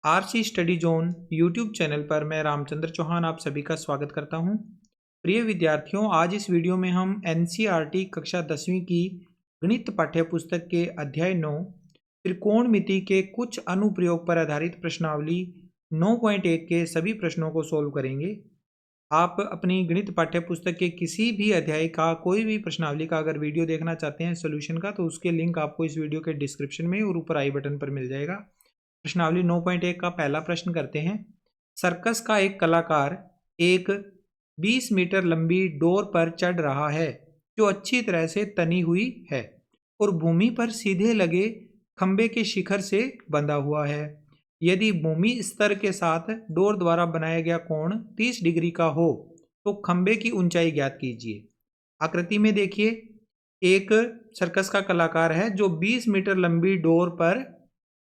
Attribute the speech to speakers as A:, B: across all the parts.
A: RC study zone YouTube channel पर मैं रामचंद्र चौहान आप सभी का स्वागत करता हूं। प्रिय विद्यार्थियों, आज इस वीडियो में हम एनसीईआरटी कक्षा 10वीं की गणित पाठ्य पुस्तक के अध्याय 9 त्रिकोणमिति के कुछ अनुप्रयोग पर आधारित प्रश्नावली 9.1 के सभी प्रश्नों को सोल्व करेंगे। आप अपनी गणित पाठ्य पुस्तक के किसी भी अध्याय का कोई भी प्रश्नावली का अगर वीडियो देखना चाहते हैं सोल्यूशन का, तो उसके लिंक आपको इस वीडियो के डिस्क्रिप्शन में और ऊपर आई बटन पर मिल जाएगा। प्रश्नावली 9.1 का पहला प्रश्न करते हैं। सर्कस का एक कलाकार एक 20 मीटर लंबी डोर पर चढ़ रहा है जो अच्छी तरह से तनी हुई है और भूमि पर सीधे लगे खंबे के शिखर से बंधा हुआ है। यदि भूमि स्तर के साथ डोर द्वारा बनाया गया कोण 30 डिग्री का हो तो खंबे की ऊंचाई ज्ञात कीजिए। आकृति में देखिए, एक सर्कस का कलाकार है जो 20 मीटर लंबी डोर पर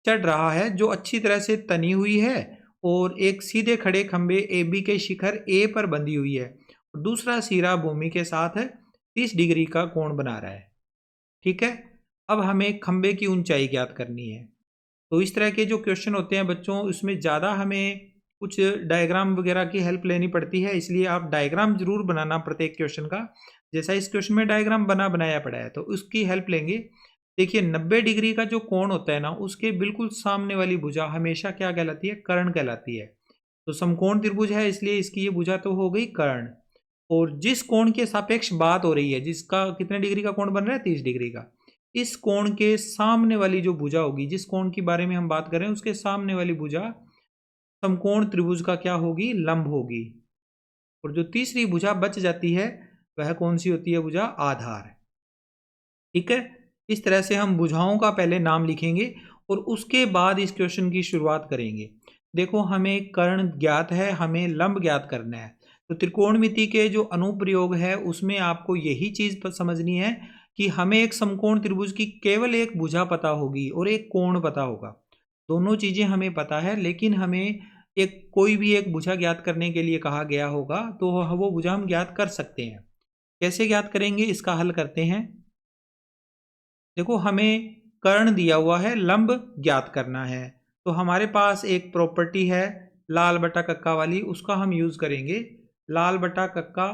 A: चढ़ रहा है जो अच्छी तरह से तनी हुई है और एक सीधे खड़े खंबे AB के शिखर A पर बंधी हुई है और दूसरा सिरा भूमि के साथ 30 डिग्री का कोण बना रहा है। ठीक है, अब हमें खंबे की ऊंचाई ज्ञात करनी है। तो इस तरह के जो क्वेश्चन होते हैं बच्चों, उसमें ज़्यादा हमें कुछ डायग्राम वगैरह की हेल्प लेनी पड़ती है, इसलिए आप डायग्राम जरूर बनाना प्रत्येक क्वेश्चन का। जैसा इस क्वेश्चन में डायग्राम बनाया पड़ा है तो उसकी हेल्प लेंगे। देखिए, 90 डिग्री का जो कोण होता है ना, उसके बिल्कुल सामने वाली भुजा हमेशा क्या कहलाती है? कर्ण कहलाती है। तो समकोण त्रिभुज है, इसलिए इसकी ये भुजा तो हो गई कर्ण। और जिस कोण के सापेक्ष बात हो रही है, जिसका कितने डिग्री का कोण बन रहा है? 30 डिग्री का, इस कोण के सामने वाली जो भुजा होगी, जिस कोण की बारे में हम बात कर रहे हैं उसके सामने वाली भुजा समकोण त्रिभुज का क्या होगी? लंब होगी। और जो तीसरी भुजा बच जाती है वह कौन सी होती है? भुजा आधार। ठीक है, इस तरह से हम भुजाओं का पहले नाम लिखेंगे और उसके बाद इस क्वेश्चन की शुरुआत करेंगे। देखो, हमें कर्ण ज्ञात है, हमें लंब ज्ञात करना है। तो त्रिकोणमिति के जो अनुप्रयोग है उसमें आपको यही चीज समझनी है कि हमें एक समकोण त्रिभुज की केवल एक भुजा पता होगी और एक कोण पता होगा। दोनों चीजें हमें पता है, लेकिन हमें एक कोई भी एक भुजा ज्ञात करने के लिए कहा गया होगा तो वो भुजा हम ज्ञात कर सकते हैं। कैसे ज्ञात करेंगे, इसका हल करते हैं। देखो, हमें कर्ण दिया हुआ है, लंब ज्ञात करना है। तो हमारे पास एक प्रॉपर्टी है लाल बटा कक्का वाली, उसका हम यूज करेंगे। लाल बटा कक्का,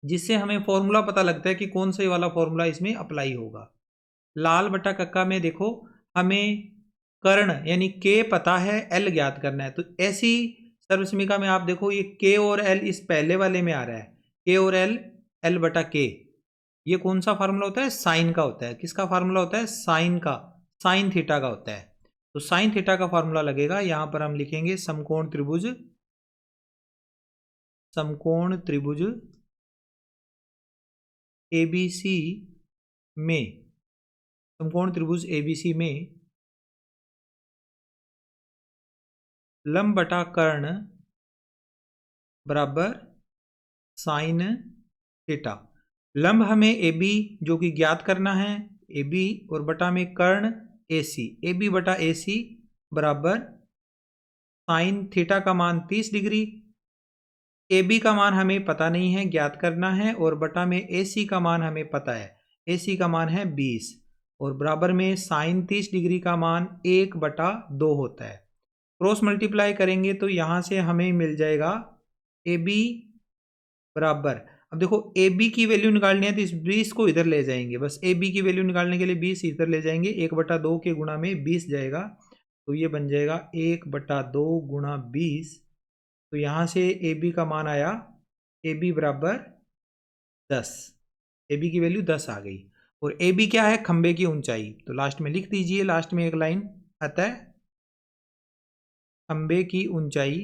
A: जिससे हमें फॉर्मूला पता लगता है कि कौन सा वाला फॉर्मूला इसमें अप्लाई होगा। लाल बटा कक्का में देखो, हमें कर्ण यानी के पता है, एल ज्ञात करना है। तो ऐसी सर्वसमीका में आप देखो, ये के और एल इस पहले वाले में आ रहा है। के और एल, एल बटा के, ये कौन सा फार्मूला होता है? साइन का होता है। किसका फार्मूला होता है? साइन का, साइन थीटा का होता है। तो साइन थीटा का फार्मूला लगेगा। यहां पर हम लिखेंगे समकोण त्रिभुज, समकोण त्रिभुज ABC में, समकोण त्रिभुज ABC में लंब बटा कर्ण बराबर साइन थीटा। लंब हमें AB जो कि ज्ञात करना है, AB और बटा में कर्ण AC, AB बटा AC बराबर साइन थीटा का मान 30 डिग्री। AB का मान हमें पता नहीं है, ज्ञात करना है, और बटा में AC का मान हमें पता है, AC का मान है 20 और बराबर में साइन 30 डिग्री का मान 1/2 होता है। क्रॉस मल्टीप्लाई करेंगे तो यहां से हमें मिल जाएगा AB बराबर, अब देखो AB की वैल्यू निकालनी है तो इस 20 को इधर ले जाएंगे, बस AB की वैल्यू निकालने के लिए 20 इधर ले जाएंगे, 1/2 के गुणा में 20 जाएगा, तो ये बन जाएगा 1/2 गुणा 20। तो यहाँ से AB का मान आया, AB बराबर 10, AB की वैल्यू 10 आ गई। और AB क्या है? खंबे की ऊंचाई। तो लास्ट में लिख दीजिए, लास्ट में एक लाइन, अतः खंबे की ऊंचाई,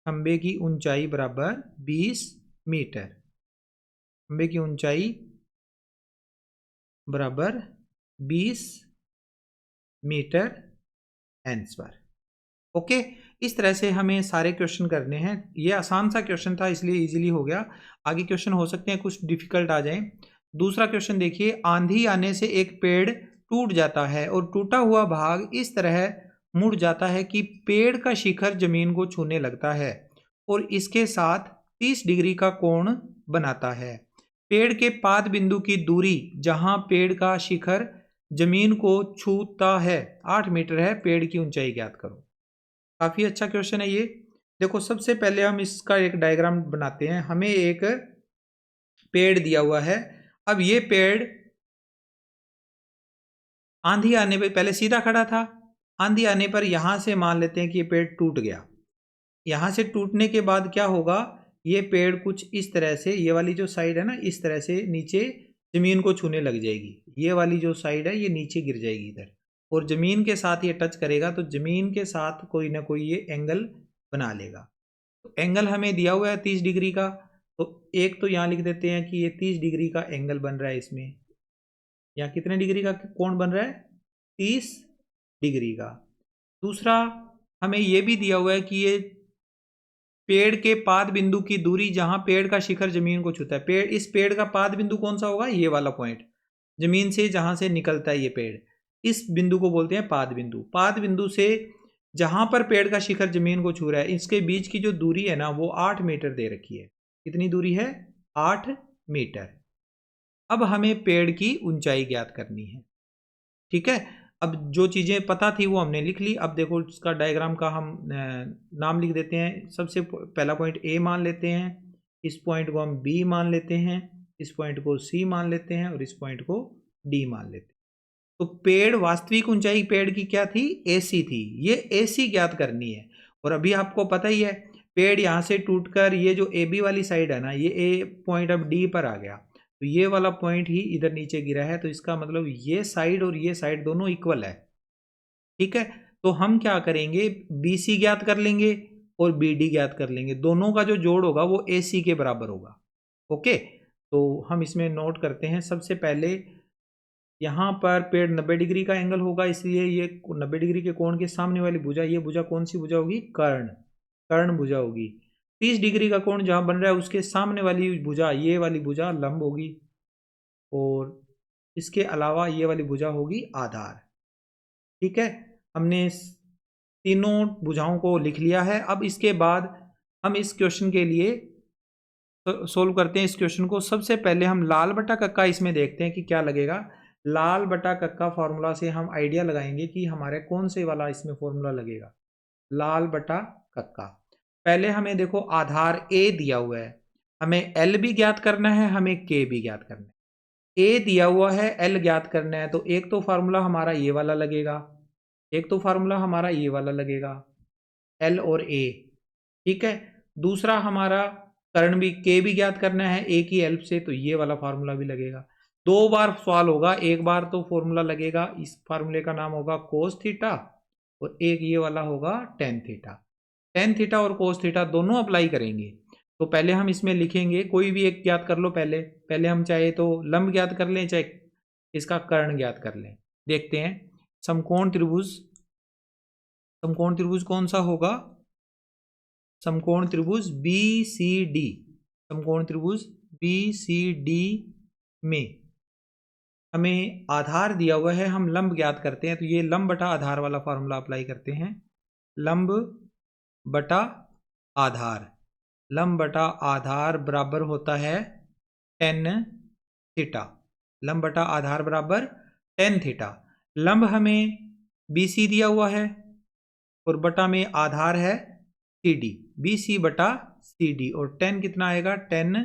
A: खंबे की ऊंचाई बराबर 20 मीटर। खंबे की ऊंचाई बराबर 20 मीटर आंसर। ओके, इस तरह से हमें सारे क्वेश्चन करने हैं। ये आसान सा क्वेश्चन था इसलिए इजीली हो गया। आगे क्वेश्चन हो सकते हैं कुछ डिफिकल्ट आ जाएं। दूसरा क्वेश्चन देखिए, आंधी आने से एक पेड़ टूट जाता है और टूटा हुआ भाग इस तरह मुड़ जाता है कि पेड़ का शिखर जमीन को छूने लगता है और इसके साथ 30 डिग्री का कोण बनाता है। पेड़ के पाद बिंदु की दूरी जहां पेड़ का शिखर जमीन को छूता है, 8 मीटर है, पेड़ की ऊंचाई ज्ञात करो। काफी अच्छा क्वेश्चन है ये। देखो सबसे पहले हम इसका एक डायग्राम बनाते हैं। हमें एक पेड़ दिया हुआ है। अब ये पेड़ आंधी आने पर पहले सीधा खड़ा था, आंधी आने पर यहां से मान लेते हैं कि ये पेड़ टूट गया। यहां से टूटने के बाद क्या होगा, ये पेड़ कुछ इस तरह से, ये वाली जो साइड है ना, इस तरह से नीचे जमीन को छूने लग जाएगी। ये वाली जो साइड है ये नीचे गिर जाएगी इधर, और जमीन के साथ ये टच करेगा तो जमीन के साथ कोई ना कोई ये एंगल बना लेगा। तो एंगल हमें दिया हुआ है 30 डिग्री का, तो एक तो यहाँ लिख देते हैं कि ये 30 डिग्री का एंगल बन रहा है इसमें। यहाँ कितने डिग्री का कोण बन रहा है, 30 डिग्री का। दूसरा हमें ये भी दिया हुआ है कि ये पेड़ के पाद बिंदु की दूरी, जहां पेड़ का शिखर जमीन को छूता है, इस पेड़ का पाद बिंदु कौन सा होगा, ये वाला पॉइंट, जमीन से जहां से निकलता है ये पेड़, इस बिंदु को बोलते हैं पाद बिंदु। पाद बिंदु से जहां पर पेड़ का शिखर जमीन को छू रहा है, इसके बीच की जो दूरी है ना, वो 8 मीटर दे रखी है। कितनी दूरी है, 8 मीटर। अब हमें पेड़ की ऊंचाई ज्ञात करनी है। ठीक है, अब जो चीजें पता थी वो हमने लिख ली। अब देखो इसका डायग्राम का हम नाम लिख देते हैं। सबसे पहला पॉइंट ए मान लेते हैं, इस पॉइंट को हम बी मान लेते हैं, इस पॉइंट को सी मान लेते हैं, और इस पॉइंट को डी मान लेते हैं। तो पेड़, वास्तविक ऊंचाई पेड़ की क्या थी, एसी थी। ये एसी ज्ञात करनी है। और अभी आपको पता ही है, पेड़ यहां से टूटकर ये जो ए बी वाली साइड है ना, ये ए पॉइंट अब डी पर आ गया, तो ये वाला पॉइंट ही इधर नीचे गिरा है। तो इसका मतलब ये साइड और ये साइड दोनों इक्वल है। ठीक है, तो हम क्या करेंगे, बी सी ज्ञात कर लेंगे और बी डी ज्ञात कर लेंगे। दोनों का जो जोड़ होगा वो ए सी के बराबर होगा। ओके, तो हम इसमें नोट करते हैं। सबसे पहले यहाँ पर पेड़ 90 डिग्री का एंगल होगा, इसलिए ये 90 डिग्री के कोण के सामने वाली भुजा, ये भुजा कौन सी भुजा होगी, कर्ण, कर्ण भुजा होगी। 30 डिग्री का कोण जहां बन रहा है उसके सामने वाली भुजा, ये वाली भुजा लंब होगी, और इसके अलावा ये वाली भुजा होगी आधार। ठीक है, हमने तीनों भुजाओं को लिख लिया है। अब इसके बाद हम इस क्वेश्चन के लिए सोल्व करते हैं। इस क्वेश्चन को सबसे पहले हम लाल बटा कक्का इसमें देखते हैं कि क्या लगेगा। लाल बटा कक्का फॉर्मूला से हम आइडिया लगाएंगे कि हमारे कौन से वाला इसमें फॉर्मूला लगेगा। लाल बटा कक्का, पहले हमें देखो आधार ए दिया हुआ है, हमें एल भी ज्ञात करना है, हमें के भी ज्ञात करना है। ए दिया हुआ है, एल ज्ञात करना है, तो एक तो फार्मूला हमारा ये वाला लगेगा, एक तो फार्मूला हमारा ये वाला लगेगा, एल और ए। ठीक है, दूसरा हमारा कर्ण भी, के भी ज्ञात करना है ए की हेल्प से, तो ये वाला फार्मूला भी लगेगा। 2 बार सवाल होगा, एक बार तो फॉर्मूला लगेगा, इस फार्मूले का नाम होगा कोस थीटा, और एक ये वाला होगा टेन थीटा। टेन थीटा और कोस थीटा दोनों अप्लाई करेंगे। तो पहले हम इसमें लिखेंगे, कोई भी एक ज्ञात कर लो। पहले पहले हम चाहे तो लंब ज्ञात कर लें, चाहे इसका कर्ण ज्ञात कर लें। देखते हैं, समकोण त्रिभुज, समकोण त्रिभुज कौन सा होगा, समकोण त्रिभुज बी सी डी। समकोण त्रिभुज बी सी डी में हमें आधार दिया हुआ है, हम लंब ज्ञात करते हैं। तो ये लंब बटा आधार वाला फॉर्मूला अप्लाई करते हैं। लंब बटा आधार, लंब बटा आधार बराबर होता है टेन थीटा। लंब बटा आधार बराबर टेन थीटा। लंब हमें बी सी दिया हुआ है, और बटा में आधार है सी डी, बी सी बटा सी डी, और टेन कितना आएगा, टेन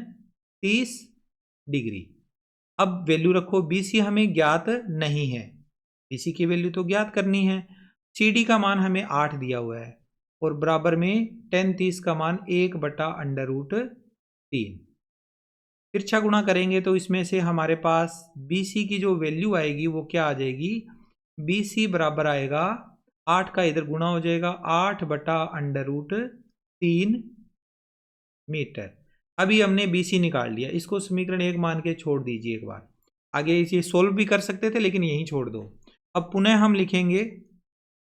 A: 30 डिग्री। अब वैल्यू रखो, बी सी हमें ज्ञात नहीं है, बी सी की वैल्यू तो ज्ञात करनी है। सी डी का मान हमें 8 दिया हुआ है, और बराबर में टेन 30 का मान 1 बटा अंडर रूट 3। तिरछा गुणा करेंगे तो इसमें से हमारे पास बी सी की जो वैल्यू आएगी वो क्या आ जाएगी, बी सी बराबर आएगा 8 का इधर गुणा हो जाएगा, 8 बटा अंडर रूट 3 मीटर। अभी हमने बी सी निकाल लिया, इसको समीकरण 1 मान के छोड़ दीजिए एक बार। आगे इसे सोल्व भी कर सकते थे, लेकिन यहीं छोड़ दो। अब पुनः हम लिखेंगे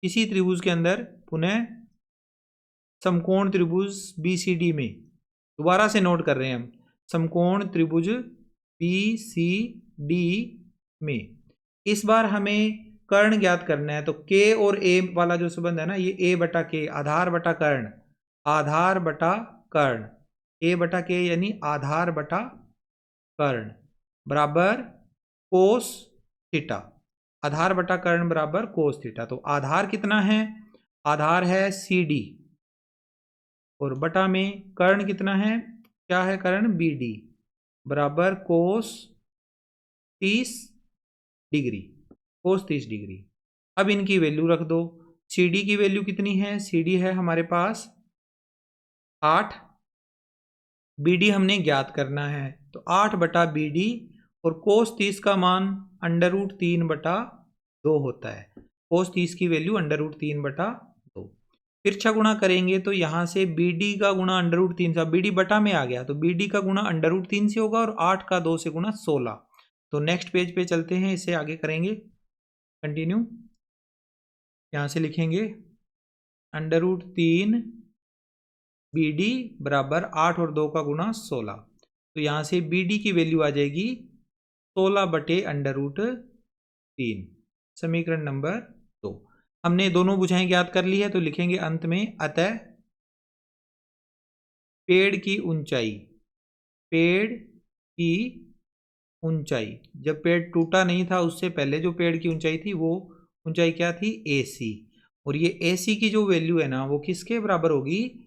A: इसी त्रिभुज के अंदर, पुनः समकोण त्रिभुज बी सी डी में, दोबारा से नोट कर रहे हैं हम, समकोण त्रिभुज बी सी डी में इस बार हमें कर्ण ज्ञात करना है। तो के और ए वाला जो संबंध है ना, ये ए बटा के, आधार बटा कर्ण, आधार बटा कर्ण, ए बटा के यानी आधार बटा कर्ण बराबर कोस थीटा। आधार बटा कर्ण बराबर कोस थीटा। तो आधार कितना है, आधार है CD और बटा में कर्ण कितना है, क्या है कर्ण, BD बराबर कोस 30 डिग्री, कोस 30 डिग्री। अब इनकी वैल्यू रख दो। CD की वैल्यू कितनी है, CD है हमारे पास 8, BD हमने ज्ञात करना है तो 8 बटा BD और कोस 30 का मान √3/2 होता है। कोस 30 की वैल्यू √3/2। तिरछा गुणा करेंगे तो यहाँ से BD का गुणा √3 से, BD बटा में आ गया तो BD का गुणा √3 से होगा और 8 का 2 से गुणा 16। तो नेक्स्ट पेज पे चलते हैं, इसे आगे करेंगे कंटिन्यू। यहाँ से लिखेंगे √3 BD बराबर 8 और 2 का गुणा 16। तो यहाँ से BD की वैल्यू आ जाएगी 16 बटे √3, समीकरण नंबर 2। हमने दोनों भुजाएं ज्ञात कर ली है तो लिखेंगे अंत में अतः पेड़ की ऊंचाई, पेड़ की ऊंचाई, जब पेड़ टूटा नहीं था उससे पहले जो पेड़ की ऊंचाई थी वो ऊंचाई क्या थी, AC। और ये AC की जो वैल्यू है ना वो किसके बराबर होगी,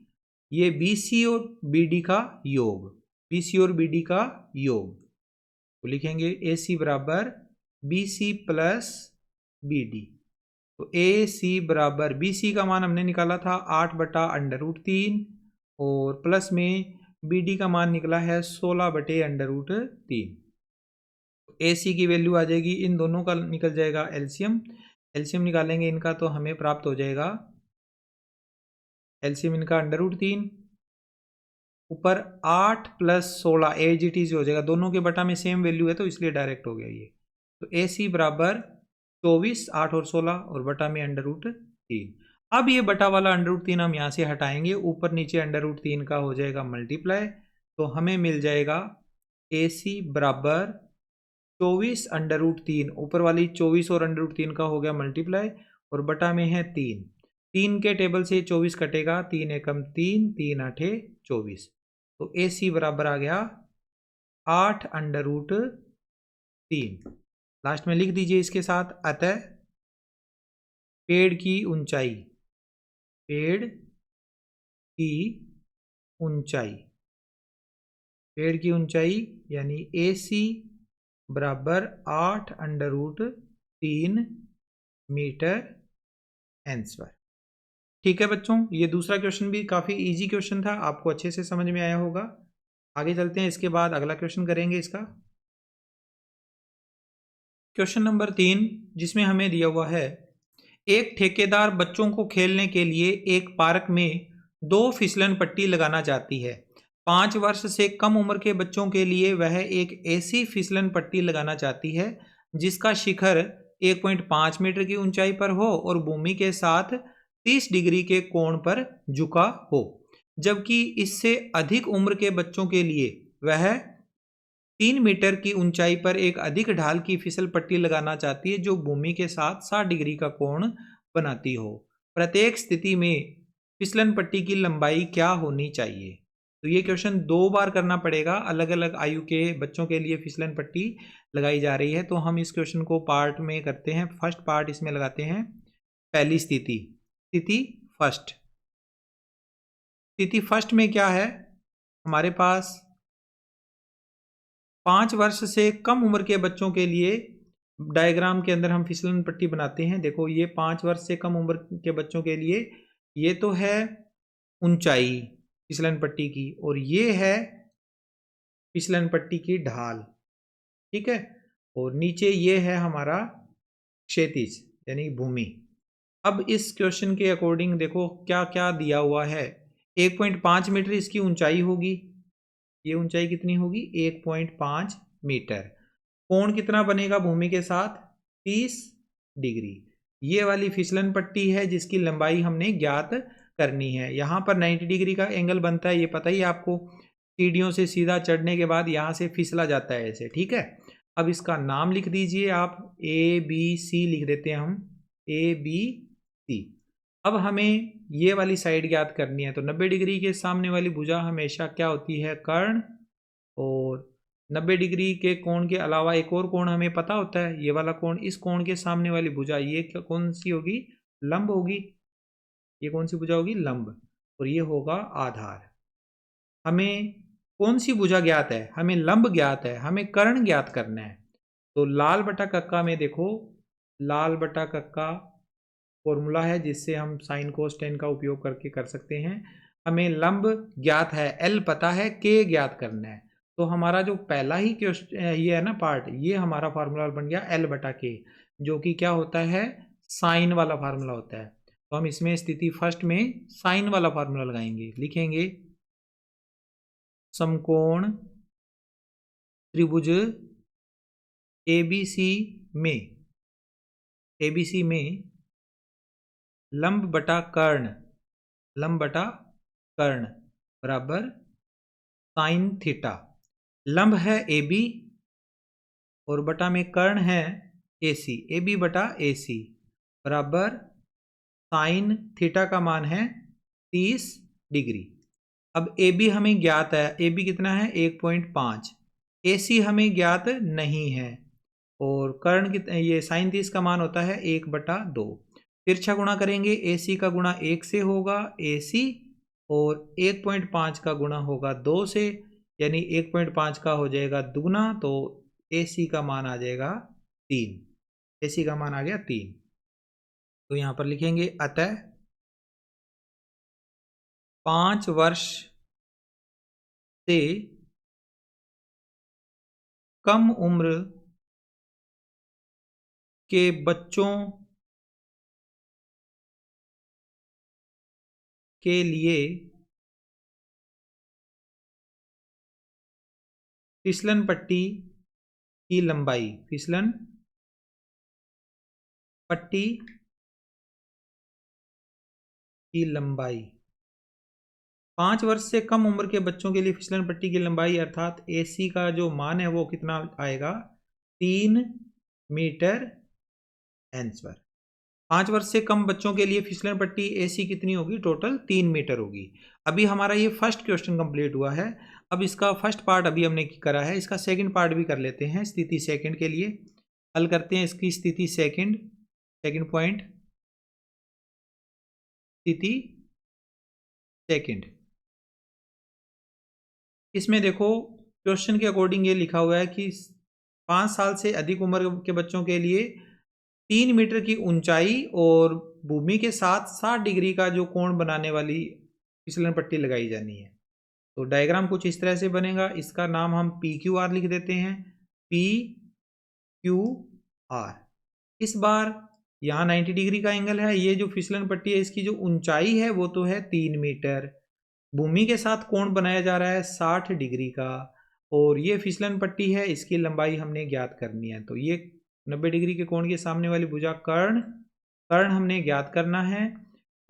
A: ये BC और BD का योग, BC और BD का योग। तो लिखेंगे AC बराबर BC प्लस BD। तो AC बराबर BC का मान हमने निकाला था 8 बटा √3 और प्लस में BD का मान निकला है 16 बटे √3। AC की वैल्यू आ जाएगी, इन दोनों का निकल जाएगा एलसीएम, एलसीएम निकालेंगे इनका तो हमें प्राप्त हो जाएगा एलसीएम इनका √3 ऊपर 8 प्लस 16 एज इट इज हो जाएगा, दोनों के बटा में सेम वैल्यू है तो इसलिए डायरेक्ट हो गया ये। तो AC बराबर 24, 8 और 16 और बटा में √3। अब ये बटा वाला √3 हम यहाँ से हटाएंगे, ऊपर नीचे √3 का हो जाएगा मल्टीप्लाई, तो हमें मिल जाएगा AC बराबर 24 √3, ऊपर वाली 24 और √3 का हो गया मल्टीप्लाई और बटा में है 3, 3 के टेबल से 24 कटेगा, 3 एकम 3, 3 आठे 24। तो AC बराबर आ गया 8 √3। लास्ट में लिख दीजिए इसके साथ अतः पेड़ की ऊंचाई, पेड़ की ऊंचाई, पेड़ की ऊंचाई यानी AC बराबर 8 √3 मीटर आंसर। ठीक है बच्चों, ये दूसरा क्वेश्चन भी काफ़ी इजी क्वेश्चन था, आपको अच्छे से समझ में आया होगा। आगे चलते हैं, इसके बाद अगला क्वेश्चन करेंगे इसका। क्वेश्चन नंबर 3 जिसमें हमें दिया हुआ है, एक ठेकेदार बच्चों को खेलने के लिए एक पार्क में 2 फिसलन पट्टी लगाना चाहती है। 5 वर्ष से कम उम्र के बच्चों के लिए वह एक ऐसी फिसलन पट्टी लगाना चाहती है जिसका शिखर 1.5 मीटर की ऊंचाई पर हो और भूमि के साथ 30 डिग्री के कोण पर झुका हो, जबकि इससे अधिक उम्र के बच्चों के लिए वह 3 मीटर की ऊंचाई पर एक अधिक ढाल की फिसल पट्टी लगाना चाहती है जो भूमि के साथ 60 डिग्री का कोण बनाती हो। प्रत्येक स्थिति में फिसलन पट्टी की लंबाई क्या होनी चाहिए। तो ये क्वेश्चन 2 बार करना पड़ेगा, अलग अलग आयु के बच्चों के लिए फिसलन पट्टी लगाई जा रही है। तो हम इस क्वेश्चन को पार्ट में करते हैं। फर्स्ट पार्ट इसमें लगाते हैं, पहली स्थिति, स्थिति फर्स्ट। स्थिति फर्स्ट में क्या है, हमारे पास 5 वर्ष से कम उम्र के बच्चों के लिए डायग्राम के अंदर हम फिसलन पट्टी बनाते हैं। देखो ये 5 वर्ष से कम उम्र के बच्चों के लिए ये तो है ऊंचाई फिसलन पट्टी की और ये है फिसलन पट्टी की ढाल, ठीक है। और नीचे ये है हमारा क्षैतिज यानी भूमि। अब इस क्वेश्चन के अकॉर्डिंग देखो क्या क्या दिया हुआ है। 1.5 मीटर इसकी ऊंचाई होगी, ये ऊंचाई कितनी होगी 1.5 मीटर। कोण कितना बनेगा भूमि के साथ 30 डिग्री। ये वाली फिसलन पट्टी है जिसकी लंबाई हमने ज्ञात करनी है। यहाँ पर 90 डिग्री का एंगल बनता है, ये पता ही आपको, सीढ़ियों से सीधा चढ़ने के बाद यहाँ से फिसला जाता है ऐसे, ठीक है। अब इसका नाम लिख दीजिए आप, ABC लिख देते हैं हम, ABC। अब हमें ये वाली साइड ज्ञात करनी है, तो 90 डिग्री के सामने वाली भुजा हमेशा क्या होती है, कर्ण, और 90 डिग्री के कोण के अलावा एक और कोण हमें पता होता है, ये वाला कोण, इस कोण के सामने वाली भुजा ये कौन सी होगी? लंब होगी। ये कौन सी भुजा होगी? लंब। और ये होगा आधार। हमें कौन सी भुजा ज्ञात है? हमें लंब ज्ञात है, हमें कर्ण ज्ञात करना है। तो लाल बटा कक्का में देखो, लाल बटा कक्का फॉर्मूला है जिससे हम साइन कोस टेन का उपयोग करके कर सकते हैं। हमें लंब ज्ञात है, एल पता है, के ज्ञात करना है। तो हमारा जो पहला ही क्वेश्चन ये है ना पार्ट, ये हमारा फार्मूला बन गया एल बटा के, जो कि क्या होता है? साइन वाला फार्मूला होता है। तो हम इसमें स्थिति फर्स्ट में साइन वाला फार्मूला लगाएंगे, लिखेंगे समकोण त्रिभुज एबीसी में, एबीसी में लंब बटा कर्ण, लंब बटा कर्ण बराबर साइन थीटा। लंब है ए बी और बटा में कर्ण है ए सी, ए बी बटा ए सी बराबर साइन थीटा का मान है 30 डिग्री। अब ए बी हमें ज्ञात है, ए बी कितना है? 1.5। ए सी हमें ज्ञात नहीं है, और कर्ण कितना? ये साइन 30 का मान होता है 1/2। तिरछा गुणा करेंगे, ए सी का गुणा 1 से होगा ए सी, और 1.5 का गुणा होगा 2 से, यानी 1.5 का हो जाएगा दुगुना, तो ए सी का मान आ जाएगा 3। ए सी का मान आ गया 3। तो यहाँ पर लिखेंगे अतः 5 वर्ष से कम उम्र के बच्चों के लिए फिसलन पट्टी की लंबाई, फिसलन पट्टी की लंबाई, 5 वर्ष से कम उम्र के बच्चों के लिए फिसलन पट्टी की लंबाई अर्थात ए सी का जो मान है वो कितना आएगा? 3 मीटर एन स्क्वायर। 5 वर्ष से कम बच्चों के लिए फिसलन पट्टी ए सी कितनी होगी? टोटल 3 मीटर होगी। अभी हमारा ये फर्स्ट क्वेश्चन कंप्लीट हुआ है। अब इसका फर्स्ट पार्ट अभी हमने करा है, इसका सेकंड पार्ट भी कर लेते हैं। स्थिति सेकंड के लिए हल करते हैं इसकी स्थिति सेकंड, सेकंड पॉइंट, स्थिति सेकंड। इसमें देखो क्वेश्चन के अकॉर्डिंग ये लिखा हुआ है कि 5 साल से अधिक उम्र के बच्चों के लिए 3 मीटर की ऊंचाई और भूमि के साथ 60 डिग्री का जो कोण बनाने वाली फिसलन पट्टी लगाई जानी है। तो डायग्राम कुछ इस तरह से बनेगा। इसका नाम हम पी क्यू आर लिख देते हैं, पी क्यू आर। इस बार यहाँ 90 डिग्री का एंगल है। ये जो फिसलन पट्टी है इसकी जो ऊंचाई है वो तो है 3 मीटर, भूमि के साथ कोण बनाया जा रहा है 60 डिग्री का, और ये फिसलन पट्टी है, इसकी लंबाई हमने ज्ञात करनी है। तो ये 90 डिग्री के कोण के सामने वाली भुजा कर्ण, कर्ण हमने ज्ञात करना है।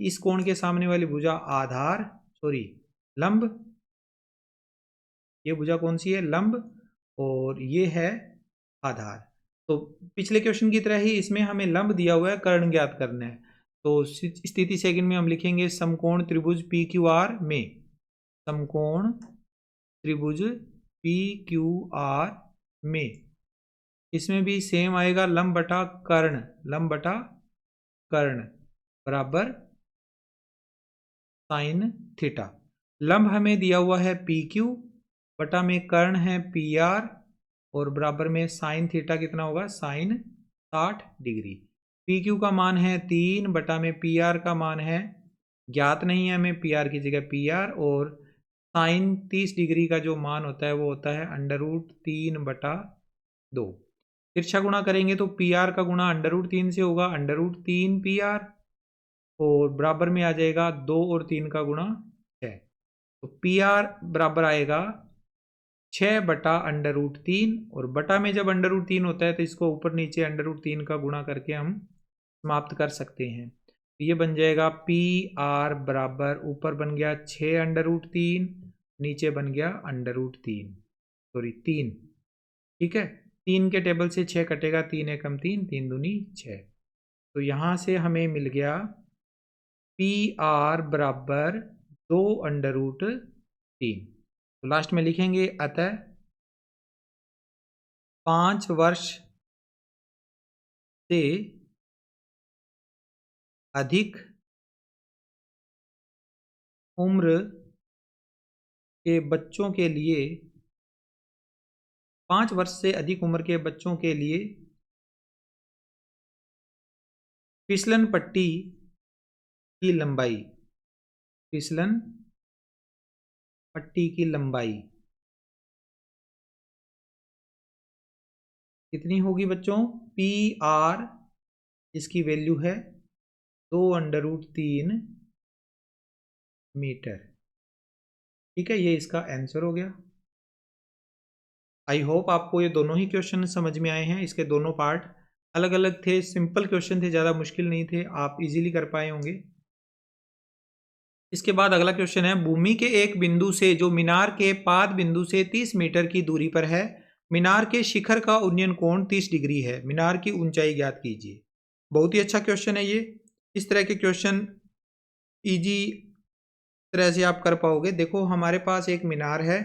A: इस कोण के सामने वाली भुजा आधार, सॉरी लंब, ये भुजा कौन सी है? लंब, और ये है आधार। तो पिछले क्वेश्चन की तरह ही इसमें हमें लंब दिया हुआ है, कर्ण ज्ञात करना है। तो स्थिति सेकंड में हम लिखेंगे समकोण त्रिभुज पी क्यू आर में, समकोण त्रिभुज पी क्यू आर में, इसमें भी सेम आएगा लंब बटा कर्ण, लंब बटा कर्ण बराबर साइन थीटा। लंब हमें दिया हुआ है पी क्यू, बटा में कर्ण है पी आर, और बराबर में साइन थीटा कितना होगा? Sign 60 degree. पी क्यू का मान है 3, बटा में पी आर का मान है ज्ञात नहीं है हमें, पी आर की जगह पी आर, और साइन 30 डिग्री का जो मान होता है वो होता है √3/2। तिरछा गुणा करेंगे तो पी आर का गुणा √3 से होगा, √3 पी आर, और बराबर में आ जाएगा 2 और 3 का गुणा 6। तो पी आर बराबर आएगा 6/√3, और बटा में जब √3 होता है तो इसको ऊपर नीचे √3 का गुणा करके हम समाप्त कर सकते हैं। तो ये बन जाएगा पी आर बराबर, ऊपर बन गया 6√3, नीचे बन गया √3, सॉरी 3, ठीक है। 3 के टेबल से 6 कटेगा, 3 एकम 3, 3 दूनी 6। तो यहाँ से हमें मिल गया पी आर बराबर 2√3। तो लास्ट में लिखेंगे अतः 5 वर्ष से अधिक उम्र के बच्चों के लिए 5 वर्ष से अधिक उम्र के बच्चों के लिए फिसलन पट्टी की लंबाई, फिसलन पट्टी की लंबाई कितनी होगी बच्चों? PR इसकी वैल्यू है 2√3 मीटर। ठीक है, ये इसका आंसर हो गया। आई होप आपको ये दोनों ही क्वेश्चन समझ में आए हैं। इसके दोनों पार्ट अलग अलग थे, सिंपल क्वेश्चन थे, ज़्यादा मुश्किल नहीं थे, आप इजीली कर पाए होंगे। इसके बाद अगला क्वेश्चन है, भूमि के एक बिंदु से जो मीनार के पाद बिंदु से 30 मीटर की दूरी पर है, मीनार के शिखर का उन्नयन कोण 30 डिग्री है, मीनार की ऊंचाई ज्ञात कीजिए। बहुत ही अच्छा क्वेश्चन है ये। इस तरह के क्वेश्चन इजी तरह से आप कर पाओगे। देखो हमारे पास एक मीनार है,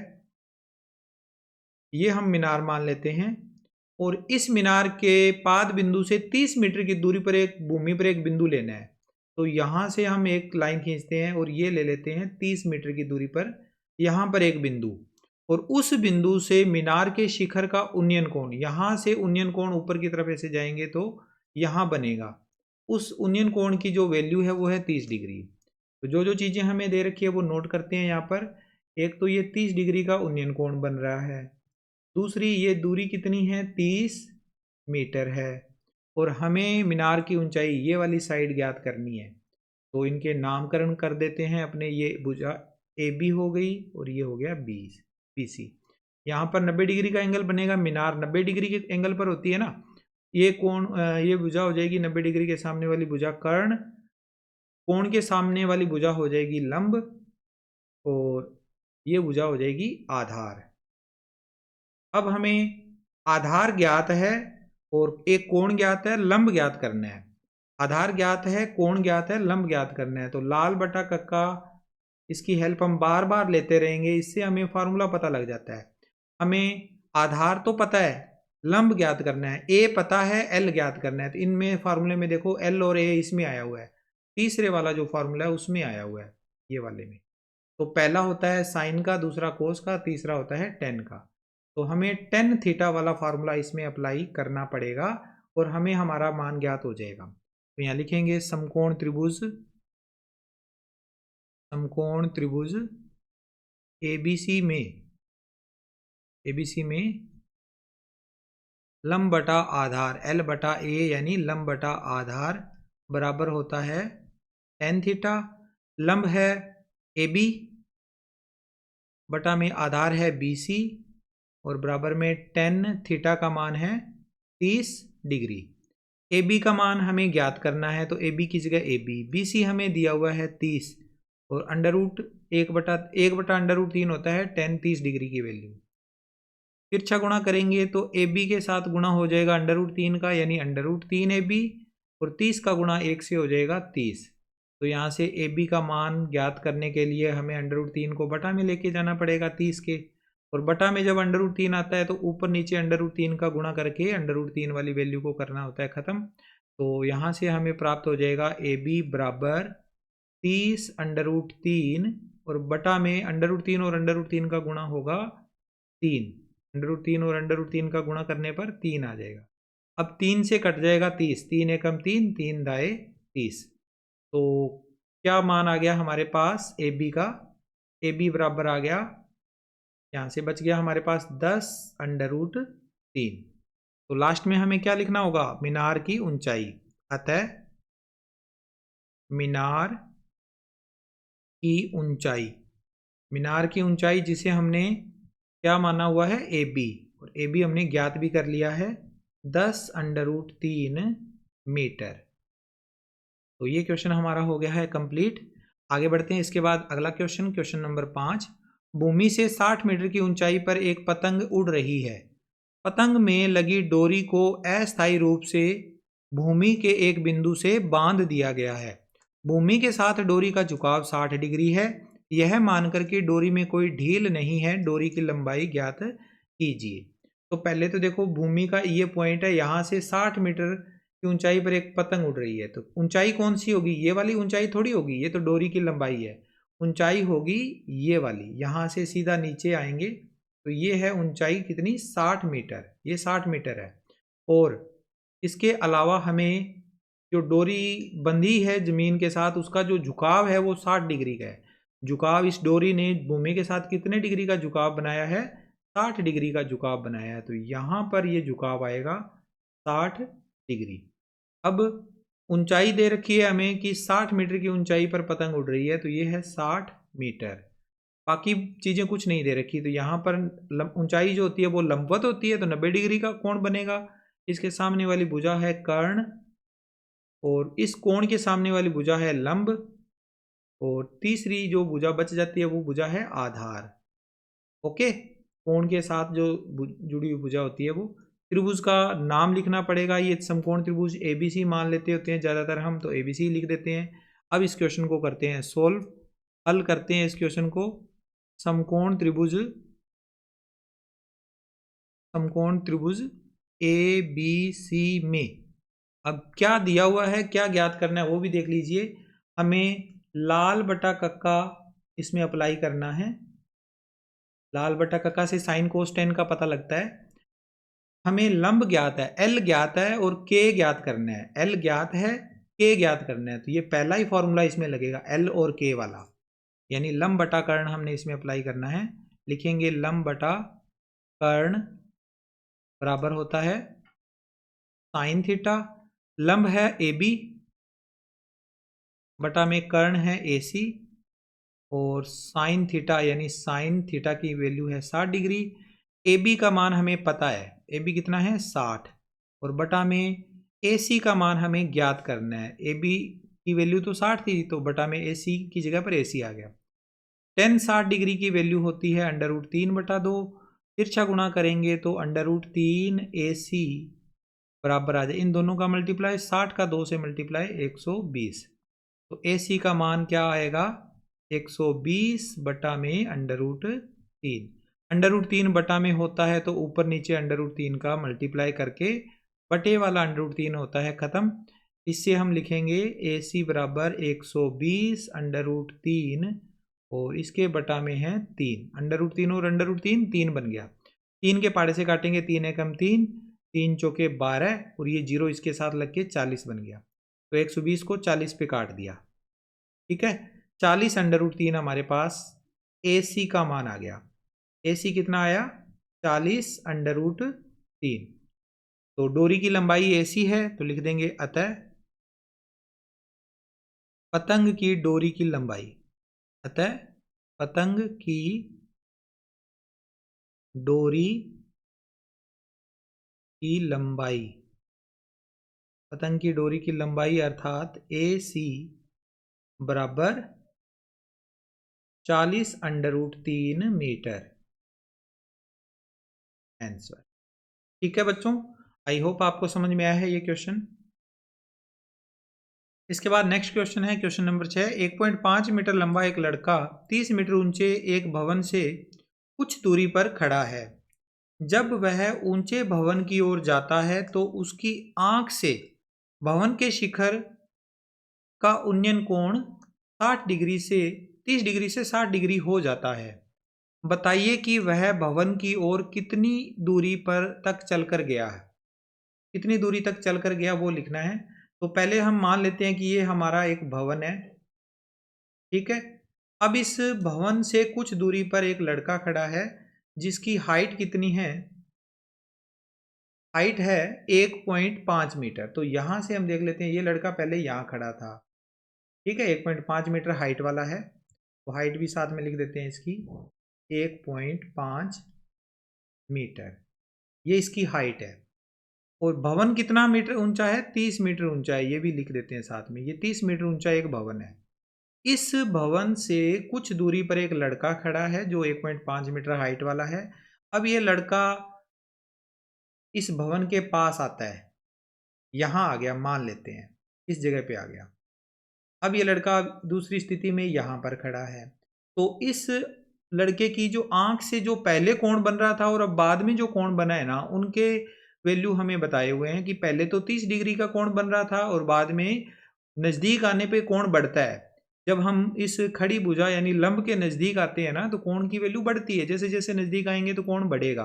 A: ये हम मीनार मान लेते हैं, और इस मीनार के पाद बिंदु से 30 मीटर की दूरी पर एक भूमि पर एक बिंदु लेना है। तो यहाँ से हम एक लाइन खींचते हैं और ये ले लेते हैं 30 मीटर की दूरी पर यहाँ पर एक बिंदु, और उस बिंदु से मीनार के शिखर का उन्नयन कोण, यहाँ से उन्नयन कोण ऊपर की तरफ ऐसे जाएंगे तो यहाँ बनेगा। उस उन्नयन कोण की जो वैल्यू है वो है 30 डिग्री। तो जो जो चीज़ें हमें दे रखी है वो नोट करते हैं यहाँ पर। एक तो ये 30 डिग्री का उन्नयन कोण बन रहा है, दूसरी ये दूरी कितनी है 30 मीटर है, और हमें मीनार की ऊंचाई ये वाली साइड ज्ञात करनी है। तो इनके नामकरण कर देते हैं अपने। ये भुजा AB हो गई और ये हो गया BC। यहाँ पर 90 डिग्री का एंगल बनेगा, मीनार 90 डिग्री के एंगल पर होती है ना। ये कोण, ये भुजा हो जाएगी 90 डिग्री के सामने वाली भुजा कर्ण, कोण के सामने वाली भुजा हो जाएगी लंब, और ये भुजा हो जाएगी आधार। अब हमें आधार ज्ञात है और एक कोण ज्ञात है, लंब ज्ञात करना है। आधार ज्ञात है, कोण ज्ञात है, लंब ज्ञात करना है। तो लाल बटा कक्का, इसकी हेल्प हम बार बार लेते रहेंगे, इससे हमें फार्मूला पता लग जाता है। हमें आधार तो पता है, लंब ज्ञात करना है, A पता है, L ज्ञात करना है। तो इनमें फार्मूले में देखो L और A इसमें आया हुआ है, तीसरे वाला जो फार्मूला है उसमें आया हुआ है, ये वाले में। तो पहला होता है साइन का, दूसरा कोस का, तीसरा होता है टेन का। तो हमें टेन थीटा वाला फार्मूला इसमें अप्लाई करना पड़ेगा और हमें हमारा मान ज्ञात हो जाएगा। तो यहाँ लिखेंगे समकोण त्रिभुज, समकोण त्रिभुज ABC में लंब बटा आधार L बटा A यानी लंब बटा आधार बराबर होता है टेन थीटा। लंब है AB, बटा में आधार है BC, और बराबर में टेन थीटा का मान है 30 डिग्री। AB का मान हमें ज्ञात करना है, तो AB की जगह AB, BC हमें दिया हुआ है 30, और अंडर रूट 1 बटा अंडर रूट 3 होता है टेन 30 डिग्री की वैल्यू। तिरछा गुणा करेंगे तो AB के साथ गुणा हो जाएगा अंडर रूट 3 का, यानी अंडर रूट 3 AB, और 30 का गुणा 1 से हो जाएगा 30। तो यहाँ से AB का मान ज्ञात करने के लिए हमें अंडर रूट 3 को बटा में लेके जाना पड़ेगा 30 के, और बटा में जब अंडर रूट 3 आता है तो ऊपर नीचे अंडर रूट 3 का गुणा करके अंडर रूट 3 वाली वैल्यू को करना होता है ख़त्म। तो यहाँ से हमें प्राप्त हो जाएगा AB बराबर 30 अंडर रूट 3, और बटा में अंडर रूट 3 और अंडर रूट 3 का गुणा होगा 3, अंडर रूट 3 और अंडर रूट 3 का गुणा करने पर 3 आ जाएगा। अब 3 से कट जाएगा 30, 3 एकम 3, 3 दाए 30। तो क्या मान आ गया हमारे पास AB का? AB बराबर आ गया, यहाँ से बच गया हमारे पास 10 अंडर रूट 3। तो लास्ट में हमें क्या लिखना होगा? मीनार की ऊंचाई। अतः मीनार की ऊंचाई, मीनार की ऊंचाई जिसे हमने क्या माना हुआ है? AB, और AB हमने ज्ञात भी कर लिया है 10 अंडर रूट 3 मीटर। तो ये क्वेश्चन हमारा हो गया है कंप्लीट। आगे बढ़ते हैं। इसके बाद अगला क्वेश्चन, क्वेश्चन नंबर 5। भूमि से 60 मीटर की ऊंचाई पर एक पतंग उड़ रही है। पतंग में लगी डोरी को अस्थायी रूप से भूमि के एक बिंदु से बांध दिया गया है। भूमि के साथ डोरी का झुकाव 60 डिग्री है। यह मानकर कि डोरी में कोई ढील नहीं है, डोरी की लंबाई ज्ञात कीजिए। तो पहले तो देखो भूमि का ये पॉइंट है, यहाँ से 60 मीटर की ऊंचाई पर एक पतंग उड़ रही है। तो ऊंचाई कौन सी होगी? ये वाली ऊंचाई थोड़ी होगी, ये तो डोरी की लंबाई है। ऊंचाई होगी ये वाली, यहाँ से सीधा नीचे आएंगे तो ये है ऊंचाई कितनी? 60 मीटर। ये 60 मीटर है। और इसके अलावा हमें जो डोरी बंधी है जमीन के साथ, उसका जो झुकाव है वो 60 डिग्री का है। झुकाव इस डोरी ने भूमि के साथ कितने डिग्री का झुकाव बनाया है? 60 डिग्री का झुकाव बनाया है। तो यहाँ पर ये झुकाव आएगा 60 डिग्री। अब ऊंचाई दे रखी है हमें कि 60 मीटर की ऊंचाई पर पतंग उड़ रही है, तो ये है 60 मीटर। बाकी चीजें कुछ नहीं दे रखी। तो यहाँ पर ऊंचाई जो होती है वो लंबवत होती है, तो 90 डिग्री का कोण बनेगा। इसके सामने वाली भुजा है कर्ण, और इस कोण के सामने वाली भुजा है लंब, और तीसरी जो भुजा बच जाती है वो भुजा है आधार। ओके, कोण के साथ जो जुड़ी हुई भुजा होती है वो। त्रिभुज का नाम लिखना पड़ेगा। ये समकोण त्रिभुज एबीसी मान लेते होते हैं ज़्यादातर हम, तो एबीसी लिख देते हैं। अब इस क्वेश्चन को करते हैं सोल्व, हल करते हैं इस क्वेश्चन को। समकोण त्रिभुज ए बी सी में अब क्या दिया हुआ है, क्या ज्ञात करना है वो भी देख लीजिए। हमें लाल बटा कक्का इसमें अप्लाई करना है। लाल बटा कक्का से साइन कोस टेन का पता लगता है। हमें लंब ज्ञात है, एल ज्ञात है, और के ज्ञात करना है। एल ज्ञात है, के ज्ञात करना है। तो ये पहला ही फॉर्मूला इसमें लगेगा, एल और के वाला, यानी लंब बटा कर्ण हमने इसमें अप्लाई करना है। लिखेंगे लंब बटा कर्ण बराबर होता है साइन थीटा। लंब है ए बी, बटा में कर्ण है ए सी, और साइन थीटा यानी साइन थीटा की वैल्यू है 60 डिग्री। ए बी का मान हमें पता है, ए बी कितना है? 60, और बटा में ए सी का मान हमें ज्ञात करना है। ए बी की वैल्यू तो 60 थी, तो बटा में ए सी की जगह पर ए सी आ गया। टेन 60 डिग्री की वैल्यू होती है √3/2। तिरछा गुणा करेंगे तो √3 ए सी बराबर आ जाए, इन दोनों का मल्टीप्लाई 60 का 2 से मल्टीप्लाई 120। तो ए सी का मान क्या आएगा? 120 बटा में √3। √3 बटा में होता है तो ऊपर नीचे √3 का मल्टीप्लाई करके बटे वाला √3 होता है खत्म। इससे हम लिखेंगे ए सी बराबर 120 √3, और इसके बटा में है 3। √3 और √3 3 बन गया। 3 के पाड़े से काटेंगे, 3 एकम 3, 3 चौके 12, और ये जीरो इसके साथ लग के 40 बन गया। तो 120 को 40 पे काट दिया। ठीक है, 40 √3 हमारे पास ए सी का मान आ गया। ए सी कितना आया? 40 √3। तो डोरी की लंबाई ए सी है, तो लिख देंगे अतः पतंग की डोरी की लंबाई, अतः पतंग की डोरी की लंबाई, पतंग की डोरी की लंबाई अर्थात ए सी बराबर 40 √3 मीटर। आंसर। ठीक है बच्चों, आई होप आपको समझ में आया है ये क्वेश्चन। इसके बाद नेक्स्ट क्वेश्चन है क्वेश्चन नंबर 6। 1.5 मीटर लंबा एक लड़का 30 मीटर ऊंचे एक भवन से कुछ दूरी पर खड़ा है। जब वह ऊंचे भवन की ओर जाता है तो उसकी आंख से भवन के शिखर का उन्नयन कोण 60 डिग्री से 30 डिग्री से 60 डिग्री हो जाता है। बताइए कि वह भवन की ओर कितनी दूरी पर तक चलकर गया है। कितनी दूरी तक चलकर गया वो लिखना है। तो पहले हम मान लेते हैं कि ये हमारा एक भवन है। ठीक है, अब इस भवन से कुछ दूरी पर एक लड़का खड़ा है जिसकी हाइट कितनी है? हाइट है 1.5 मीटर। तो यहां से हम देख लेते हैं, ये लड़का पहले यहाँ खड़ा था। ठीक है, 1.5 मीटर हाइट वाला है, तो हाइट भी साथ में लिख देते हैं इसकी 1.5 मीटर। ये इसकी हाइट है। और भवन कितना मीटर ऊंचा है? 30 मीटर ऊंचा है, ये भी लिख देते हैं साथ में। ये 30 मीटर ऊंचा एक भवन है। इस भवन से कुछ दूरी पर एक लड़का खड़ा है जो 1.5 मीटर हाइट वाला है। अब ये लड़का इस भवन के पास आता है, यहां आ गया, मान लेते हैं इस जगह पे आ गया। अब ये लड़का दूसरी स्थिति में यहां पर खड़ा है। तो इस लड़के की जो आंख से जो पहले कोण बन रहा था और अब बाद में जो कोण बना है ना, उनके वैल्यू हमें बताए हुए हैं कि पहले तो 30 डिग्री का कोण बन रहा था और बाद में नज़दीक आने पे कोण बढ़ता है। जब हम इस खड़ी भुजा यानी लंब के नज़दीक आते हैं ना, तो कोण की वैल्यू बढ़ती है, जैसे जैसे नज़दीक आएंगे तो कोण बढ़ेगा।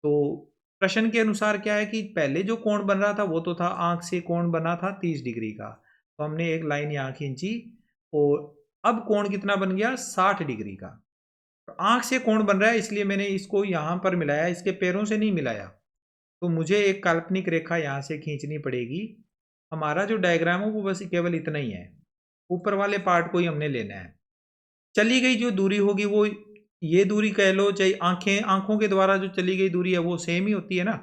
A: तो प्रश्न के अनुसार क्या है कि पहले जो कोण बन रहा था वो तो था, आंख से कोण बना था 30 डिग्री का, तो हमने एक लाइन यहाँ खींची और अब कोण कितना बन गया 60 डिग्री का। तो आंख से कोण बन रहा है इसलिए मैंने इसको यहाँ पर मिलाया, इसके पैरों से नहीं मिलाया। तो मुझे एक काल्पनिक रेखा यहाँ से खींचनी पड़ेगी। हमारा जो डायग्राम है वो बस केवल इतना ही है, ऊपर वाले पार्ट को ही हमने लेना है। चली गई जो दूरी होगी वो ये दूरी कह लो, चाहे आंखों के द्वारा जो चली गई दूरी है वो सेम ही होती है ना,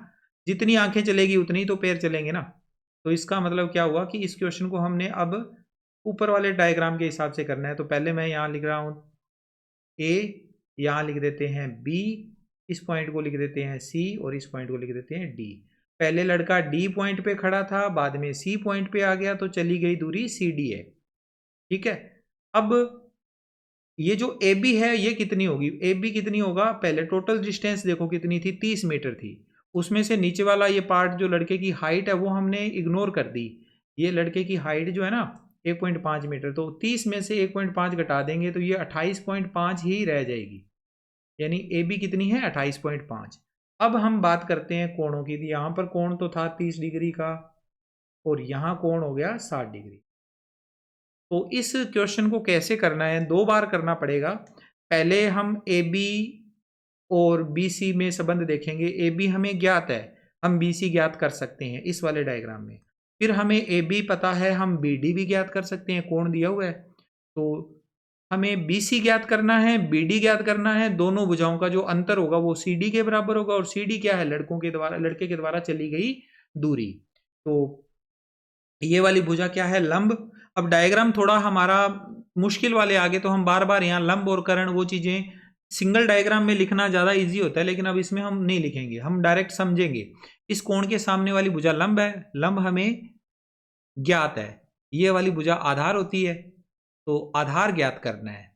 A: जितनी आंखें चलेगी उतनी तो पैर चलेंगे ना। तो इसका मतलब क्या हुआ कि इस क्वेश्चन को हमने अब ऊपर वाले डायग्राम के हिसाब से करना है। तो पहले मैं यहाँ लिख रहा हूँ ए, यहाँ लिख देते हैं बी, इस पॉइंट को लिख देते हैं सी और इस पॉइंट को लिख देते हैं डी। पहले लड़का डी पॉइंट पे खड़ा था, बाद में सी पॉइंट पे आ गया, तो चली गई दूरी सी डी है। ठीक है, अब ये जो ए बी है ये कितनी होगी, ए बी कितनी होगा, पहले टोटल डिस्टेंस देखो कितनी थी, 30 मीटर थी। उसमें से नीचे वाला ये पार्ट जो लड़के की हाइट है वो हमने इग्नोर कर दी। ये लड़के की हाइट जो है ना 1.5 मीटर, तो 30 में से 1.5 घटा देंगे तो ये 28.5 ही रह जाएगी, यानी ए बी कितनी है 28.5। अब हम बात करते हैं कोणों की। यहाँ पर कोण तो था 30 डिग्री का और यहाँ कोण हो गया 60 डिग्री। तो इस क्वेश्चन को कैसे करना है, दो बार करना पड़ेगा। पहले हम ए बी और बी सी में संबंध देखेंगे। ए बी हमें ज्ञात है, हम बी सी ज्ञात कर सकते हैं इस वाले डायग्राम में। फिर हमें ए बी पता है, हम बी डी भी ज्ञात कर सकते हैं, कोण दिया हुआ है। तो हमें बी सी ज्ञात करना है, बी डी ज्ञात करना है। दोनों भुजाओं का जो अंतर होगा वो सी डी के बराबर होगा, और सी डी क्या है, लड़के के द्वारा चली गई दूरी। तो ये वाली भुजा क्या है, लंब। अब डायग्राम थोड़ा हमारा मुश्किल वाले आगे, तो हम बार बार यहाँ लंब और कर्ण वो चीजें सिंगल डायग्राम में लिखना ज्यादा इजी होता है, लेकिन अब इसमें हम नहीं लिखेंगे, हम डायरेक्ट समझेंगे। इस कोण के सामने वाली भुजा लंब है, लंब हमें ज्ञात है। ये वाली भुजा आधार होती है, तो आधार ज्ञात करना है।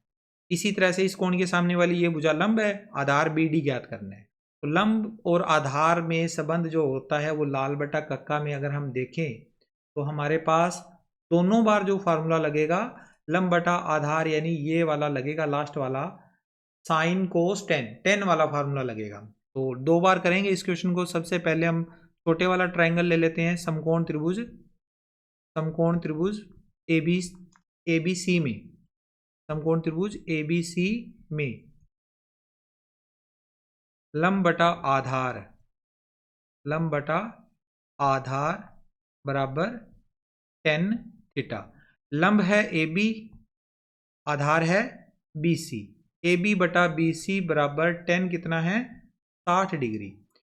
A: इसी तरह से इस कोण के सामने वाली ये भुजा लंब है, आधार बी डी ज्ञात करना है। तो लंब और आधार में संबंध जो होता है वो लाल बटा कक्का में अगर हम देखें तो हमारे पास दोनों बार जो फार्मूला लगेगा लंब बटा आधार, यानी ये वाला लगेगा लास्ट वाला, साइन कोस टेन वाला फार्मूला लगेगा। तो दो बार करेंगे इस क्वेश्चन को। सबसे पहले हम छोटे वाला ट्राइंगल ले लेते हैं, समकोण त्रिभुज ए बी सी में, समकोण त्रिभुज ए बी सी में लंब बटा आधार बराबर टेन थीटा। लंब है ए बी, आधार है बी सी। ए बी बटा बी सी बराबर टेन कितना है 60 डिग्री।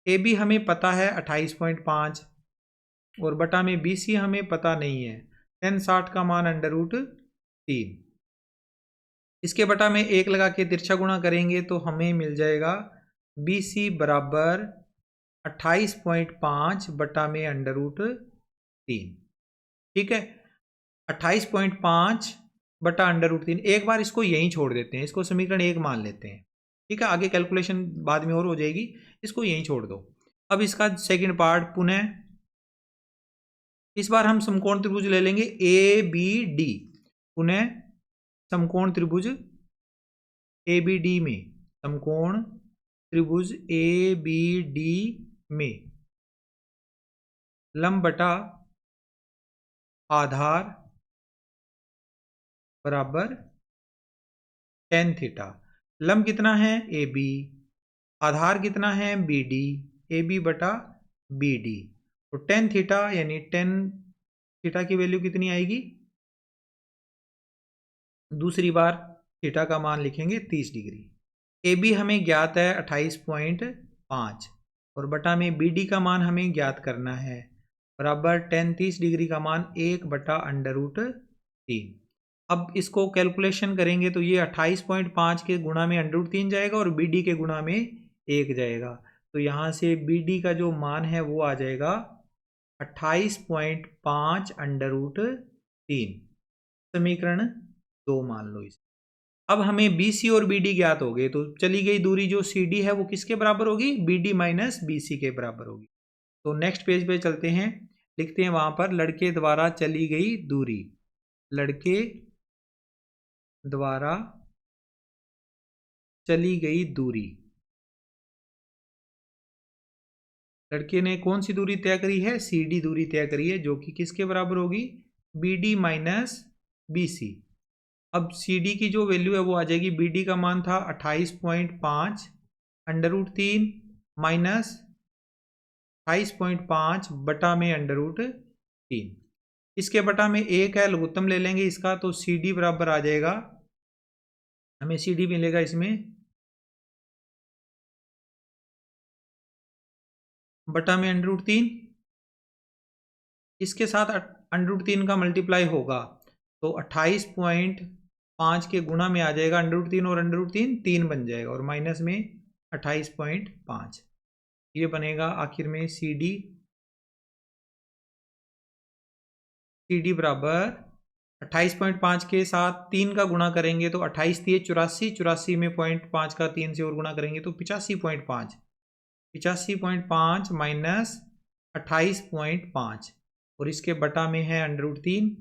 A: ए बी हमें पता है 28.5 और बटा में बी सी हमें पता नहीं है। टेन 60 का मान √3, इसके बटा में 1 लगा के तिरछा गुणा करेंगे तो हमें मिल जाएगा बी सी बराबर 28.5 बटा में √3। ठीक है, 28.5 बटा √3। एक बार इसको यहीं छोड़ देते हैं, इसको समीकरण 1 मान लेते हैं। ठीक है, आगे कैलकुलेशन बाद में और हो जाएगी, इसको यहीं छोड़ दो। अब इसका सेकंड पार्ट पुनः, इस बार हम समकोण त्रिभुज ले लेंगे ए बी डी। पुनः समकोण त्रिभुज ए बी डी में, समकोण त्रिभुज ए बी डी में लंब बटा आधार बराबर टेन थीटा। लंब कितना है ए बी, आधार कितना है बी डी, ए बी बटा बी डी। तो टेन थीटा यानी टेन थीटा की वैल्यू कितनी आएगी, दूसरी बार थीटा का मान लिखेंगे 30 डिग्री। ए बी हमें ज्ञात है 28.5 और बटा में बी डी का मान हमें ज्ञात करना है, बराबर टेन 30 डिग्री का मान 1 बटा √3। अब इसको कैलकुलेशन करेंगे तो ये 28.5 के गुणा में √3 जाएगा और बी डी के गुणा में 1 जाएगा। तो यहाँ से बी डी का जो मान है वो आ जाएगा 28.5 √3। समीकरण 2 मान लो इसे। अब हमें BC और BD ज्ञात हो गए, तो चली गई दूरी जो CD है वो किसके बराबर होगी, BD माइनस BC के बराबर होगी। तो नेक्स्ट पेज पे चलते हैं, लिखते हैं वहां पर लड़के द्वारा चली गई दूरी, लड़के द्वारा चली गई दूरी, लड़के ने कौन सी दूरी तय करी है, CD दूरी तय करी है, जो कि किसके बराबर होगी, BD माइनस BC। अब CD की जो वैल्यू है वो आ जाएगी, BD का मान था 28.5 √3 माइनस 28.5 बटा में √3, इसके बटा में 1 है, लघुत्तम ले लेंगे इसका, तो CD बराबर आ जाएगा, हमें CD मिलेगा इसमें बटा में √3, इसके साथ √3 का मल्टीप्लाई होगा तो 28.5 के गुणा में आ जाएगा √3 और √3 3 बन जाएगा, और माइनस में 28.5, ये बनेगा आखिर में CD बराबर 28.5 के साथ 3 का गुणा करेंगे तो 28 × 84, 84 में 0.5 का 3 से और गुणा करेंगे तो 85.5, 85.5 माइनस 28.5, और इसके बटा में है √3,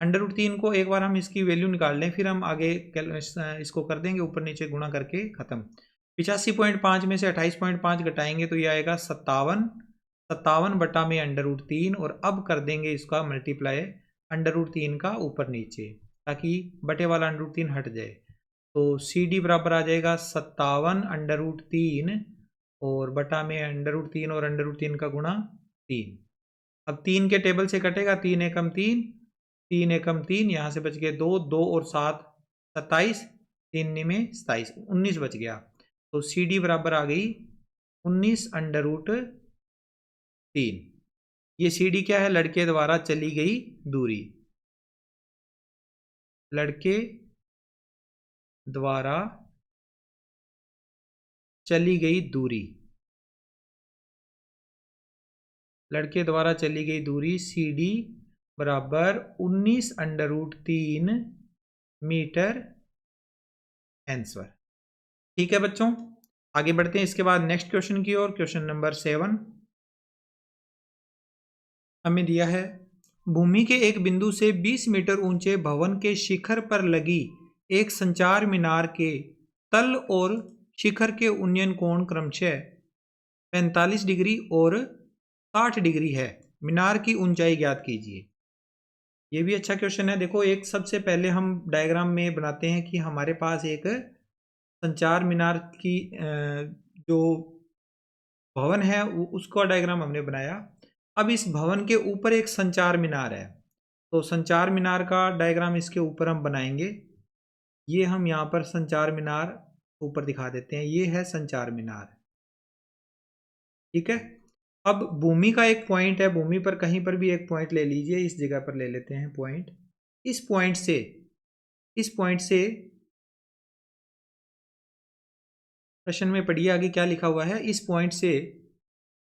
A: √3 को एक बार हम इसकी वैल्यू निकाल लें, फिर हम आगे इसको कर देंगे ऊपर नीचे गुणा करके खत्म। 85.5 में से 28.5 घटाएंगे तो ये आएगा 57 बटा में √3, और अब कर देंगे इसका मल्टीप्लाई √3 का ऊपर नीचे, ताकि बटे वाला √3 हट जाए, तो CD बराबर आ जाएगा 57 √3 और बटा में √3 और √3 का गुणा 3। अब 3 के टेबल से कटेगा, 3 एकम 3, 3 एकम 3, यहाँ से बच गए 2, 2 और 7 27, 3 में 27, 19 बच गया, तो CD बराबर आ गई 19 √3। ये CD क्या है, लड़के द्वारा चली गई दूरी, लड़के द्वारा चली गई दूरी, लड़के द्वारा चली गई दूरी CD बराबर 19 √3 मीटर आंसर। ठीक है बच्चों, आगे बढ़ते हैं इसके बाद नेक्स्ट क्वेश्चन की ओर। क्वेश्चन नंबर 7 हमें दिया है, भूमि के एक बिंदु से 20 मीटर ऊंचे भवन के शिखर पर लगी एक संचार मीनार के तल और शिखर के उन्नयन कोण क्रमशः 45 डिग्री और 60 डिग्री है, मीनार की ऊंचाई ज्ञात कीजिए। ये भी अच्छा क्वेश्चन है। देखो, एक सबसे पहले हम डायग्राम में बनाते हैं कि हमारे पास एक संचार मीनार की जो भवन है उसका डायग्राम हमने बनाया। अब इस भवन के ऊपर एक संचार मीनार है, तो संचार मीनार का डायग्राम इसके ऊपर हम बनाएंगे। ये हम यहाँ पर संचार मीनार ऊपर दिखा देते हैं, ये है संचार मीनार। ठीक है, अब भूमि का एक पॉइंट है, भूमि पर कहीं पर भी एक पॉइंट ले लीजिए, इस जगह पर ले लेते हैं पॉइंट। इस पॉइंट से प्रश्न में पढ़िए आगे क्या लिखा हुआ है। इस पॉइंट से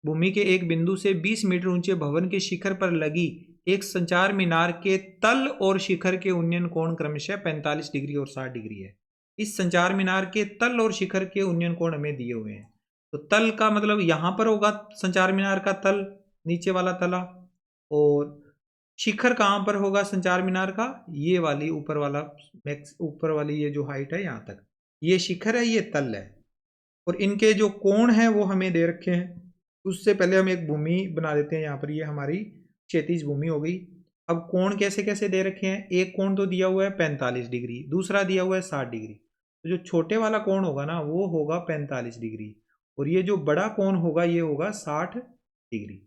A: भूमि के एक बिंदु से 20 मीटर ऊंचे भवन के शिखर पर लगी एक संचार मीनार के तल और शिखर के उन्नयन कोण क्रमशः 45 डिग्री और 60 डिग्री है। इस संचार मीनार के तल और शिखर के उन्नयन कोण हमें दिए हुए हैं। तो तल का मतलब यहां पर होगा संचार मीनार का तल, नीचे वाला तला, और शिखर कहां पर होगा संचार मीनार का, ये वाली ऊपर वाली ये जो हाइट है यहां तक, ये शिखर है, ये तल है, और इनके जो कोण हैं वो हमें दे रखे हैं। उससे पहले हम एक भूमि बना देते हैं यहाँ पर, ये हमारी क्षैतिज भूमि हो गई। अब कोण कैसे कैसे दे रखे हैं, एक कोण तो दिया हुआ है 45 डिग्री, दूसरा दिया हुआ है 60 डिग्री, तो जो छोटे वाला कोण होगा ना वो होगा 45 डिग्री, और ये जो बड़ा कोण होगा ये होगा 60 डिग्री।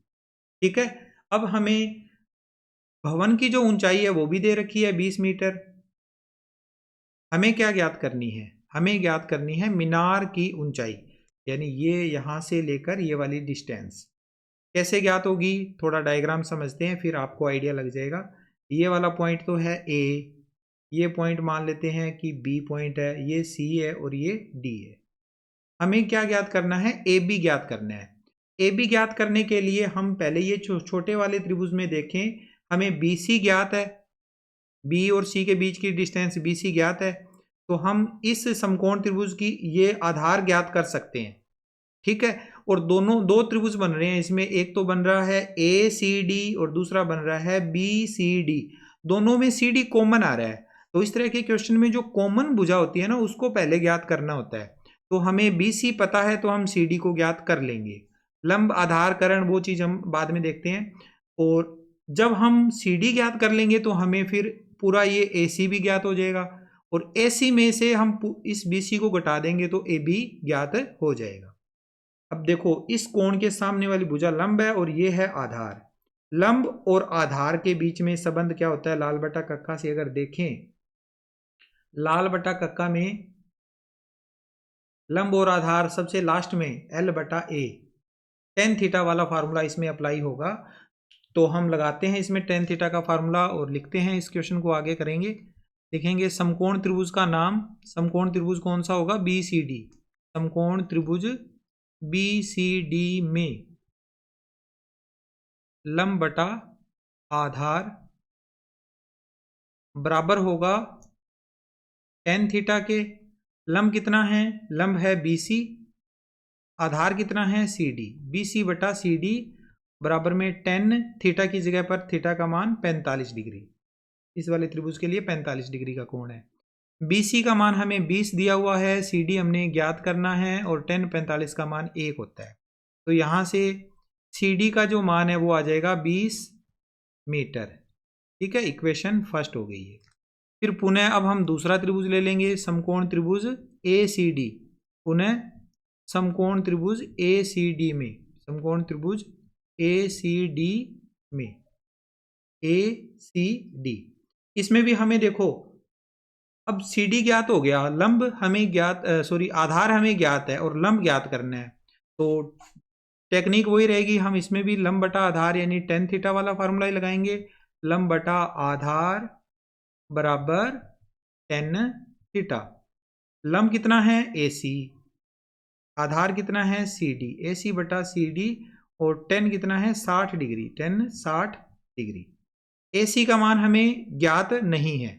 A: ठीक है, अब हमें भवन की जो ऊंचाई है वो भी दे रखी है 20 मीटर। हमें क्या ज्ञात करनी है, हमें ज्ञात करनी है मीनार की ऊंचाई, यानी ये यहां से लेकर ये वाली डिस्टेंस। कैसे ज्ञात होगी, थोड़ा डायग्राम समझते हैं फिर आपको आइडिया लग जाएगा। ये वाला पॉइंट तो है A, ये पॉइंट मान लेते हैं कि B पॉइंट है, ये C है और ये D है। हमें क्या ज्ञात करना है, AB ज्ञात करना है। AB ज्ञात करने के लिए हम पहले ये छोटे वाले त्रिभुज में देखें, हमें BC ज्ञात है, B और C के बीच की डिस्टेंस BC ज्ञात है, तो हम इस समकोण त्रिभुज की ये आधार ज्ञात कर सकते हैं। ठीक है, और दोनों दो त्रिभुज बन रहे हैं इसमें, एक तो बन रहा है ए सी डी और दूसरा बन रहा है बी सी डी। दोनों में सी डी कॉमन आ रहा है, तो इस तरह के क्वेश्चन में जो कॉमन भुजा होती है ना उसको पहले ज्ञात करना होता है। तो हमें बी सी पता है तो हम सी डी को ज्ञात कर लेंगे। लंब आधारकरण वो चीज हम बाद में देखते हैं। और जब हम सी डी ज्ञात कर लेंगे तो हमें फिर पूरा ये ए सी भी ज्ञात हो जाएगा, और ए सी में से हम इस बी सी को घटा देंगे तो ए बी ज्ञात हो जाएगा। अब देखो, इस कोण के सामने वाली भुजा लंब है और ये है आधार। लंब और आधार के बीच में संबंध क्या होता है, लाल बटा कक्का से अगर देखें, लाल बटा कक्का में लंब और आधार सबसे लास्ट में एल बटा ए, टेन थीटा वाला फार्मूला इसमें अप्लाई होगा। तो हम लगाते हैं इसमें टेन थीटा का फार्मूला और लिखते हैं, इस क्वेश्चन को आगे करेंगे। देखेंगे समकोण त्रिभुज का नाम, समकोण त्रिभुज कौन सा होगा, बी सी डी। समकोण त्रिभुज बी सी डी में लंब बटा आधार बराबर होगा टेन थीटा के। लंब कितना है, लंब है बी सी, आधार कितना है सी डी। बी सी बटा सी डी बराबर में टेन थीटा की जगह पर थीटा का मान 45 डिग्री। इस वाले त्रिभुज के लिए 45 डिग्री का कोण है। बी सी का मान हमें 20 दिया हुआ है, सी डी हमने ज्ञात करना है, और टेन 45 का मान 1 होता है। तो यहाँ से सी डी का जो मान है वो आ जाएगा 20 मीटर। ठीक है, इक्वेशन फर्स्ट हो गई है। फिर पुनः अब हम दूसरा त्रिभुज ले लेंगे, समकोण त्रिभुज ए सी डी। पुनः समकोण त्रिभुज ए सी डी में, समकोण त्रिभुज ए सी डी में, ए सी डी, इसमें भी हमें देखो, अब सी डी ज्ञात हो गया, लंब हमें ज्ञात, सॉरी आधार हमें ज्ञात है और लंब ज्ञात करना है। तो टेक्निक वही रहेगी, हम इसमें भी लंब बटा आधार यानी टेन थीटा वाला फार्मूला ही लगाएंगे। लंब बटा आधार बराबर टेन थीटा। लंब कितना है ए सी, आधार कितना है सी डी, ए सी बटा सी डी, और टेन कितना है 60 डिग्री, टेन 60 डिग्री। ए सी का मान हमें ज्ञात नहीं है,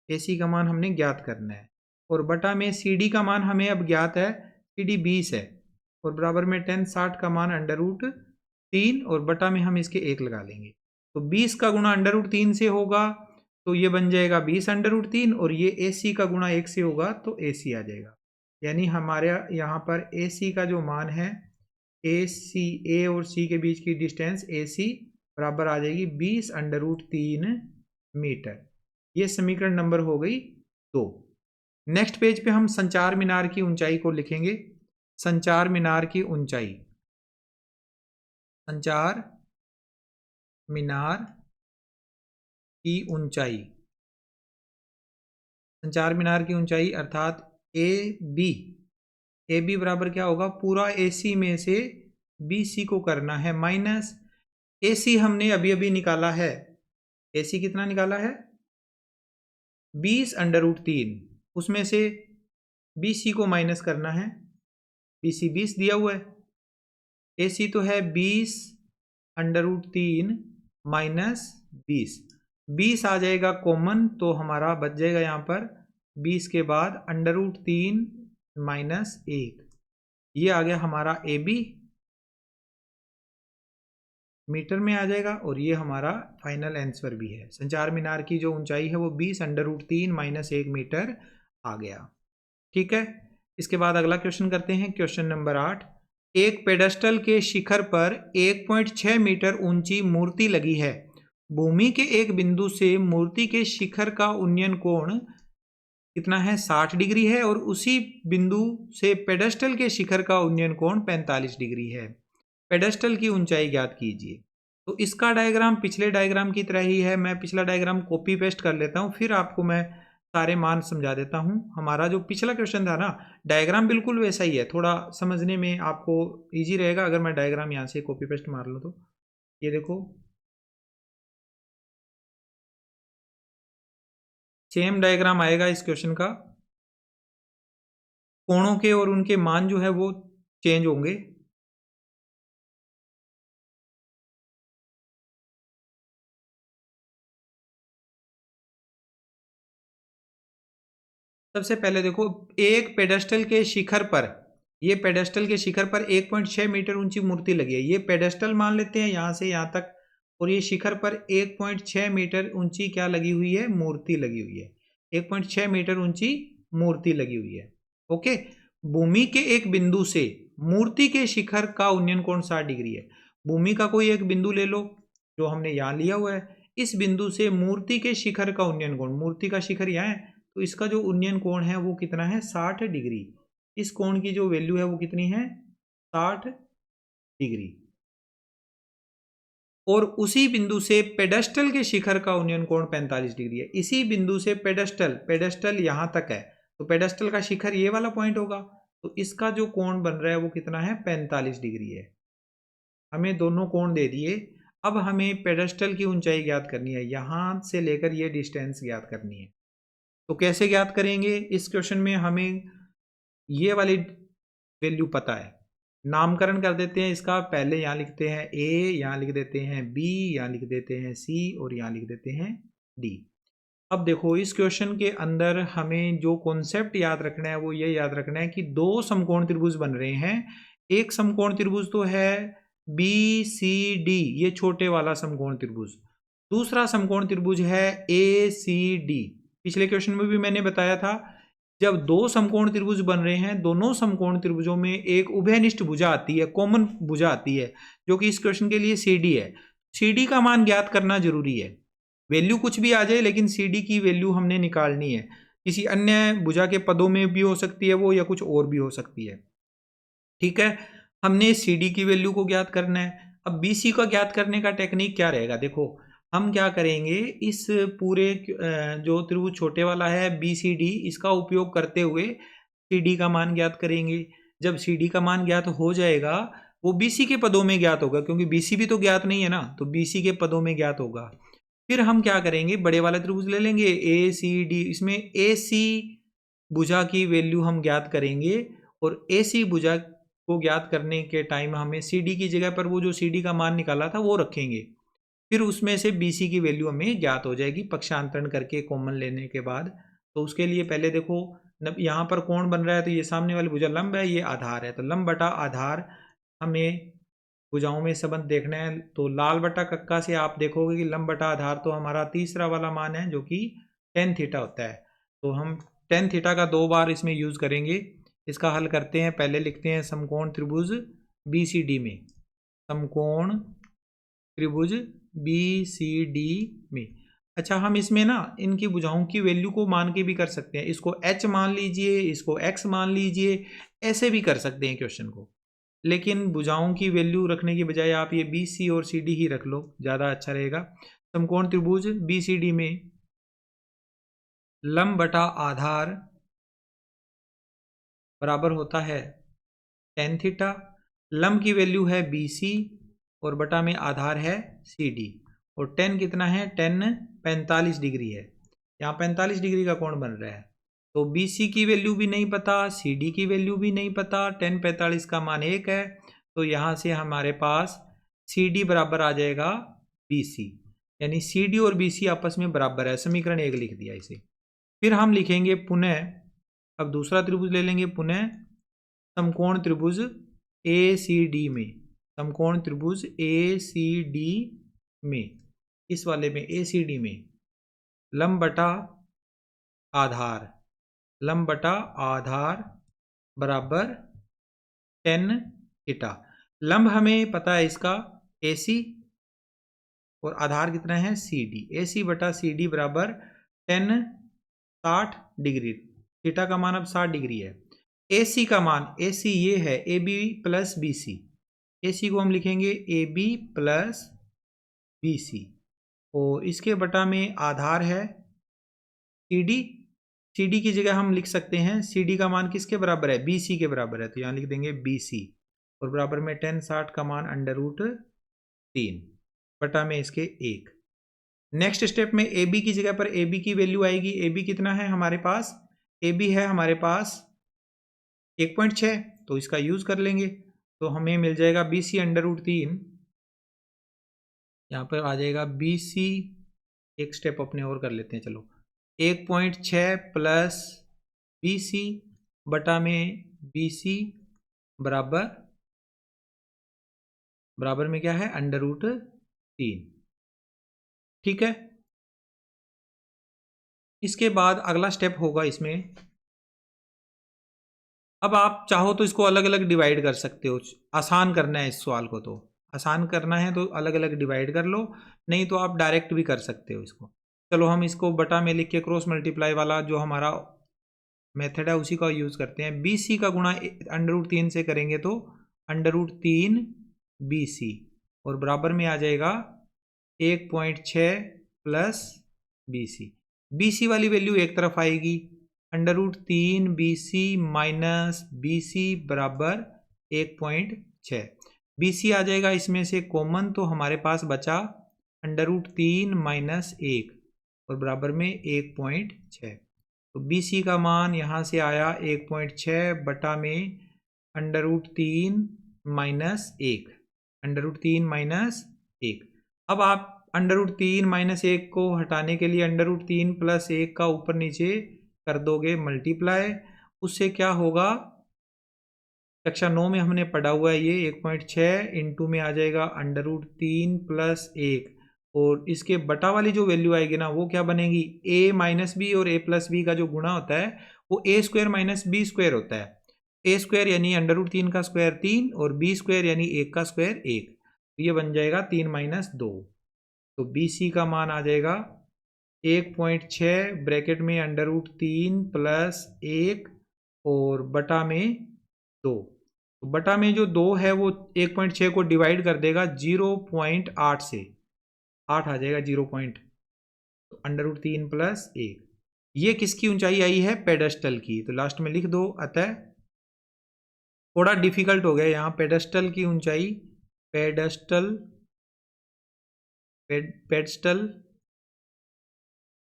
A: ए सी का मान हमने ज्ञात करना है, और बटा में सी डी का मान हमें अब ज्ञात है, सी डी 20 है, और बराबर में टेन 60 का मान अंडर रूट 3, और बटा में हम इसके 1 लगा लेंगे। तो 20 का गुणा अंडर रूट 3 से होगा तो ये बन जाएगा 20 अंडर रूट 3, और ये ए सी का गुणा 1 से होगा तो ए सी आ जाएगा। यानी हमारे यहाँ पर ए सी का जो मान है, ए सी, ए और सी के बीच की डिस्टेंस ए सी बराबर आ जाएगी 20 अंडर रूट 3 मीटर। ये समीकरण नंबर हो गई 2। नेक्स्ट पेज पे हम संचार मीनार की ऊंचाई को लिखेंगे। संचार मीनार की ऊंचाई, संचार मीनार की ऊंचाई, संचार मीनार की ऊंचाई अर्थात ए बी, ए बी बराबर क्या होगा, पूरा ए सी में से बी सी को करना है माइनस, ए सी हमने अभी अभी निकाला है, ए सी कितना निकाला है 20 अंडर रूट 3, उसमें से बी सी को माइनस करना है, बी सी 20 दिया हुआ है, ए सी तो है 20 अंडर रूट 3 माइनस 20, 20 आ जाएगा कॉमन, तो हमारा बच जाएगा यहाँ पर 20 के बाद अंडर रूट 3 माइनस 1, ये आ गया हमारा ए बी, मीटर में आ जाएगा, और ये हमारा फाइनल आंसर भी है। संचार मीनार की जो ऊंचाई है वो 20 अंडर रूट 3 माइनस 1 मीटर आ गया। ठीक है, इसके बाद अगला क्वेश्चन करते हैं, क्वेश्चन नंबर 8। एक पेडेस्टल के शिखर पर 1.6 मीटर ऊंची मूर्ति लगी है। भूमि के एक बिंदु से मूर्ति के शिखर का उन्नयन कोण कितना है 60 डिग्री है, और उसी बिंदु से पेडेस्टल के शिखर का उन्नयन कोण 45 डिग्री है। पेडेस्टल की ऊंचाई ज्ञात कीजिए। तो इसका डायग्राम पिछले डायग्राम की तरह ही है, मैं पिछला डायग्राम कॉपी पेस्ट कर लेता हूँ, फिर आपको मैं सारे मान समझा देता हूँ। हमारा जो पिछला क्वेश्चन था ना, डायग्राम बिल्कुल वैसा ही है, थोड़ा समझने में आपको इजी रहेगा अगर मैं डायग्राम यहाँ से कॉपी पेस्ट मार लूँ तो। ये देखो, सेम डायग्राम आएगा इस क्वेश्चन का, कोणों के और उनके मान जो है वो चेंज होंगे। सबसे पहले देखो, एक पेडेस्टल के शिखर पर, ये पेडेस्टल के शिखर पर 1.6 मीटर ऊंची मूर्ति लगी है। ये पेडेस्टल मान लेते हैं यहाँ से यहाँ तक, और ये शिखर पर 1.6 मीटर ऊंची क्या लगी हुई है, मूर्ति लगी हुई है। 1.6 मीटर ऊंची मूर्ति लगी हुई है। ओके, भूमि के एक बिंदु से मूर्ति के शिखर का उन्नयन कोण 60 डिग्री है। भूमि का कोई एक बिंदु ले लो जो हमने यहाँ लिया हुआ है, इस बिंदु से मूर्ति के शिखर का उन्नयन कोण, मूर्ति का शिखर यहाँ है, तो इसका जो उन्नयन कोण है वो कितना है, 60 डिग्री। इस कोण की जो वैल्यू है वो कितनी है, 60 डिग्री। और उसी बिंदु से पेडेस्टल के शिखर का उन्नयन कोण 45 डिग्री है। इसी बिंदु से पेडेस्टल यहां तक है, तो पेडेस्टल का शिखर ये वाला पॉइंट होगा, तो इसका जो कोण बन रहा है वो कितना है, 45 डिग्री है। हमें दोनों कोण दे दिए। अब हमें पेडेस्टल की ऊंचाई ज्ञात करनी है, यहां से लेकर ये डिस्टेंस ज्ञात करनी है। तो कैसे ज्ञात करेंगे, इस क्वेश्चन में हमें ये वाली वैल्यू पता है, नामकरण कर देते हैं इसका। पहले यहाँ लिखते हैं ए, यहाँ लिख देते हैं बी, यहाँ लिख देते हैं सी, और यहाँ लिख देते हैं डी। अब देखो, इस क्वेश्चन के अंदर हमें जो कॉन्सेप्ट याद रखना है वो ये याद रखना है कि दो समकोण त्रिभुज बन रहे हैं। एक समकोण त्रिभुज तो है बी सी डी, ये छोटे वाला समकोण त्रिभुज। दूसरा समकोण त्रिभुज है ए सी डी। पिछले क्वेश्चन में भी मैंने बताया था, जब दो समकोण त्रिभुज बन रहे हैं, दोनों समकोण त्रिभुजों में एक उभयनिष्ठ भुजा आती है, कॉमन भुजा आती है, जो कि इस क्वेश्चन के लिए सी डी है। सी डी का मान ज्ञात करना जरूरी है। वैल्यू कुछ भी आ जाए, लेकिन सी डी की वैल्यू हमने निकालनी है। किसी अन्य भुजा के पदों में भी हो सकती है वो, या कुछ और भी हो सकती है। ठीक है, हमने सी डी की वैल्यू को ज्ञात करना है। अब बी सी का ज्ञात करने का टेक्निक क्या रहेगा, देखो हम क्या करेंगे, इस पूरे जो त्रिभुज छोटे वाला है बी सी डी, इसका उपयोग करते हुए सी डी का मान ज्ञात करेंगे। जब सी डी का मान ज्ञात हो जाएगा, वो बी सी के पदों में ज्ञात होगा, क्योंकि बी सी भी तो ज्ञात नहीं है ना, तो बी सी के पदों में ज्ञात होगा। फिर हम क्या करेंगे, बड़े वाला त्रिभुज ले लेंगे ए सी डी, इसमें ए सी भुजा की वैल्यू हम ज्ञात करेंगे, और ए सी भुजा को ज्ञात करने के टाइम हमें सी डी की जगह पर वो जो सी डी का मान निकाला था वो रखेंगे। फिर उसमें से बी सी की वैल्यू हमें ज्ञात हो जाएगी पक्षांतरण करके, कॉमन लेने के बाद। तो उसके लिए पहले देखो, यहाँ पर कोण बन रहा है, तो ये सामने वाली भुजा लंब है, ये आधार है, तो लंब बटा आधार हमें भुजाओं में संबंध देखना है। तो लाल बटा कक्का से आप देखोगे कि लंब बटा आधार तो हमारा तीसरा वाला मान है, जो कि टेन थीटा होता है। तो हम टेन थीटा का 2 बार इसमें यूज करेंगे। इसका हल करते हैं, पहले लिखते हैं समकोण त्रिभुज बी सी डी में, समकोण त्रिभुज बी सी डी में। अच्छा, हम इसमें ना इनकी भुजाओं की वैल्यू को मान के भी कर सकते हैं, इसको h मान लीजिए, इसको x मान लीजिए, ऐसे भी कर सकते हैं क्वेश्चन को। लेकिन भुजाओं की वैल्यू रखने की बजाय आप ये बी सी और सी डी ही रख लो, ज़्यादा अच्छा रहेगा। समकोण त्रिभुज बी सी डी में लंब बटा आधार बराबर होता है टेन थीटा। लंब की वैल्यू है बी सी, और बटा में आधार है सी डी। और टेन कितना है, टेन 45 डिग्री है। यहाँ 45 डिग्री का कोण बन रहा है। तो बी सी की वैल्यू भी नहीं पता, सी डी की वैल्यू भी नहीं पता, टेन 45 का मान 1 है। तो यहाँ से हमारे पास सी डी बराबर आ जाएगा बी सी, यानी सी डी और बी सी आपस में बराबर है। समीकरण 1 लिख दिया इसे। फिर हम लिखेंगे पुनः, अब दूसरा त्रिभुज ले लेंगे पुनः, समकोण त्रिभुज ए सी डी में, समकोण त्रिभुज ए सी डी में, इस वाले में ए सी डी में लंब बटा आधार, लंब बटा आधार बराबर टेन थीटा। लंब हमें पता है इसका ए सी, और आधार कितना है सी डी। ए सी बटा सी डी बराबर टेन 60 डिग्री। थीटा का मान अब 60 डिग्री है। ए सी का मान, ए सी ये है A B plus B C, A C को हम लिखेंगे A B plus B C, और इसके बटा में आधार है सी डी। सी डी की जगह हम लिख सकते हैं, सी डी का मान किसके बराबर है, बी सी के बराबर है, तो यहाँ लिख देंगे बी सी, और बराबर में टेन 60 का मान √3 बटा में इसके 1। नेक्स्ट स्टेप में ए बी की जगह पर ए बी की वैल्यू आएगी। ए बी कितना है हमारे पास, ए बी है हमारे पास 1.6, तो इसका यूज कर लेंगे, तो हमें मिल जाएगा बी सी √3। यहाँ पर आ जाएगा बी सी, एक स्टेप अपने और कर लेते हैं, चलो 1.6 प्लस BC बटा में BC बराबर में क्या है, √3। ठीक है। इसके बाद अगला स्टेप होगा इसमें, अब आप चाहो तो इसको अलग अलग डिवाइड कर सकते हो, आसान करना है इस सवाल को, तो आसान करना है तो अलग अलग डिवाइड कर लो, नहीं तो आप डायरेक्ट भी कर सकते हो इसको। चलो हम इसको बटा में लिख के क्रॉस मल्टीप्लाई वाला जो हमारा मेथड है उसी का यूज़ करते हैं। BC का गुणा √3 से करेंगे तो √3 BC और बराबर में आ जाएगा 1.6 प्लस BC। BC वाली वैल्यू एक तरफ आएगी, √3 BC माइनस BC बराबर 1.6। BC आ जाएगा इसमें से कॉमन, तो हमारे पास बचा √3 माइनस 1 और बराबर में 1.6। तो BC का मान यहाँ से आया 1.6 बटा में √3 माइनस 1, √3 माइनस 1। अब आप √3 माइनस 1 को हटाने के लिए √3 प्लस 1 का ऊपर नीचे कर दोगे मल्टीप्लाई, उससे क्या होगा, कक्षा 9 में हमने पढ़ा हुआ है ये 1.6 इंटू में आ जाएगा √3 प्लस 1 और इसके बटा वाली जो वैल्यू आएगी ना वो क्या बनेगी, a माइनस बी और a प्लस बी का जो गुणा होता है वो a square minus B square होता है। a स्क्वायर यानी √3 का स्क्वायर 3 और b स्क्वायर यानी 1 का स्क्वायर 1, तो ये बन जाएगा 3 माइनस 2। तो BC का मान आ जाएगा 1.6 ब्रैकेट में √3 प्लस 1 और बटा में 2। तो बटा में जो 2 है वो 1.6 को डिवाइड कर देगा 0.8 से, 8 आ जाएगा 0. तो √3 प्लस 1, ये किसकी ऊंचाई आई है, पेडेस्टल की, तो लास्ट में लिख दो। अतः थोड़ा डिफिकल्ट हो गया यहाँ, पेडेस्टल की ऊंचाई, पेडेस्टल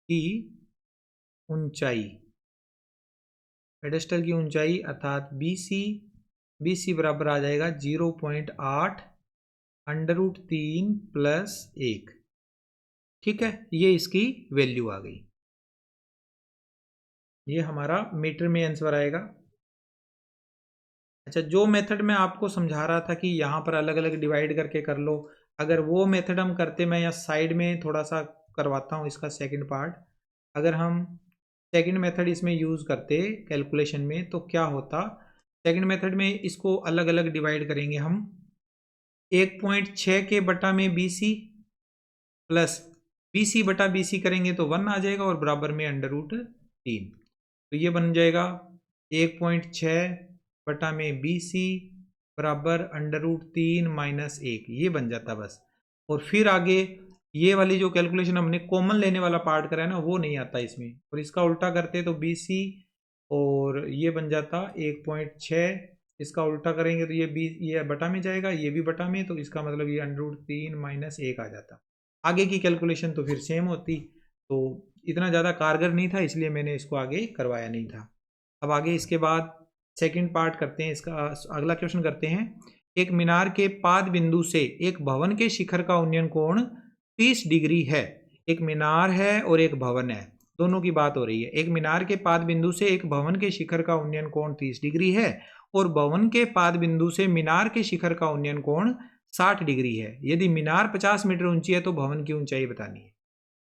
A: की ऊंचाई, पेडेस्टल की ऊंचाई अर्थात BC बराबर आ जाएगा 0.8 √3 प्लस 1। ठीक है, ये इसकी वैल्यू आ गई, ये हमारा मीटर में आंसर आएगा। अच्छा, जो मेथड मैं आपको समझा रहा था कि यहाँ पर अलग अलग डिवाइड करके कर लो, अगर वो मेथड हम करते, मैं यहाँ साइड में थोड़ा सा करवाता हूँ इसका सेकंड पार्ट। अगर हम सेकंड मेथड इसमें यूज़ करते कैलकुलेशन में तो क्या होता, सेकंड मेथड में इसको अलग अलग डिवाइड करेंगे हम, 1.6 के बटा में BC प्लस BC बटा BC करेंगे तो 1 आ जाएगा और बराबर में √3, तो ये बन जाएगा 1.6 बटा में BC बराबर √3 माइनस 1, ये बन जाता बस। और फिर आगे ये वाली जो कैलकुलेशन हमने कॉमन लेने वाला पार्ट करा है ना वो नहीं आता इसमें, और इसका उल्टा करते तो BC और ये बन जाता 1.6, इसका उल्टा करेंगे तो ये बटा में जाएगा, ये भी बटा में, तो इसका मतलब ये √3 माइनस 1 आ जाता। आगे की कैलकुलेशन तो फिर सेम होती, तो इतना ज़्यादा कारगर नहीं था, इसलिए मैंने इसको आगे करवाया नहीं था। अब आगे इसके बाद सेकंड पार्ट करते हैं, इसका अगला क्वेश्चन करते हैं। एक मीनार के पाद बिंदु से एक भवन के शिखर का उन्नयन कोण 30 डिग्री है। एक मीनार है और एक भवन है, दोनों की बात हो रही है। एक मीनार के पाद बिंदु से एक भवन के शिखर का उन्नयन कोण 30 डिग्री है और भवन के पाद बिंदु से मीनार के शिखर का उन्नयन कोण 60 डिग्री है। यदि मीनार 50 मीटर ऊंची है तो भवन की ऊंचाई बतानी है।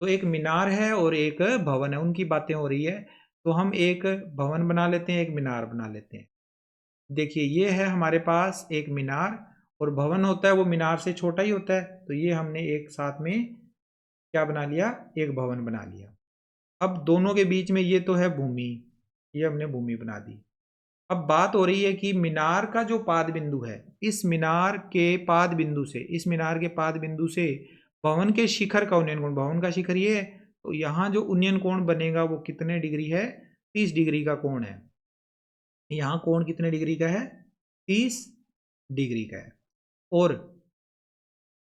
A: तो एक मीनार है और एक भवन है, उनकी बातें हो रही है, तो हम एक भवन बना लेते हैं, एक मीनार बना लेते हैं। देखिए ये है हमारे पास एक मीनार और भवन होता है वो मीनार से छोटा ही होता है, तो ये हमने एक साथ में क्या बना लिया, एक भवन बना लिया। अब दोनों के बीच में ये तो है भूमि, ये हमने भूमि बना दी। अब बात हो रही है कि मीनार का जो पाद बिंदु है, इस मीनार के पाद बिंदु से, इस मीनार के पाद बिंदु से भवन के शिखर का उन्नयन कोण, भवन का शिखर ये है, तो यहाँ जो उन्नयन कोण बनेगा वो कितने डिग्री है, 30 डिग्री का कोण है। यहाँ कोण कितने डिग्री का है, 30 डिग्री का है। और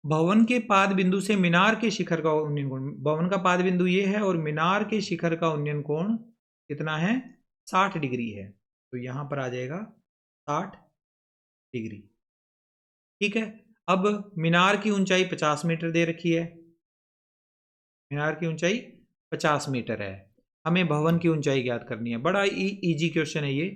A: भवन के पाद बिंदु से मीनार के शिखर का उन्नयन कोण, भवन का पाद बिंदु ये है और मीनार के शिखर का उन्नयन कोण कितना है, 60 डिग्री है, तो यहाँ पर आ जाएगा 60 डिग्री। ठीक है, अब मीनार की ऊंचाई 50 मीटर दे रखी है, मीनार की ऊंचाई 50 मीटर है। हमें भवन की ऊंचाई ज्ञात करनी है। बड़ा इजी क्वेश्चन है ये।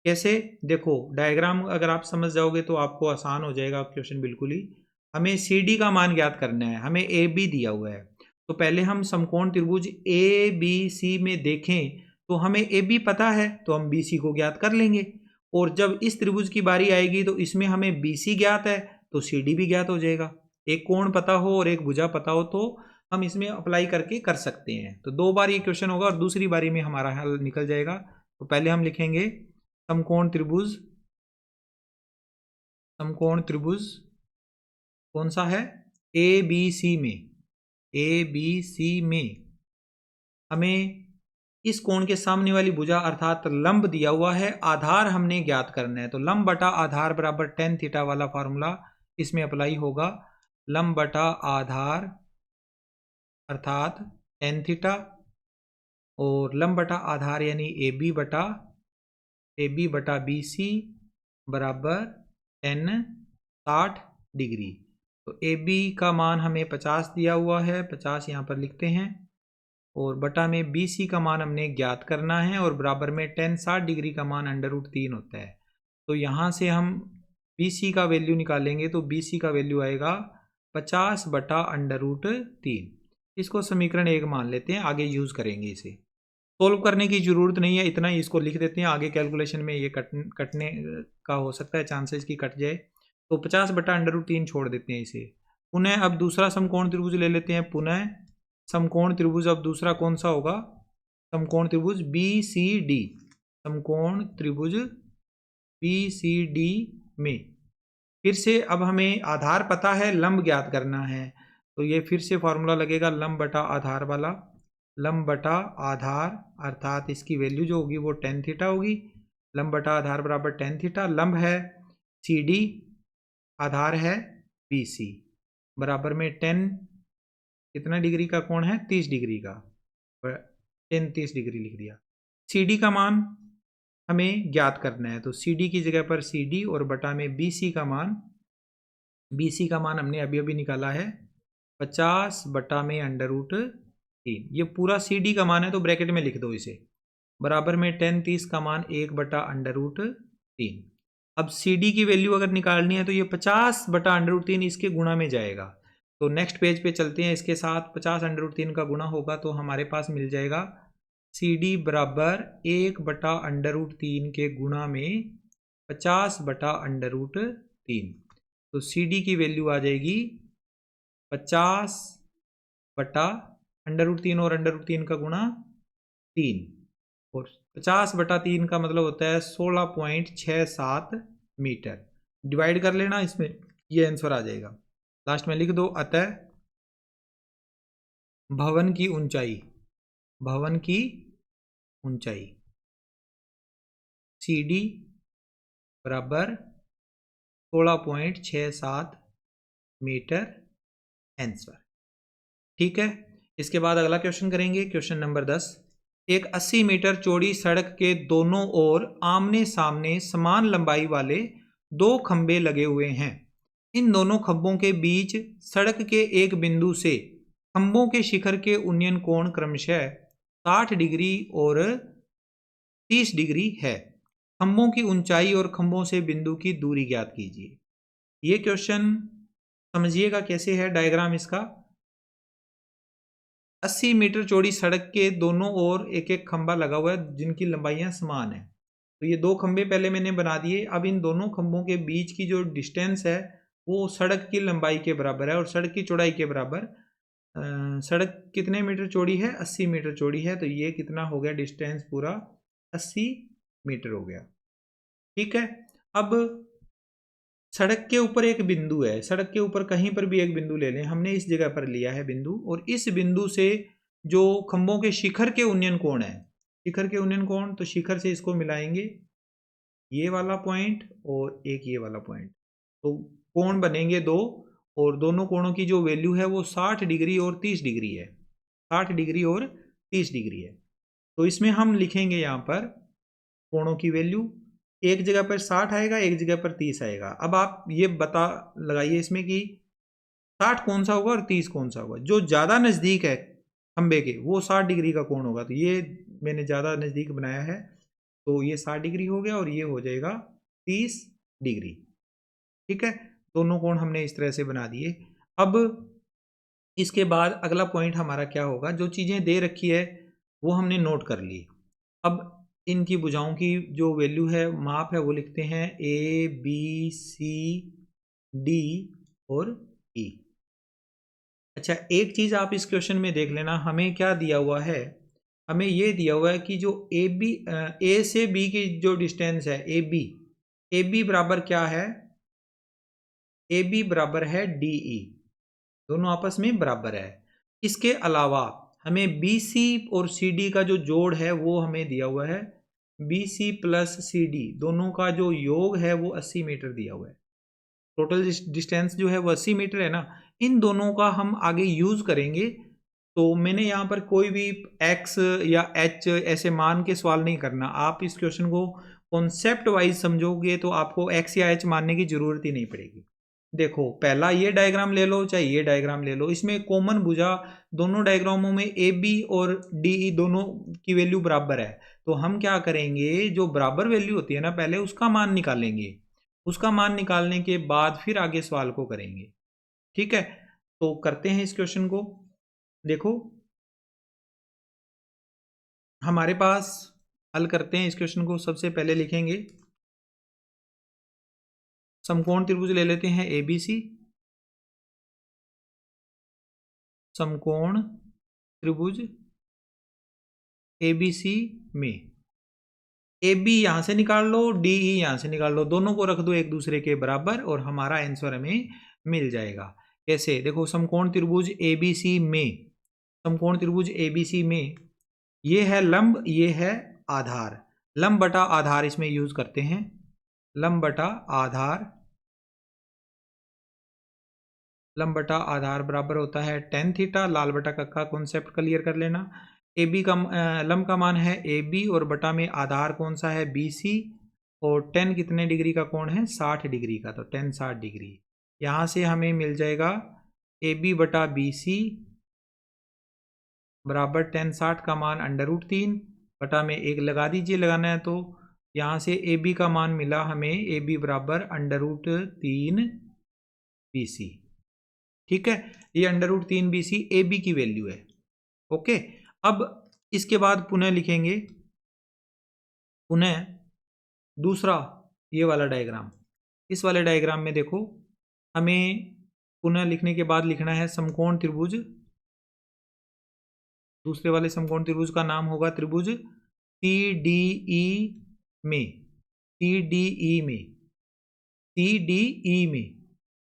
A: कैसे, देखो डायग्राम अगर आप समझ जाओगे तो आपको आसान हो जाएगा क्वेश्चन बिल्कुल ही। हमें सी डी का मान ज्ञात करना है, हमें ए बी दिया हुआ है। तो पहले हम समकोण त्रिभुज ए बी सी में देखें तो हमें ए बी पता है तो हम बी सी को ज्ञात कर लेंगे, और जब इस त्रिभुज की बारी आएगी तो इसमें हमें बी सी ज्ञात है तो सी डी भी ज्ञात हो जाएगा। एक कोण पता हो और एक भुजा पता हो तो हम इसमें अप्लाई करके कर सकते हैं। तो 2 बार ये क्वेश्चन होगा और दूसरी बारी में हमारा हल निकल जाएगा। तो पहले हम लिखेंगे समकोण त्रिभुज, समकोण त्रिभुज कौन सा है, ए बी सी में, ए बी सी में हमें इस कोण के सामने वाली भुजा अर्थात लंब दिया हुआ है, आधार हमने ज्ञात करना है। तो लंब बटा आधार बराबर टेन थीटा वाला फॉर्मूला इसमें अप्लाई होगा। लंब बटा आधार अर्थात टेन थीटा, और लंब बटा आधार यानी ए बी बटा बी सी बराबर टेन 60 डिग्री। तो ए बी का मान हमें 50 दिया हुआ है, 50 यहाँ पर लिखते हैं, और बटा में बी सी का मान हमने ज्ञात करना है, और बराबर में टेन 60 डिग्री का मान √3 होता है। तो यहाँ से हम बी सी का वैल्यू निकालेंगे तो बी सी का वैल्यू आएगा 50 बटा √3। इसको समीकरण 1 मान लेते हैं, आगे यूज़ करेंगे इसे। सोल्व करने की ज़रूरत नहीं है, इतना ही इसको लिख देते हैं, आगे कैलकुलेशन में ये कटने का हो सकता है, चांसेस की कट जाए। तो 50 बटा √3 छोड़ देते हैं इसे। पुनः अब दूसरा समकोण त्रिभुज ले लेते हैं। पुनः समकोण त्रिभुज अब दूसरा कौन सा होगा, समकोण त्रिभुज बी सी डी। समकोण त्रिभुज बी सी डी में फिर से अब हमें आधार पता है, लंब ज्ञात करना है। तो ये फिर से फॉर्मूला लगेगा लंब बटा आधार वाला। लंब बटा आधार अर्थात इसकी वैल्यू जो होगी वो टेन थीटा होगी। लंब बटा आधार बराबर टेन थीटा। लंब है सी डी, आधार है बी सी, बराबर में 10 कितना डिग्री का कोण है, 30 डिग्री का, 30 डिग्री लिख दिया। सी डी का मान हमें ज्ञात करना है, तो सी डी की जगह पर सी डी और बटा में बी सी का मान, बी सी का मान हमने अभी अभी निकाला है 50 बटा में √3। ये पूरा सी डी का मान है तो ब्रैकेट में लिख दो इसे, बराबर में 10 30 का मान 1 बटा √3। अब सी डी की वैल्यू अगर निकालनी है तो ये 50 बटा √3 इसके गुणा में जाएगा। तो नेक्स्ट पेज पे चलते हैं, इसके साथ 50 √3 का गुणा होगा तो हमारे पास मिल जाएगा सी डी बराबर 1 बटा √3 के गुणा में 50 बटा √3। तो सी डी की वैल्यू आ जाएगी 50 बटा √3 और √3 का गुणा 3, और 50 बटा 3 का मतलब होता है 16.67 मीटर। डिवाइड कर लेना इसमें, ये आंसर आ जाएगा। लास्ट में लिख दो अतः भवन की ऊंचाई, भवन की ऊंचाई सी डी बराबर 16.67 मीटर आंसर। ठीक है, इसके बाद अगला क्वेश्चन करेंगे, क्वेश्चन नंबर 10। एक 80 मीटर चौड़ी सड़क के दोनों ओर आमने सामने समान लंबाई वाले 2 खंभे लगे हुए हैं। इन दोनों खंभों के बीच सड़क के एक बिंदु से खंभों के शिखर के उन्नयन कोण क्रमशः 60 डिग्री और 30 डिग्री है। खंभों की ऊंचाई और खंभों से बिंदु की दूरी ज्ञात कीजिए। ये क्वेश्चन समझिएगा कैसे है, डायग्राम इसका। 80 मीटर चौड़ी सड़क के दोनों ओर एक एक खंभा लगा हुआ है जिनकी लंबाइयां समान है। तो ये 2 खंभे पहले मैंने बना दिए। अब इन दोनों खंभों के बीच की जो डिस्टेंस है वो सड़क की लंबाई के बराबर है और सड़क की चौड़ाई के बराबर। सड़क कितने मीटर चौड़ी है, 80 मीटर चौड़ी है, तो ये कितना हो गया, डिस्टेंस पूरा 80 मीटर हो गया। ठीक है, अब सड़क के ऊपर एक बिंदु है, सड़क के ऊपर कहीं पर भी एक बिंदु ले लें, हमने इस जगह पर लिया है बिंदु, और इस बिंदु से जो खंभों के शिखर के उन्नयन कोण है, शिखर के उन्नयन कोण, तो शिखर से इसको मिलाएंगे, ये वाला पॉइंट और एक ये वाला पॉइंट, तो कोण बनेंगे 2, और दोनों कोणों की जो वैल्यू है वो 60 डिग्री और 30 डिग्री है, 60 डिग्री और 30 डिग्री है। तो इसमें हम लिखेंगे यहाँ पर कोणों की वैल्यू, एक जगह पर 60 आएगा, एक जगह पर 30 आएगा। अब आप ये बता लगाइए इसमें कि 60 कौन सा होगा और 30 कौन सा होगा। जो ज़्यादा नज़दीक है खंबे के, वो 60 डिग्री का कोण होगा। तो ये मैंने ज़्यादा नज़दीक बनाया है, तो ये 60 डिग्री हो गया और ये हो जाएगा 30 डिग्री। ठीक है, दोनों कोण हमने इस तरह से बना दिए। अब इसके बाद अगला पॉइंट हमारा क्या होगा, जो चीज़ें दे रखी है वो हमने नोट कर ली। अब इनकी भुजाओं की जो वैल्यू है, माप है, वो लिखते हैं ए बी सी डी और ई। अच्छा, एक चीज़ आप इस क्वेश्चन में देख लेना, हमें क्या दिया हुआ है, हमें ये दिया हुआ है कि जो ए से बी की जो डिस्टेंस है ए बी बराबर क्या है, ए बी बराबर है डी ई, दोनों आपस में बराबर है। इसके अलावा हमें बी सी और सी डी का जो जोड़ है वो हमें दिया हुआ है, B C plus C D, दोनों का जो योग है वो 80 मीटर दिया हुआ है। टोटल डिस्टेंस जो है वो 80 मीटर है ना। इन दोनों का हम आगे यूज करेंगे। तो मैंने यहाँ पर कोई भी x या h ऐसे मान के सवाल नहीं करना। आप इस क्वेश्चन को कॉन्सेप्ट वाइज समझोगे तो आपको x या h मानने की जरूरत ही नहीं पड़ेगी। देखो, पहला ये डायग्राम ले लो चाहे ये डायग्राम ले लो, इसमें कॉमन भुजा दोनों डायग्रामों में ए बी और डी ई दोनों की वैल्यू बराबर है। तो हम क्या करेंगे, जो बराबर वैल्यू होती है ना, पहले उसका मान निकालेंगे, उसका मान निकालने के बाद फिर आगे सवाल को करेंगे। ठीक है, तो करते हैं इस क्वेश्चन को। देखो, हमारे पास हल करते हैं इस क्वेश्चन को। सबसे पहले लिखेंगे समकोण त्रिभुज ले लेते हैं एबीसी, समकोण त्रिभुज एबीसी में ए बी यहां से निकाल लो, डी ई यहां से निकाल लो, दोनों को रख दो एक दूसरे के बराबर और हमारा आंसर हमें मिल जाएगा। कैसे, देखो, समकोण त्रिभुज एबीसी में, समकोण त्रिभुज एबीसी में ये है लंब, ये है आधार। लंब बटा आधार इसमें यूज करते हैं, लंब बटा आधार, लंब बटा आधार बराबर होता है tan थीटा। लाल बटा कक्का कॉन्सेप्ट क्लियर कर लेना। ए बी का लंब का मान है ए बी और बटा में आधार कौन सा है, बी सी, और tan कितने डिग्री का कोण है, 60 डिग्री का, तो tan 60 डिग्री। यहाँ से हमें मिल जाएगा ए बी बटा बी सी बराबर tan 60 का मान √3 बटा में 1 लगा दीजिए, लगाना है तो। यहाँ से ए बी का मान मिला हमें, ए बी बराबर √3 बी सी। ठीक है, ये √3 बी सी ए बी की वैल्यू है। ओके, अब इसके बाद पुनः लिखेंगे, पुनः दूसरा ये वाला डायग्राम। इस वाले डायग्राम में देखो, हमें पुनः लिखने के बाद लिखना है समकोण त्रिभुज, दूसरे वाले समकोण त्रिभुज का नाम होगा त्रिभुज सी डी ई में, सी डी ई में, सी डी ई में,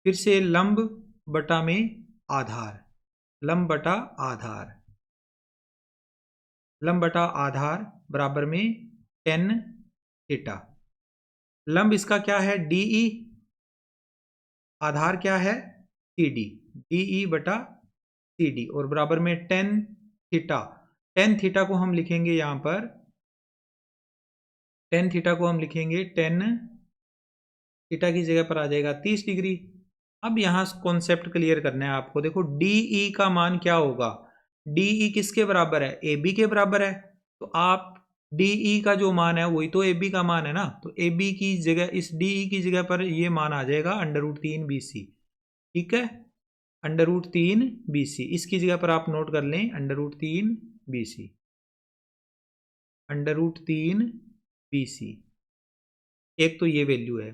A: फिर से लंब बटा में आधार, लंब बटा आधार, लंब बटा आधार बराबर में tan थीटा। लंब इसका क्या है, डीई, आधार क्या है, सीडी, डीई बटा सीडी, और बराबर में tan थीटा। tan थीटा को हम लिखेंगे यहां पर, tan थीटा को हम लिखेंगे, tan थीटा की जगह पर आ जाएगा 30 डिग्री। अब यहां कॉन्सेप्ट क्लियर करना है आपको। देखो, डीई का मान क्या होगा, डीई किसके बराबर है, ए बी के बराबर है। तो आप डीई का जो मान है वही तो ए बी का मान है ना, तो ए बी की जगह, इस डीई की जगह पर ये मान आ जाएगा √3 बी सी। ठीक है, √3 बी सी, इसकी जगह पर आप नोट कर लें √3 बी सी, √3 बी सी। एक तो ये वैल्यू है।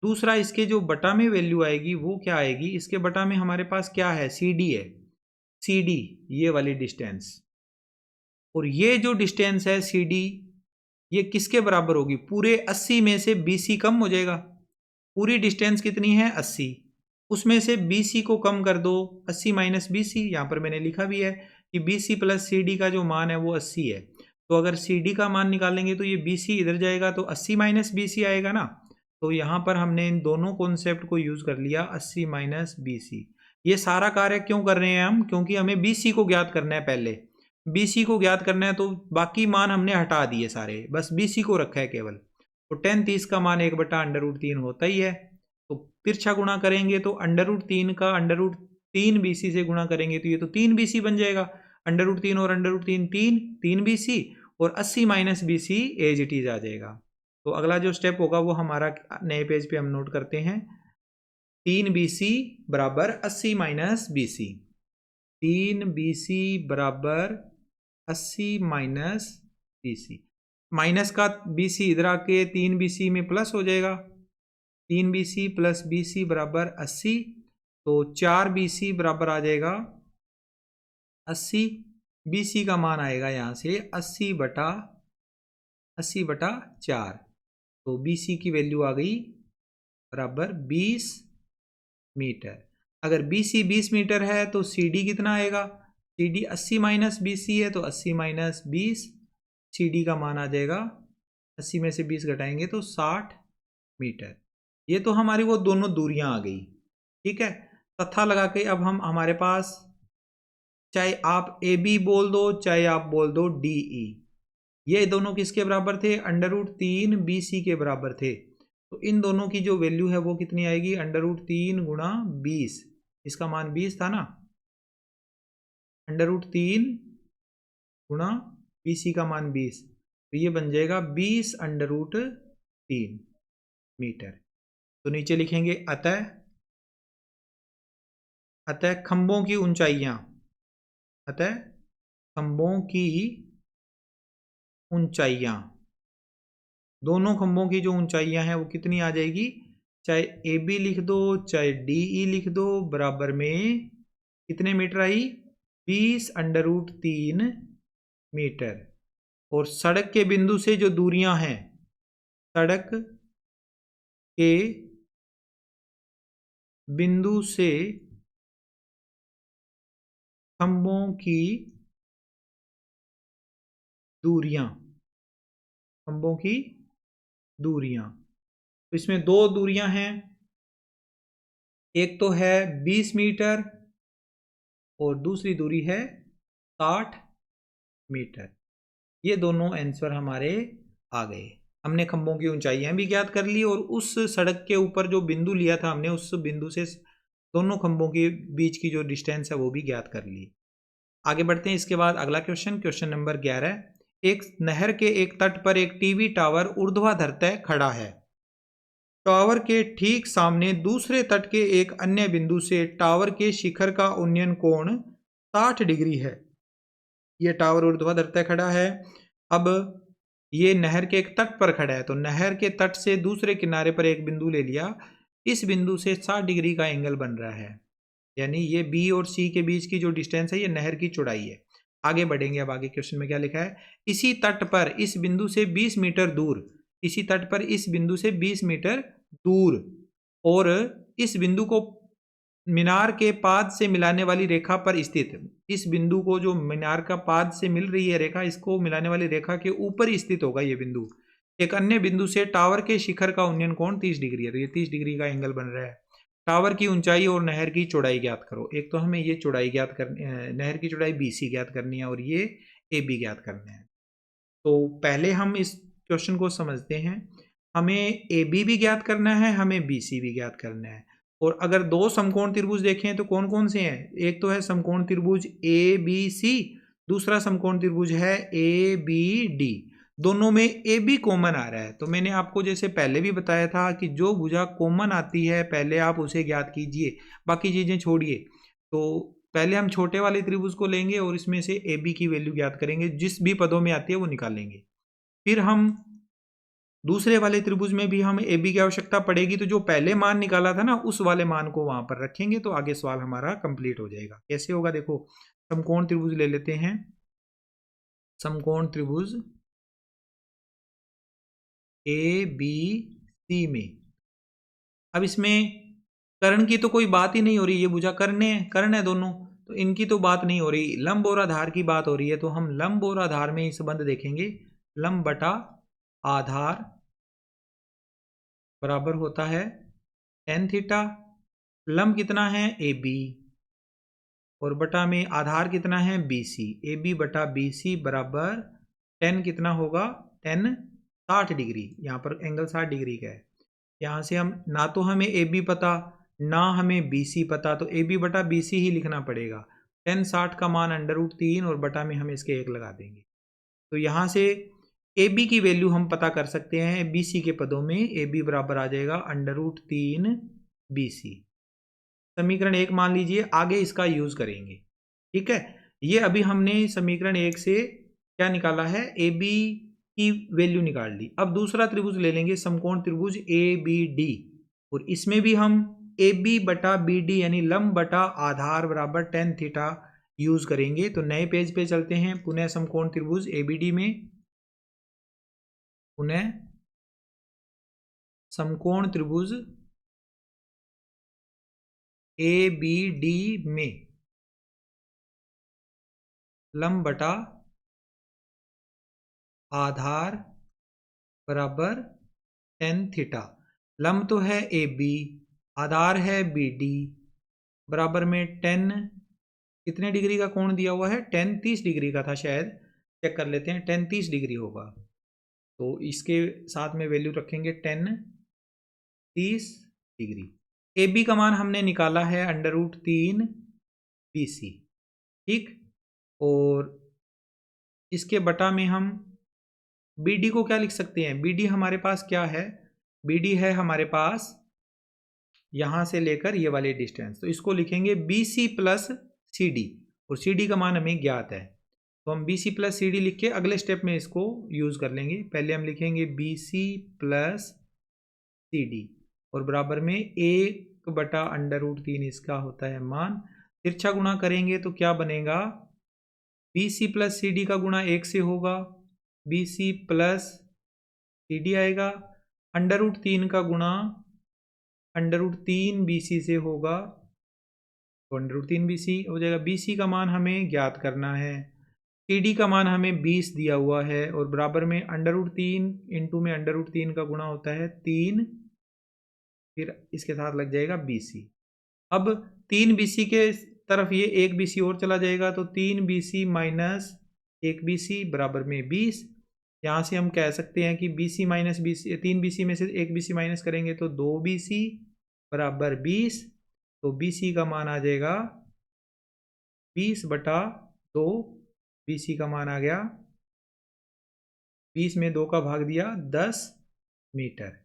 A: दूसरा, इसके जो बटा में वैल्यू आएगी वो क्या आएगी, इसके बटा में हमारे पास क्या है, सी डी है, सी डी ये वाली डिस्टेंस, और ये जो डिस्टेंस है सी डी, ये किसके बराबर होगी, पूरे 80 में से बी सी कम हो जाएगा। पूरी डिस्टेंस कितनी है, 80, उसमें से बी सी को कम कर दो, 80 माइनस बी सी, यहाँ पर मैंने लिखा भी है कि B C plus C D का जो मान है वो 80 है। तो अगर सी डी का मान निकालेंगे तो ये बी सी इधर जाएगा, तो 80 माइनस बी सी आएगा ना। तो यहाँ पर हमने इन दोनों कॉन्सेप्ट को यूज कर लिया, 80 माइनस बी सी। ये सारा कार्य क्यों कर रहे हैं हम, क्योंकि हमें बी सी को ज्ञात करना है। पहले बी सी को ज्ञात करना है, तो बाकी मान हमने हटा दिए सारे, बस बी सी को रखा है केवल। तो tan 30 का मान 1 बटा √3 होता ही है। तो तिरछा गुणा करेंगे तो √3 का √3 बी सी से गुणा करेंगे तो ये तो 3 बी सी बन जाएगा। √3 और √3 3 BC और 80 minus BC as it is आ जाएगा। तो अगला जो स्टेप होगा वो हमारा नए पेज पे हम नोट करते हैं। 3 BC बराबर 80 माइनस BC, 3 BC बराबर 80 माइनस BC। माइनस का BC इधर आके 3 BC में प्लस हो जाएगा, 3 BC प्लस BC बराबर 80, तो 4 BC बराबर आ जाएगा 80। BC का मान आएगा यहाँ से 80 बटा 4, तो BC की वैल्यू आ गई बराबर 20 मीटर। अगर BC 20 मीटर है तो CD कितना आएगा, CD 80 माइनस BC है तो 80 माइनस 20, CD का मान आ जाएगा 80 में से 20 घटाएंगे तो 60 मीटर। ये तो हमारी वो दोनों दूरियां आ गई, ठीक है। तथा लगा के अब हम हमारे पास चाहे आप AB बोल दो चाहे आप बोल दो DE, ये दोनों किसके बराबर थे, √3 BC के बराबर थे। तो इन दोनों की जो वैल्यू है वो कितनी आएगी, √3 गुणा 20, इसका मान 20 था ना, √3 गुणा BC का मान 20, तो ये बन जाएगा 20 √3 मीटर। तो नीचे लिखेंगे अतः खंभों की ऊंचाइयां, अतः खंभों की ऊंचाइयां, दोनों खंभों की जो ऊंचाइयां हैं वो कितनी आ जाएगी, चाहे AB लिख दो चाहे DE लिख दो, बराबर में कितने मीटर आई, 20 √3 मीटर। और सड़क के बिंदु से जो दूरियां हैं, सड़क के बिंदु से खंभों की दूरियां, खंभों की दूरियां, तो इसमें दो दूरियां हैं, एक तो है 20 मीटर और दूसरी दूरी है 60 मीटर। ये दोनों आंसर हमारे आ गए। हमने खंभों की ऊंचाइयां भी ज्ञात कर ली और उस सड़क के ऊपर जो बिंदु लिया था हमने, उस बिंदु से दोनों खंभों के बीच की जो डिस्टेंस है वो भी ज्ञात कर ली। आगे बढ़ते हैं। इसके बाद अगला क्वेश्चन नंबर 11, एक नहर के एक तट पर एक टीवी टावर ऊर्ध्वाधर खड़ा है। टावर के ठीक सामने दूसरे तट के एक अन्य बिंदु से टावर के शिखर का उन्नयन कोण 60 डिग्री है। यह टावर ऊर्ध्वाधर खड़ा है। अब ये नहर के एक तट पर खड़ा है, तो नहर के तट से दूसरे किनारे पर एक बिंदु ले लिया, इस बिंदु से 60 डिग्री का एंगल बन रहा है, यानी ये B और C के बीच की जो डिस्टेंस है ये नहर की चौड़ाई है। आगे बढ़ेंगे। अब आगे क्वेश्चन में क्या लिखा है, इसी तट पर इस बिंदु से 20 मीटर दूर, इसी तट पर इस बिंदु से 20 मीटर दूर और इस बिंदु को मीनार के पाद से मिलाने वाली रेखा पर स्थित, इस बिंदु को जो मीनार का पाद से मिल रही है रेखा, इसको मिलाने वाली रेखा के ऊपर स्थित होगा ये बिंदु। एक अन्य बिंदु से टावर के शिखर का उन्नयन कोण 30 डिग्री है, तो ये 30 डिग्री का एंगल बन रहा है। टावर की ऊंचाई और नहर की चौड़ाई ज्ञात करो। एक तो हमें ये चौड़ाई ज्ञात करनी, नहर की चौड़ाई BC ज्ञात करनी है और ये AB ज्ञात करना है। तो पहले हम इस क्वेश्चन को समझते हैं। हमें AB भी ज्ञात करना है, हमें BC भी ज्ञात करना है। और अगर दो समकोण त्रिभुज देखें तो कौन कौन से हैं, एक तो है समकोण त्रिभुज ABC, दूसरा समकोण त्रिभुज है ABD। दोनों में AB कॉमन आ रहा है, तो मैंने आपको जैसे पहले भी बताया था कि जो भुजा कॉमन आती है पहले आप उसे ज्ञात कीजिए, बाकी चीजें छोड़िए। तो पहले हम छोटे वाले त्रिभुज को लेंगे और इसमें से AB की वैल्यू ज्ञात करेंगे, जिस भी पदों में आती है वो निकालेंगे। फिर हम दूसरे वाले त्रिभुज में भी हमें AB की आवश्यकता पड़ेगी, तो जो पहले मान निकाला था ना उस वाले मान को वहां पर रखेंगे, तो आगे सवाल हमारा कंप्लीट हो जाएगा। कैसे होगा देखो, समकोण त्रिभुज ले लेते हैं, समकोण त्रिभुज ABC में। अब इसमें कर्ण की तो कोई बात ही नहीं हो रही, ये भुजा कर्ण है दोनों, तो इनकी तो बात नहीं हो रही, लंब और आधार की बात हो रही है। तो हम लंब और आधार में इस संबंध देखेंगे, लंब बटा आधार बराबर होता है tan थीटा। लंब कितना है AB और बटा में आधार कितना है BC, AB बटा BC बराबर tan कितना होगा, tan 60 डिग्री, यहाँ पर एंगल 60 डिग्री का है। यहाँ से हम ना तो हमें AB पता ना हमें BC पता, तो AB बटा BC ही लिखना पड़ेगा। tan 60 का मान √3 और बटा में हम इसके 1 लगा देंगे। तो यहाँ से AB की वैल्यू हम पता कर सकते हैं BC के पदों में। AB बराबर आ जाएगा √3 BC। समीकरण 1 मान लीजिए, आगे इसका यूज करेंगे। ठीक है, ये अभी हमने समीकरण 1 से क्या निकाला है, AB की वैल्यू निकाल ली। अब दूसरा त्रिभुज ले लेंगे, समकोण त्रिभुज ABD, और इसमें भी हम AB बटा BD यानी लंब बटा आधार बराबर tan थीटा यूज करेंगे। तो नए पेज पे चलते हैं, पुनः समकोण त्रिभुज ABD में, पुनः समकोण त्रिभुज ABD में लंब बटा आधार बराबर tan थीटा। लंब तो है AB, आधार है BD, बराबर में tan कितने डिग्री का कोण दिया हुआ है, tan 30 डिग्री का था शायद, चेक कर लेते हैं, tan 30 डिग्री होगा। तो इसके साथ में वैल्यू रखेंगे tan 30 डिग्री। AB का मान हमने निकाला है √3 BC। ठीक, और इसके बटा में हम BD को क्या लिख सकते हैं, BD हमारे पास क्या है, BD है हमारे पास यहाँ से लेकर ये वाले डिस्टेंस, तो इसको लिखेंगे BC प्लस CD, और CD का मान हमें ज्ञात है। तो हम BC प्लस CD लिख के अगले स्टेप में इसको यूज कर लेंगे। पहले हम लिखेंगे BC प्लस CD और बराबर में 1 बटा √3 इसका होता है मान। तिरछा गुणा करेंगे तो क्या बनेगा, BC प्लस CD का गुणा 1 से होगा, BC प्लस CD आएगा, √3 का गुणा √3 BC से होगा, तो √3 BC हो जाएगा। BC का मान हमें ज्ञात करना है, CD का मान हमें 20 दिया हुआ है, और बराबर में √3 इंटू में √3 का गुणा होता है 3, फिर इसके साथ लग जाएगा BC। अब 3 BC के तरफ ये 1 BC और चला जाएगा, तो 3 BC माइनस 1 BC बराबर में 20। यहाँ से हम कह सकते हैं कि BC माइनस 3 BC में से 1 BC माइनस करेंगे तो 2 BC बराबर 20। तो BC का मान आ जाएगा 20 बटा 2, BC का मान आ गया 20 में 2 का भाग दिया 10 मीटर।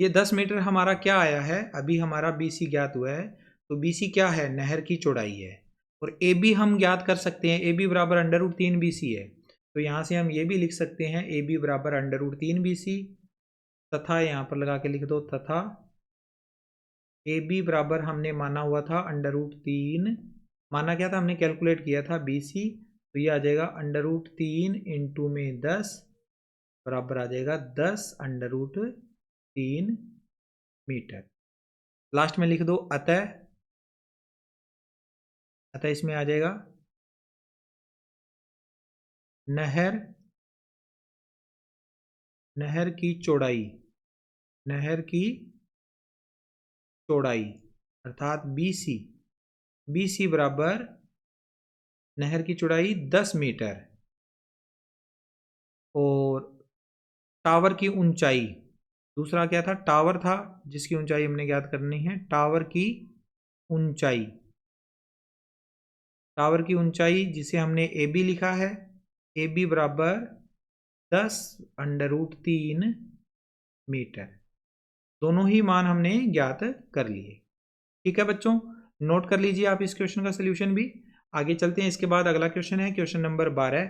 A: ये 10 मीटर हमारा क्या आया है, अभी हमारा BC ज्ञात हुआ है। तो BC क्या है, नहर की चौड़ाई है। और AB हम ज्ञात कर सकते हैं, AB बराबर √3 BC है। तो यहाँ से हम ये भी लिख सकते हैं AB बराबर √3 BC, तथा यहाँ पर लगा के लिख दो, तथा AB बराबर हमने माना हुआ था √3, माना क्या था, हमने कैलकुलेट किया था BC, तो ये आ जाएगा √3 इंटू में 10 बराबर आ जाएगा 10 √3 मीटर। लास्ट में लिख दो अतः, अतः इसमें आ जाएगा नहर की चौड़ाई, नहर की चौड़ाई अर्थात BC बराबर नहर की चौड़ाई 10 मीटर, और टावर की ऊंचाई, दूसरा क्या था, टावर था जिसकी ऊंचाई हमने ज्ञात करनी है, टावर की ऊंचाई, टावर की ऊंचाई जिसे हमने AB लिखा है, AB बराबर 10 √3 मीटर। दोनों ही मान हमने ज्ञात कर लिए। ठीक है बच्चों, नोट कर लीजिए आप इस क्वेश्चन का सलूशन भी। आगे चलते हैं, इसके बाद अगला क्वेश्चन है क्वेश्चन नंबर 12।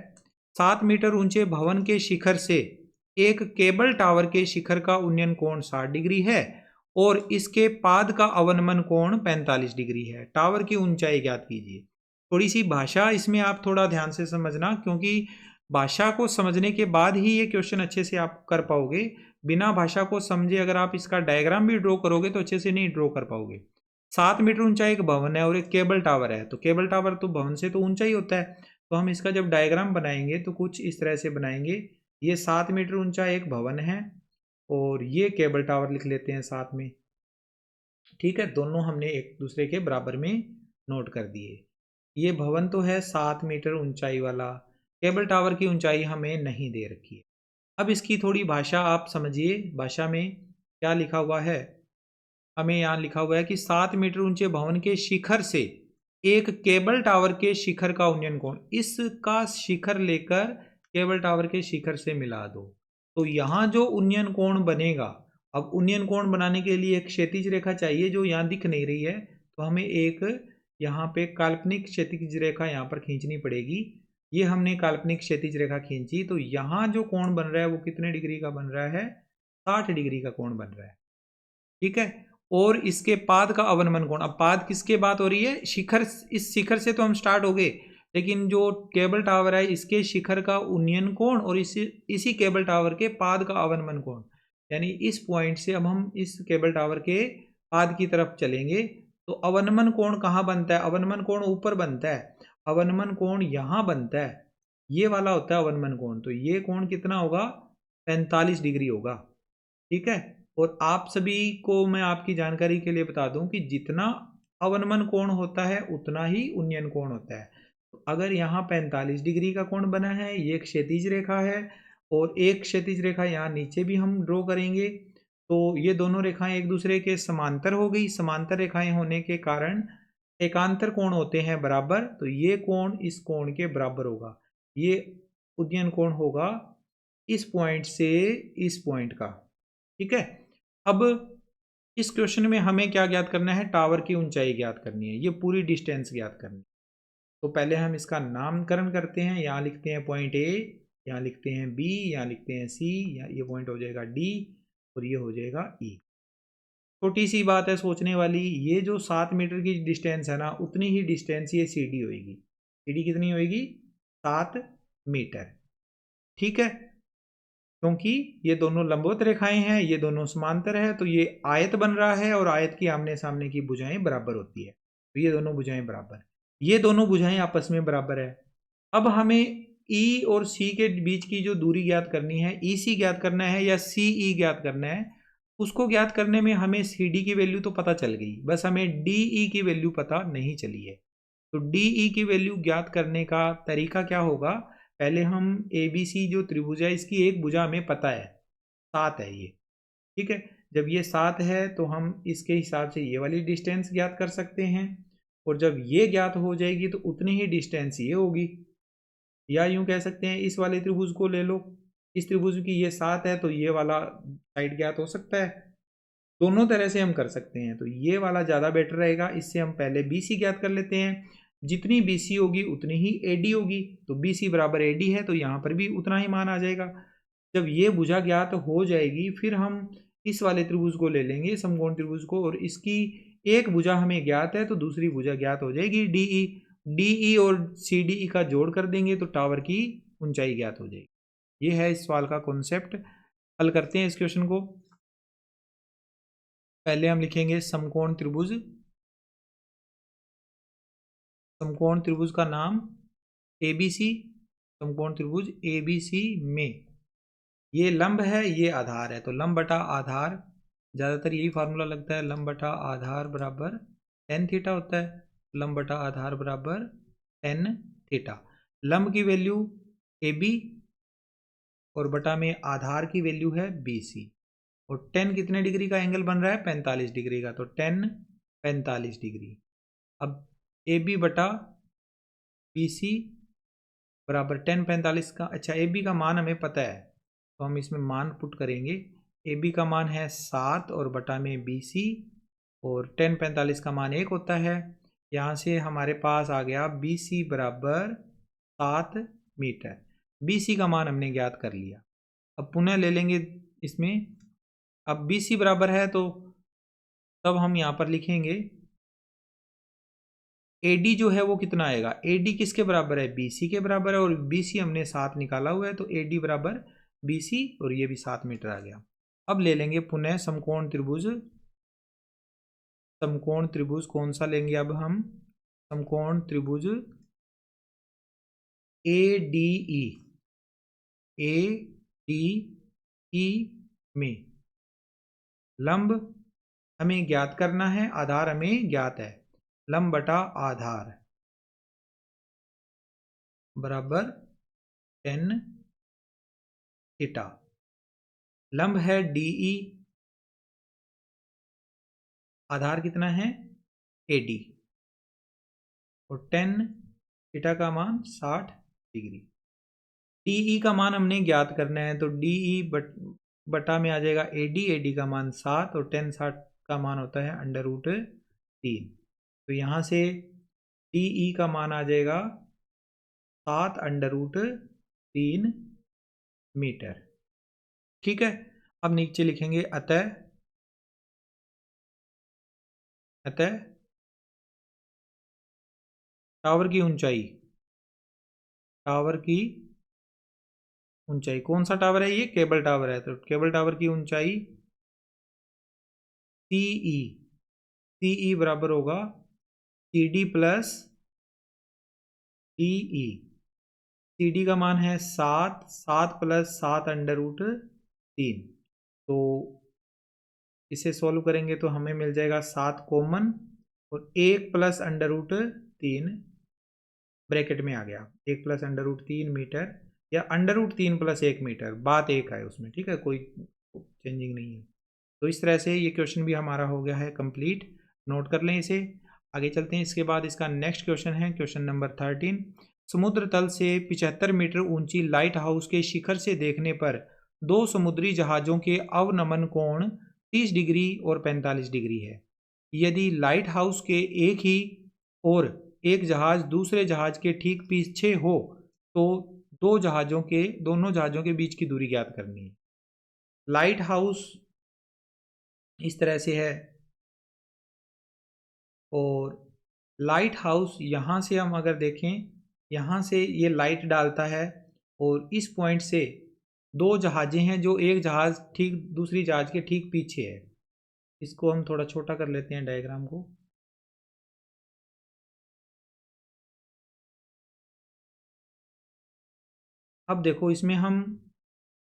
A: 7 मीटर ऊंचे भवन के शिखर से एक केबल टावर के शिखर का उन्नयन कोण 60 डिग्री है और इसके पाद का अवनमन कोण 45 डिग्री है। टावर की ऊंचाई ज्ञात कीजिए। थोड़ी सी भाषा इसमें आप थोड़ा ध्यान से समझना, क्योंकि भाषा को समझने के बाद ही ये क्वेश्चन अच्छे से आप कर पाओगे। बिना भाषा को समझे अगर आप इसका डायग्राम भी ड्रॉ करोगे तो अच्छे से नहीं ड्रॉ कर पाओगे। 7 मीटर ऊंचा एक भवन है और एक केबल टावर है, तो केबल टावर तो भवन से तो ऊंचा ही होता है। तो हम इसका जब डायग्राम बनाएंगे तो कुछ इस तरह से बनाएंगे। ये 7 मीटर ऊंचा एक भवन है और ये केबल टावर लिख लेते हैं साथ में। ठीक है, दोनों हमने एक दूसरे के बराबर में नोट कर दिए। ये भवन तो है 7 मीटर ऊंचाई वाला, केबल टावर की ऊंचाई हमें नहीं दे रखी है। अब इसकी थोड़ी भाषा आप समझिए। भाषा में क्या लिखा हुआ है, हमें यहाँ लिखा हुआ है कि 7 मीटर ऊंचे भवन के शिखर से एक केबल टावर के शिखर का उन्नयन कोण, इसका शिखर लेकर केबल टावर के शिखर से मिला दो। तो यहाँ जो उन्नयन कोण बनेगा, अब उन्नयन कोण बनाने के लिए एक क्षैतिज रेखा चाहिए जो यहाँ दिख नहीं रही है, तो हमें एक यहाँ पे काल्पनिक क्षैतिज रेखा यहाँ पर खींचनी पड़ेगी। ये हमने काल्पनिक क्षैतिज रेखा खींची, तो यहाँ जो कोण बन रहा है वो कितने डिग्री का बन रहा है? 60 डिग्री का कोण बन रहा है। ठीक है, और इसके पाद का अवनमन कोण, अब पाद किसके बात हो रही है? शिखर, इस शिखर से तो हम स्टार्ट हो गए, लेकिन जो केबल टावर है इसके शिखर का उन्नयन कोण और इसी केबल टावर के पाद का अवनमन कोण, यानी इस पॉइंट से अब हम इस केबल टावर के पाद की तरफ चलेंगे। तो अवनमन कोण कहाँ बनता है? अवनमन कोण ऊपर बनता है, अवनमन कोण यहाँ बनता है, ये वाला होता है अवनमन कोण। तो ये कोण कितना होगा? 45 डिग्री होगा। ठीक है, और आप सभी को मैं आपकी जानकारी के लिए बता दूं कि जितना अवनमन कोण होता है उतना ही उन्नयन कोण होता है। तो अगर यहाँ 45 डिग्री का कोण बना है, ये क्षैतिज रेखा है, और एक क्षैतिज रेखा यहाँ नीचे भी हम ड्रॉ करेंगे, तो ये दोनों रेखाएं एक दूसरे के समांतर हो गई। समांतर रेखाएं होने के कारण एकांतर कोण होते हैं बराबर, तो ये कोण इस कोण के बराबर होगा। ये उन्नयन कोण होगा इस पॉइंट से इस पॉइंट का। ठीक है, अब इस क्वेश्चन में हमें क्या ज्ञात करना है? टावर की ऊंचाई ज्ञात करनी है, ये पूरी डिस्टेंस ज्ञात करनी है। तो पहले हम इसका नामकरण करते हैं, यहाँ लिखते हैं पॉइंट ए, यहाँ लिखते हैं बी, यहाँ लिखते हैं सी, ये पॉइंट हो जाएगा डी, और ये हो जाएगा ई। छोटी सी बात है सोचने वाली, ये जो 7 मीटर की डिस्टेंस है ना, उतनी ही डिस्टेंस ये सी डी होगी। सी डी कितनी होगी? 7 मीटर। ठीक है, क्योंकि ये दोनों लंबवत रेखाएं हैं, ये दोनों समांतर है, तो ये आयत बन रहा है, और आयत की आमने सामने की भुजाएं बराबर होती है, तो ये दोनों भुजाएं बराबर, ये दोनों भुजाएं आपस में बराबर है। अब हमें ई और सी के बीच की जो दूरी ज्ञात करनी है, ई सी ज्ञात करना है या सी ई ज्ञात करना है, उसको ज्ञात करने में हमें सी डी की वैल्यू तो पता चल गई, बस हमें डी ई की वैल्यू पता नहीं चली है। तो डी ई की वैल्यू ज्ञात करने का तरीका क्या होगा? पहले हम ए बी सी जो त्रिभुज है, इसकी एक भुजा हमें पता है 7 है ये। ठीक है, जब ये 7 है तो हम इसके हिसाब से ये वाली डिस्टेंस ज्ञात कर सकते हैं, और जब ये ज्ञात हो जाएगी तो उतनी ही डिस्टेंस ये होगी। या यूं कह सकते हैं इस वाले त्रिभुज को ले लो, इस त्रिभुज की ये 7 है तो ये वाला साइड ज्ञात हो सकता है। दोनों तरह से हम कर सकते हैं, तो ये वाला ज़्यादा बेटर रहेगा। इससे हम पहले बी सी ज्ञात कर लेते हैं, जितनी बी सी होगी उतनी ही ए डी होगी, तो बी सी बराबर ए डी है, तो यहाँ पर भी उतना ही मान आ जाएगा। जब ये भुजा ज्ञात हो जाएगी, फिर हम इस वाले त्रिभुज को ले लेंगे, समकोण त्रिभुज को, और इसकी एक भुजा हमें ज्ञात है तो दूसरी भुजा ज्ञात हो जाएगी डीई। डीई और सी डी ई का जोड़ कर देंगे तो टावर की ऊंचाई ज्ञात हो जाएगी। ये है इस सवाल का कॉन्सेप्ट। हल करते हैं इस क्वेश्चन को। पहले हम लिखेंगे समकोण त्रिभुज, समकोण त्रिभुज का नाम एबीसी, समकोण त्रिभुज एबीसी में ये लंब है, ये आधार है, तो लंब बटा आधार, ज़्यादातर यही फार्मूला लगता है, लंब बटा आधार बराबर टेन थीटा होता है। लंब बटा आधार बराबर टेन थीटा। लंब की वैल्यू ए बी और बटा में आधार की वैल्यू है बी सी, और टेन कितने डिग्री का एंगल बन रहा है? 45 डिग्री का, तो टेन 45 डिग्री। अब ए बी बटा बी सी बराबर टेन 45 का, अच्छा ए बी का मान हमें पता है तो हम इसमें मान पुट करेंगे। ए बी का मान है 7 और बटा में बी सी, और टेन 45 का मान 1 होता है। यहाँ से हमारे पास आ गया बी सी बराबर 7 मीटर। बी सी का मान हमने ज्ञात कर लिया। अब पुनः ले लेंगे इसमें, अब बी सी बराबर है तो तब हम यहाँ पर लिखेंगे AD जो है वो कितना आएगा? AD किसके बराबर है? BC के बराबर है, और BC हमने 7 निकाला हुआ है, तो AD बराबर BC, और ये भी 7 मीटर आ गया। अब ले लेंगे पुनः समकोण त्रिभुज। समकोण त्रिभुज कौन सा लेंगे अब हम? समकोण त्रिभुज ADE, ADE में लंब हमें ज्ञात करना है, आधार हमें ज्ञात है। लंब बटा आधार बराबर टेन थीटा। लंब है DE, आधार कितना है? AD। और टेन थीटा का मान 60 डिग्री। डी का मान हमने ज्ञात करना है, तो डी बटा में आ जाएगा एडी का मान 7 और टेन 60 का मान होता है √3। तो यहाँ से डी का मान आ जाएगा 7√3 मीटर। ठीक है, अब नीचे लिखेंगे अतः टावर की ऊंचाई, कौन सा टावर है ये? केबल टावर है, तो केबल टावर की ऊंचाई सीई बराबर होगा CD प्लस DE। CD का मान है 7 प्लस 7√3। तो इसे सॉल्व करेंगे तो हमें मिल जाएगा 7 कॉमन और 1 प्लस √3 ब्रैकेट में आ गया, 1 प्लस √3 मीटर या √3 प्लस 1 मीटर, बात एक है उसमें। ठीक है, कोई चेंजिंग नहीं है। तो इस तरह से ये क्वेश्चन भी हमारा हो गया है कंप्लीट। नोट कर लें इसे, आगे चलते हैं। इसके बाद इसका नेक्स्ट क्वेश्चन है क्वेश्चन नंबर 13। समुद्र तल से 75 मीटर ऊंची लाइट हाउस के शिखर से देखने पर दो समुद्री जहाज़ों के अवनमन कोण 30 डिग्री और 45 डिग्री है। यदि लाइट हाउस के एक ही और एक जहाज दूसरे जहाज के ठीक पीछे हो तो दोनों जहाज़ों के बीच की दूरी ज्ञात करनी है। लाइट हाउस इस तरह से है और लाइट हाउस यहाँ से हम अगर देखें, यहाँ से ये लाइट डालता है और इस पॉइंट से दो जहाज़ें हैं जो एक जहाज़ ठीक दूसरी जहाज़ के ठीक पीछे है। इसको हम थोड़ा छोटा कर लेते हैं डायग्राम को। अब देखो, इसमें हम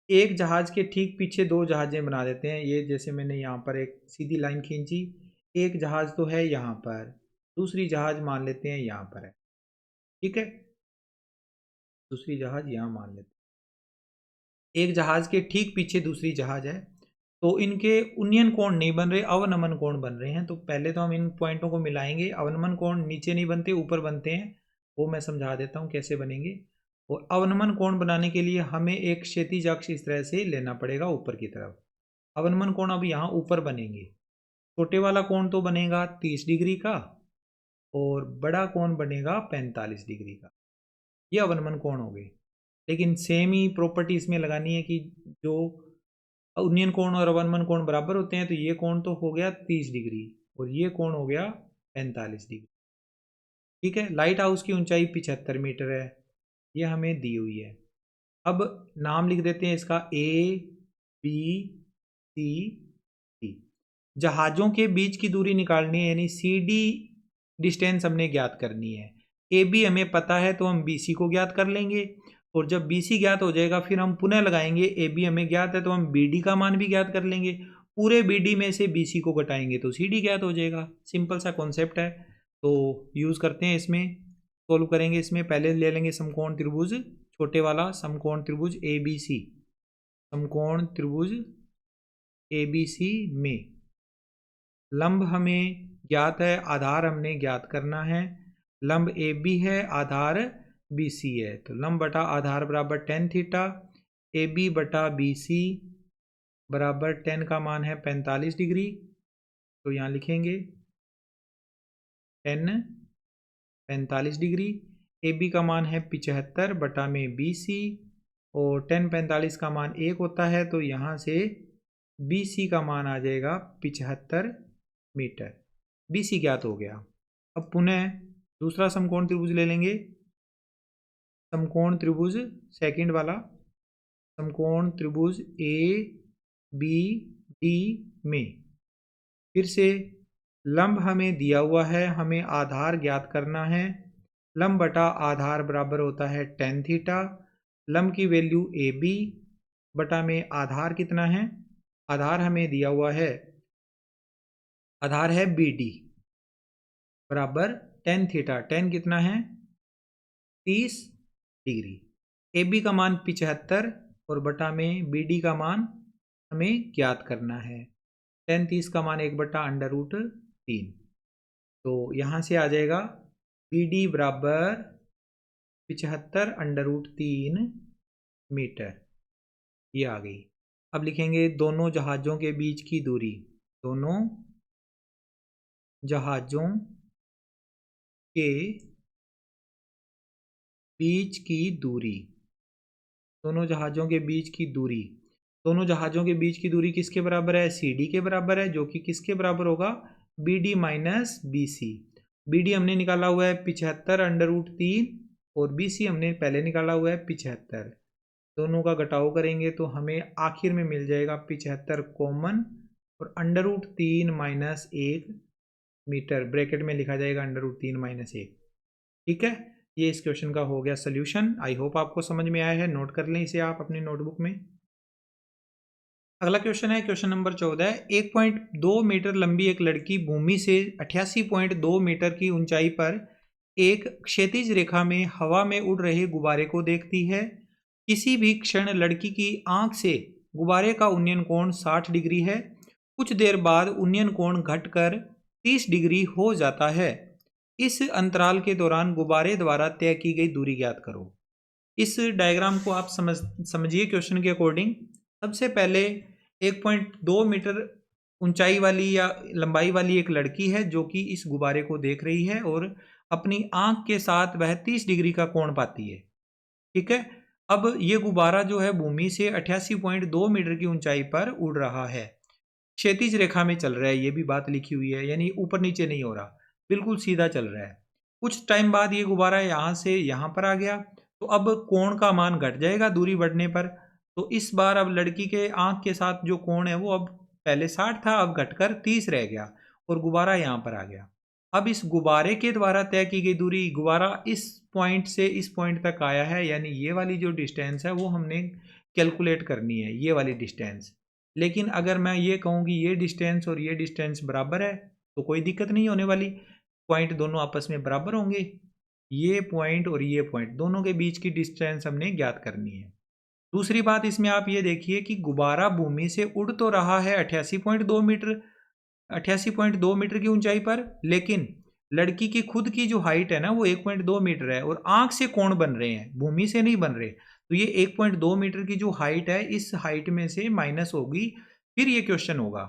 A: एक जहाज़ के ठीक पीछे दो जहाज़ें बना देते हैं। ये जैसे मैंने यहाँ पर एक सीधी लाइन खींची, एक जहाज़ तो है यहाँ पर, दूसरी जहाज़ मान लेते हैं यहाँ पर है। ठीक है, दूसरी जहाज़ यहाँ मान लेते हैं। एक जहाज़ के ठीक पीछे दूसरी जहाज़ है, तो इनके उन्नयन कोण नहीं बन रहे, अवनमन कोण बन रहे हैं। तो पहले तो हम इन पॉइंटों को मिलाएंगे। अवनमन कोण नीचे नहीं बनते, ऊपर बनते हैं, वो मैं समझा देता हूँ कैसे बनेंगे। और अवनमन कोण बनाने के लिए हमें एक क्षैतिज अक्ष इस तरह से लेना पड़ेगा ऊपर की तरफ। अवनमन कोण अब यहाँ ऊपर बनेंगे। छोटे वाला कोण तो बनेगा 30 डिग्री का और बड़ा कोण बनेगा 45 डिग्री का। ये अवनमन कोण हो गए। लेकिन सेम ही प्रॉपर्टी इसमें लगानी है कि जो उन्नयन कोण और अवनमन कोण बराबर होते हैं, तो ये कोण तो हो गया 30 डिग्री और ये कोण हो गया 45 डिग्री। ठीक है, लाइट हाउस की ऊंचाई 75 मीटर है, ये हमें दी हुई है। अब नाम लिख देते हैं इसका ABCD। जहाज़ों के बीच की दूरी निकालनी है, यानी CD डिस्टेंस हमने ज्ञात करनी है। AB हमें पता है तो हम BC को ज्ञात कर लेंगे, और जब BC ज्ञात हो जाएगा फिर हम पुनः लगाएंगे। AB हमें ज्ञात है तो हम BD का मान भी ज्ञात कर लेंगे। पूरे BD में से BC को घटाएंगे तो CD ज्ञात हो जाएगा। सिंपल सा कॉन्सेप्ट है, तो यूज़ करते हैं इसमें, सोल्व करेंगे। इसमें पहले ले लेंगे समकोण त्रिभुज, छोटे वाला समकोण त्रिभुज ABC। समकोण त्रिभुज ABC में लंब हमें ज्ञात है, आधार हमने ज्ञात करना है। लंब AB है, आधार BC है, तो लंब बटा आधार बराबर tan थीटा। AB बटा BC बराबर tan का मान है 45 डिग्री, तो यहाँ लिखेंगे tan 45 डिग्री। AB का मान है 75 बटा में BC और tan 45 का मान 1 होता है, तो यहाँ से BC का मान आ जाएगा 75 मीटर। BC ज्ञात हो गया। अब पुनः दूसरा समकोण त्रिभुज ले लेंगे, समकोण त्रिभुज सेकंड वाला, समकोण त्रिभुज ABD में फिर से लंब हमें दिया हुआ है, हमें आधार ज्ञात करना है। लंब बटा आधार बराबर होता है tan थीटा। लंब की वैल्यू AB बटा में आधार कितना है, आधार हमें दिया हुआ है, आधार है BD बराबर tan थीटा। tan कितना है 30 डिग्री। AB का मान 75 और बटा में BD का मान हमें ज्ञात करना है। tan 30 का मान 1 बटा √3, तो यहाँ से आ जाएगा BD बराबर 75√3 मीटर, ये आ गई। अब लिखेंगे दोनों जहाज़ों के बीच की दूरी, दोनों जहाज़ों के बीच की दूरी, दोनों जहाज़ों के बीच की दूरी, दोनों जहाज़ों के बीच की दूरी किसके बराबर है? CD के बराबर है, जो कि किसके बराबर होगा? BD minus BC। BD हमने निकाला हुआ है 75√3 और BC हमने पहले निकाला हुआ है 75। दोनों का घटाव करेंगे तो हमें आखिर में मिल जाएगा 75 कॉमन और √3 माइनस 1 मीटर, ब्रैकेट में लिखा जाएगा √3 माइनस 1। ठीक है, ये इस क्वेश्चन का हो गया सोल्यूशन। आई होप आपको समझ में आया है। नोट कर लें इसे आप अपनी नोटबुक में। अगला क्वेश्चन है क्वेश्चन नंबर 14। 1.2 मीटर लंबी एक लड़की भूमि से 88.2 मीटर की ऊंचाई पर एक क्षैतिज रेखा में हवा में उड़ रहे गुब्बारे को देखती है। किसी भी क्षण लड़की की आंख से गुब्बारे का उन्नयन कोण 60 डिग्री है। कुछ देर बाद उन्नयन कोण घटकर 30 डिग्री हो जाता है। इस अंतराल के दौरान गुब्बारे द्वारा तय की गई दूरी ज्ञात करो। इस डायग्राम को आप समझिए क्वेश्चन के अकॉर्डिंग। सबसे पहले 1.2 मीटर ऊंचाई वाली या लंबाई वाली एक लड़की है जो कि इस गुब्बारे को देख रही है और अपनी आंख के साथ वह 30 डिग्री का कोण पाती है। ठीक है, अब ये गुब्बारा जो है भूमि से 88.2 मीटर की ऊंचाई पर उड़ रहा है, क्षैतिज रेखा में चल रहा है, ये भी बात लिखी हुई है, यानी ऊपर नीचे नहीं हो रहा, बिल्कुल सीधा चल रहा है। कुछ टाइम बाद ये गुब्बारा यहाँ से यहाँ पर आ गया, तो अब कोण का मान घट जाएगा दूरी बढ़ने पर। तो इस बार अब लड़की के आंख के साथ जो कोण है वो अब पहले 60 था, अब घटकर 30 रह गया और गुब्बारा यहाँ पर आ गया। अब इस गुब्बारे के द्वारा तय की गई दूरी, गुब्बारा इस पॉइंट से इस पॉइंट तक आया है, यानी ये वाली जो डिस्टेंस है वो हमने कैलकुलेट करनी है, ये वाली डिस्टेंस। लेकिन अगर मैं ये कहूँ कि ये डिस्टेंस और ये डिस्टेंस बराबर है तो कोई दिक्कत नहीं होने वाली, पॉइंट दोनों आपस में बराबर होंगे। ये पॉइंट और ये पॉइंट दोनों के बीच की डिस्टेंस हमने ज्ञात करनी है। दूसरी बात इसमें आप ये देखिए कि गुब्बारा भूमि से उड़ तो रहा है 88.2 मीटर, 88.2 मीटर की ऊंचाई पर, लेकिन लड़की की खुद की जो हाइट है ना वो 1.2 मीटर है और आंख से कोण बन रहे हैं, भूमि से नहीं बन रहे। तो ये 1.2 मीटर की जो हाइट है इस हाइट में से माइनस होगी, फिर ये क्वेश्चन होगा।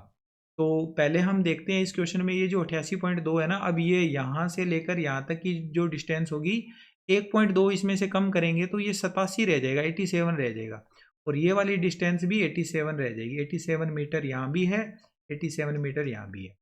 A: तो पहले हम देखते हैं इस क्वेश्चन में ये जो 88.2 है ना, अब ये यहाँ से लेकर यहाँ तक की जो डिस्टेंस होगी 1.2 इसमें से कम करेंगे तो ये 87 रह जाएगा, 87 रह जाएगा, और ये वाली डिस्टेंस भी 87 रह जाएगी। 87 मीटर यहाँ भी है, 87 मीटर यहाँ भी है।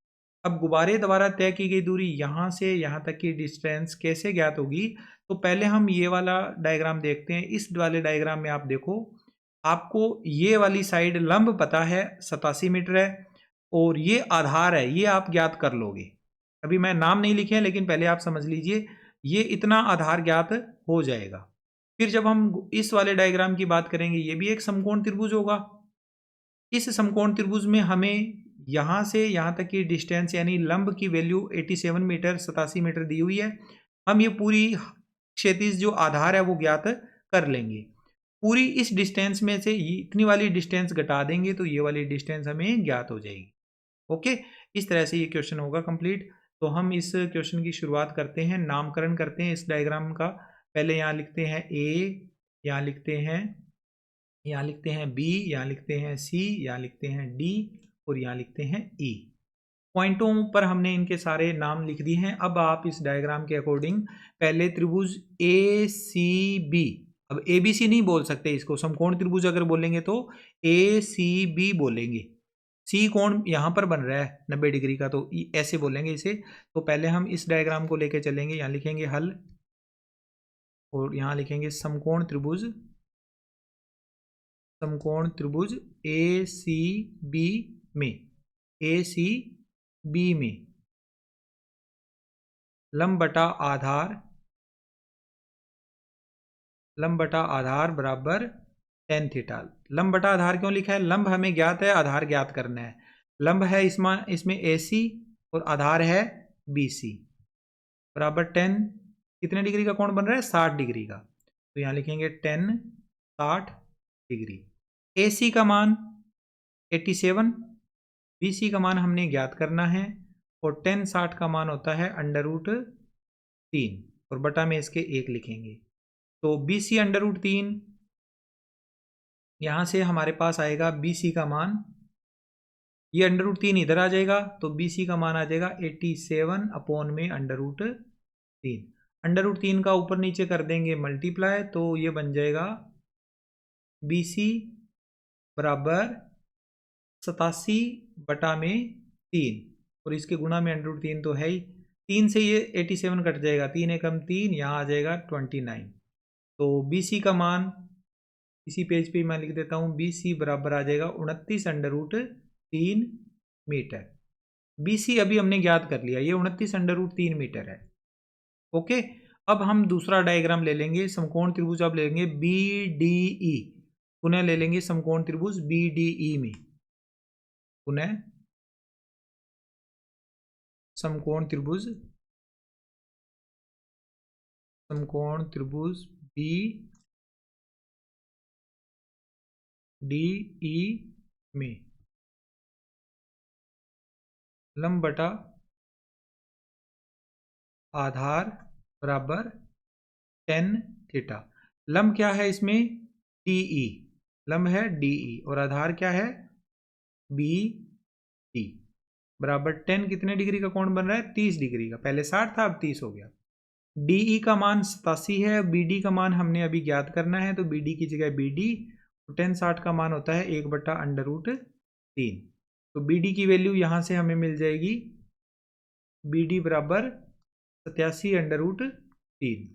A: अब गुब्बारे द्वारा तय की गई दूरी यहाँ से यहाँ तक की डिस्टेंस कैसे ज्ञात होगी? तो पहले हम ये वाला डायग्राम देखते हैं। इस वाले डायग्राम में आप देखो, आपको ये वाली साइड लंब पता है 87 मीटर है और ये आधार है, ये आप ज्ञात कर लोगे। अभी मैं नाम नहीं लिखे हैं लेकिन पहले आप समझ लीजिए, ये इतना आधार ज्ञात हो जाएगा। फिर जब हम इस वाले डायग्राम की बात करेंगे, ये भी एक समकोण त्रिभुज होगा। इस समकोण त्रिभुज में हमें यहाँ से यहाँ तक की डिस्टेंस यानी लंब की वैल्यू 87 मीटर 87 मीटर दी हुई है। हम ये पूरी क्षैतिज जो आधार है वो ज्ञात कर लेंगे। पूरी इस डिस्टेंस में से इतनी वाली डिस्टेंस घटा देंगे तो ये वाली डिस्टेंस हमें ज्ञात हो जाएगी। ओके, इस तरह से ये क्वेश्चन होगा कंप्लीट। तो हम इस क्वेश्चन की शुरुआत करते हैं, नामकरण करते हैं इस डायग्राम का। पहले यहाँ लिखते हैं ए, यहाँ लिखते हैं बी, यहाँ लिखते हैं सी, यहाँ लिखते हैं डी और यहाँ लिखते हैं ई। पॉइंटों पर हमने इनके सारे नाम लिख दिए हैं। अब आप इस डायग्राम के अकॉर्डिंग पहले त्रिभुज ए सी बी, अब ए बी सी नहीं बोल सकते इसको, समकोण त्रिभुज अगर बोलेंगे तो ए सी बी बोलेंगे। सी कोण यहाँ पर बन रहा है 90 डिग्री का, तो ऐसे बोलेंगे इसे। तो पहले हम इस डायग्राम को लेके चलेंगे, यहाँ लिखेंगे हल और यहाँ लिखेंगे समकोण त्रिभुज ए सी बी में लंब बटा आधार बराबर tan थीटा। लंब बटा आधार क्यों लिखा है? लंब हमें ज्ञात है, आधार ज्ञात करना है। लंब है इसमें AC और आधार है BC बराबर tan कितने डिग्री का कोण बन रहा है? 60 डिग्री का। तो यहाँ लिखेंगे tan 60 डिग्री। AC का मान 87, BC का मान हमने ज्ञात करना है और tan 60 का मान होता है √3। और बटा में इसके 1 लिखेंगे। तो BC √3, यहाँ से हमारे पास आएगा BC का मान, ये √3 इधर आ जाएगा तो BC का मान आ जाएगा 87 अपॉन में √3। √3 का ऊपर नीचे कर देंगे मल्टीप्लाई, तो ये बन जाएगा BC बराबर 87 बटा में 3, और इसके गुणा में √3 तो है ही, 3 से ये 87 कट जाएगा, 3 एकम 3, यहाँ आ जाएगा 29। तो BC का मान इसी पेज पे मैं लिख देता हूँ, BC बराबर आ जाएगा 29 √3 मीटर। BC अभी हमने ज्ञात कर लिया, ये 29 √3 मीटर है। ओके, अब हम दूसरा डायग्राम ले लेंगे, समकोण त्रिभुज अब ले लेंगे BDE, पुनः ले लेंगे समकोण त्रिभुज BDE में, पुनः समकोण त्रिभुज BDE में लंब बटा आधार बराबर tan थीटा। लंब क्या है इसमें? DE, लंब है DE, और आधार क्या है? BD बराबर tan कितने डिग्री का कोण बन रहा है? 30 डिग्री का, पहले 60 था अब 30 हो गया। DE का मान 87 है, BD का मान हमने अभी ज्ञात करना है, तो BD की जगह BD, tan 60 का मान होता है 1/√3। तो BD की वैल्यू यहाँ से हमें मिल जाएगी, BD बराबर 87√3।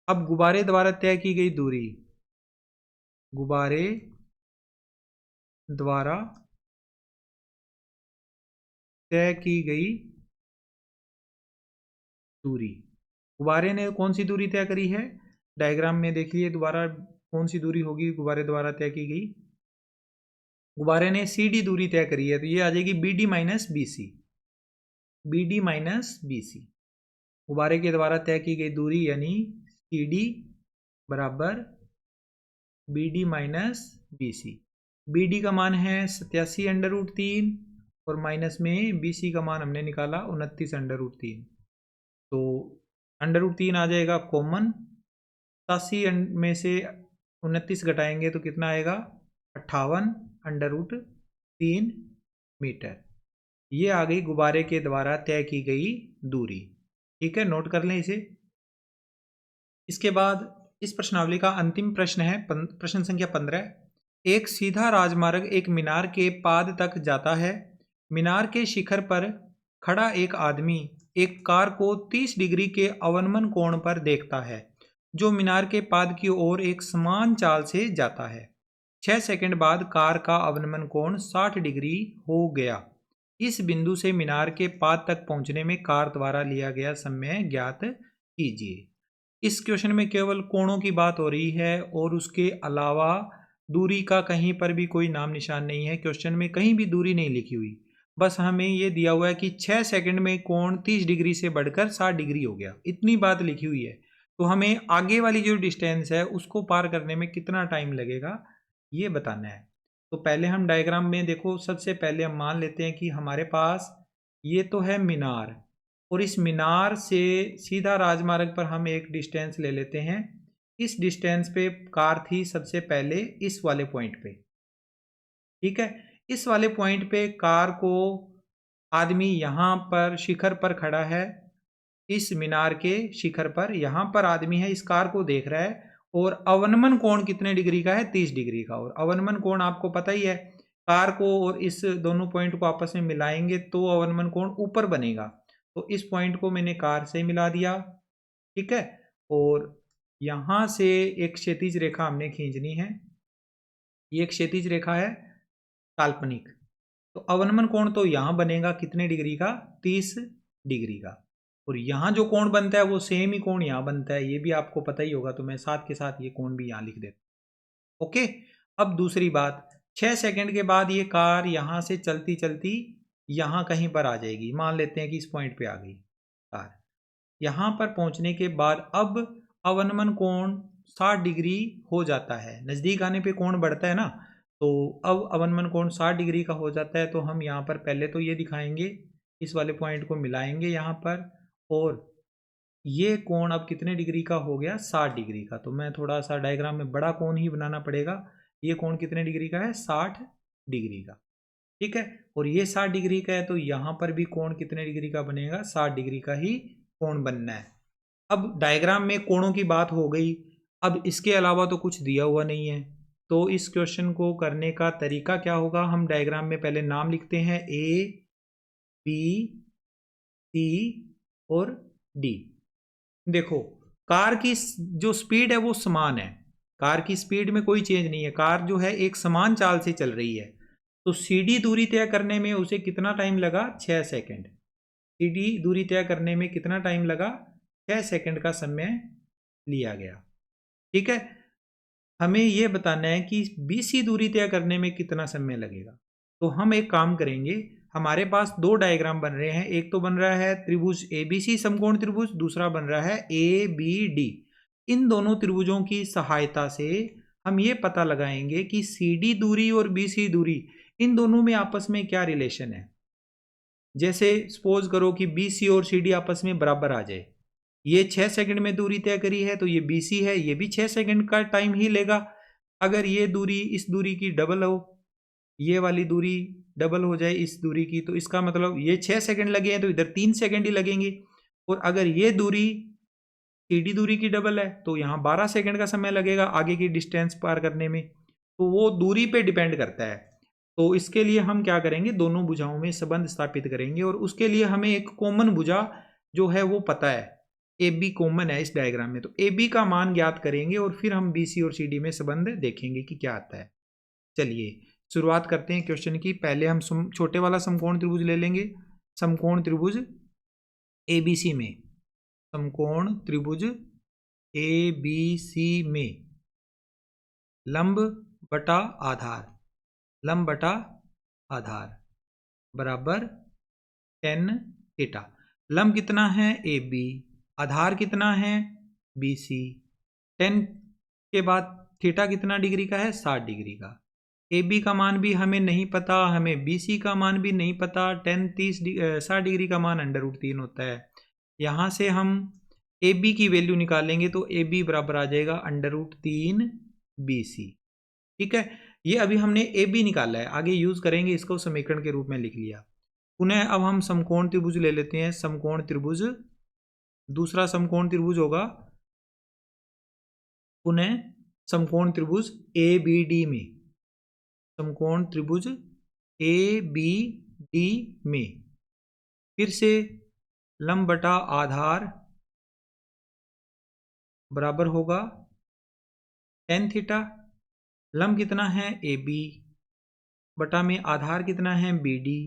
A: अब गुब्बारे द्वारा तय की गई दूरी, गुब्बारे द्वारा तय की गई दूरी, गुब्बारे ने कौन सी दूरी तय करी है? डायग्राम में देखिए दोबारा, कौन सी दूरी होगी गुब्बारे द्वारा तय की गई? गुब्बारे ने CD दूरी तय करी है, तो ये आ जाएगी BD minus BC, BD minus BC। गुब्बारे के द्वारा तय की गई दूरी यानी CD बराबर BD माइनस BC। BD का मान है 87√3, और माइनस में BC का मान हमने निकाला 29√3। तो √3 आ जाएगा कॉमन, 87 में से 29 घटाएंगे तो कितना आएगा? 58√3 मीटर। ये आ गई गुब्बारे के द्वारा तय की गई दूरी। ठीक है, नोट कर लें इसे। इसके बाद इस प्रश्नावली का अंतिम प्रश्न है प्रश्न संख्या 15। एक सीधा राजमार्ग एक मीनार के पाद तक जाता है। मीनार के शिखर पर खड़ा एक आदमी एक कार को 30 डिग्री के अवनमन कोण पर देखता है, जो मीनार के पाद की ओर एक समान चाल से जाता है। 6 सेकंड बाद कार का अवनमन कोण 60 डिग्री हो गया। इस बिंदु से मीनार के पाद तक पहुंचने में कार द्वारा लिया गया समय ज्ञात कीजिए। इस क्वेश्चन में केवल कोणों की बात हो रही है, और उसके अलावा दूरी का कहीं पर भी कोई नाम निशान नहीं है। क्वेश्चन में कहीं भी दूरी नहीं लिखी हुई, बस हमें ये दिया हुआ है कि 6 सेकंड में कोण 30 डिग्री से बढ़कर 60 डिग्री हो गया, इतनी बात लिखी हुई है। तो हमें आगे वाली जो डिस्टेंस है उसको पार करने में कितना टाइम लगेगा ये बताना है। तो पहले हम डायग्राम में देखो, सबसे पहले हम मान लेते हैं कि हमारे पास ये तो है मीनार, और इस मीनार से सीधा राजमार्ग पर हम एक डिस्टेंस ले लेते हैं। इस डिस्टेंस पे कार थी सबसे पहले इस वाले पॉइंट पे। ठीक है, इस वाले पॉइंट पे कार को आदमी यहाँ पर शिखर पर खड़ा है, इस मीनार के शिखर पर यहाँ पर आदमी है, इस कार को देख रहा है, और अवनमन कोण कितने डिग्री का है? 30 डिग्री का। और अवनमन कोण आपको पता ही है, कार को और इस दोनों पॉइंट को आपस में मिलाएंगे तो अवनमन कोण ऊपर बनेगा। तो इस पॉइंट को मैंने कार से मिला दिया। ठीक है, और यहाँ से एक क्षैतिज रेखा हमने खींचनी है, ये एक क्षैतिज रेखा है काल्पनिक। तो अवनमन कोण तो यहाँ बनेगा कितने डिग्री का? 30 डिग्री का। और यहाँ जो कोण बनता है वो सेम ही कोण यहाँ बनता है, ये भी आपको पता ही होगा, तो मैं साथ के साथ ये कोण भी यहाँ लिख देता हूँ। ओके, अब दूसरी बात, 6 सेकंड के बाद ये कार यहाँ से चलती चलती यहाँ कहीं पर आ जाएगी। मान लेते हैं कि इस पॉइंट पे आ गई कार। यहाँ पर पहुँचने के बाद अब अवनमन कोण 60 डिग्री हो जाता है, नज़दीक आने पे कोण बढ़ता है ना, तो अब अवनमन कोण 60 डिग्री का हो जाता है। तो हम यहाँ पर पहले तो ये दिखाएंगे, इस वाले पॉइंट को मिलाएंगे यहाँ पर, और ये कोण अब कितने डिग्री का हो गया, 60 डिग्री का। तो मैं थोड़ा सा डायग्राम में बड़ा कोण ही बनाना पड़ेगा। ये कोण कितने डिग्री का है, 60 डिग्री का, ठीक है। और ये 60 डिग्री का है, तो यहाँ पर भी कोण कितने डिग्री का बनेगा, 60 डिग्री का ही कोण बनना है। अब डायग्राम में कोणों की बात हो गई। अब इसके अलावा तो कुछ दिया हुआ नहीं है, तो इस क्वेश्चन को करने का तरीका क्या होगा, हम डायग्राम में पहले नाम लिखते हैं ए, बी, सी और डी। देखो, कार की जो स्पीड है वो समान है, कार की स्पीड में कोई चेंज नहीं है, कार जो है एक समान चाल से चल रही है। तो सीडी दूरी तय करने में उसे कितना टाइम लगा, 6 सेकंड। सीडी दूरी तय करने में कितना टाइम लगा, 6 सेकंड का समय लिया गया, ठीक है। हमें यह बताना है कि बीसी दूरी तय करने में कितना समय लगेगा। तो हम एक काम करेंगे, हमारे पास दो डायग्राम बन रहे हैं, एक तो बन रहा है त्रिभुज एबीसी समकोण त्रिभुज, दूसरा बन रहा है ए बी डी। इन दोनों त्रिभुजों की सहायता से हम ये पता लगाएंगे कि सीडी दूरी और बीसी दूरी, इन दोनों में आपस में क्या रिलेशन है। जैसे सपोज करो कि बीसी और सीडी आपस में बराबर आ जाए, ये 6 सेकंड में दूरी तय करी है, तो ये बीसी है, ये भी 6 सेकंड का टाइम ही लेगा। अगर ये दूरी इस दूरी की डबल हो, ये वाली दूरी डबल हो जाए इस दूरी की, तो इसका मतलब ये 6 सेकंड लगे हैं, तो इधर 3 सेकंड ही लगेंगे। और अगर ये दूरी सीडी दूरी की डबल है, तो यहाँ 12 सेकंड का समय लगेगा आगे की डिस्टेंस पार करने में। तो वो दूरी पे डिपेंड करता है। तो इसके लिए हम क्या करेंगे, दोनों भुजाओं में संबंध स्थापित करेंगे, और उसके लिए हमें एक कॉमन भुजा जो है वो पता है, ए बी कॉमन है इस डायग्राम में। तो ए बी का मान ज्ञात करेंगे और फिर हम बी सी और सी डी में संबंध देखेंगे कि क्या आता है। चलिए शुरुआत करते हैं क्वेश्चन की। पहले हम छोटे वाला समकोण त्रिभुज ले लेंगे। समकोण त्रिभुज ए बी सी में, समकोण त्रिभुज ए बी सी में लंब बटा आधार, लंब बटा आधार बराबर tan थीटा। लंब कितना है, ए बी, आधार कितना है, बी सी। tan के बाद थीटा कितना डिग्री का है, 60 डिग्री का। ए बी का मान भी हमें नहीं पता, हमें बी सी का मान भी नहीं पता। tan 60 डिग्री का मान √3 होता है। यहाँ से हम ए बी की वैल्यू निकालेंगे, तो ए बी बराबर आ जाएगा √3 बी सी, ठीक है। ये अभी हमने ए बी निकाला है, आगे यूज करेंगे इसको, समीकरण के रूप में लिख लिया। पुनः अब हम समकोण त्रिभुज ले लेते हैं। समकोण त्रिभुज, दूसरा समकोण त्रिभुज होगा पुनः समकोण त्रिभुज ए बी डी में, समकोण त्रिभुज ए बी डी में फिर से लंब बटा आधार बराबर होगा tan थीटा। लंब कितना है, ए बी, बटा में आधार कितना है, बी डी,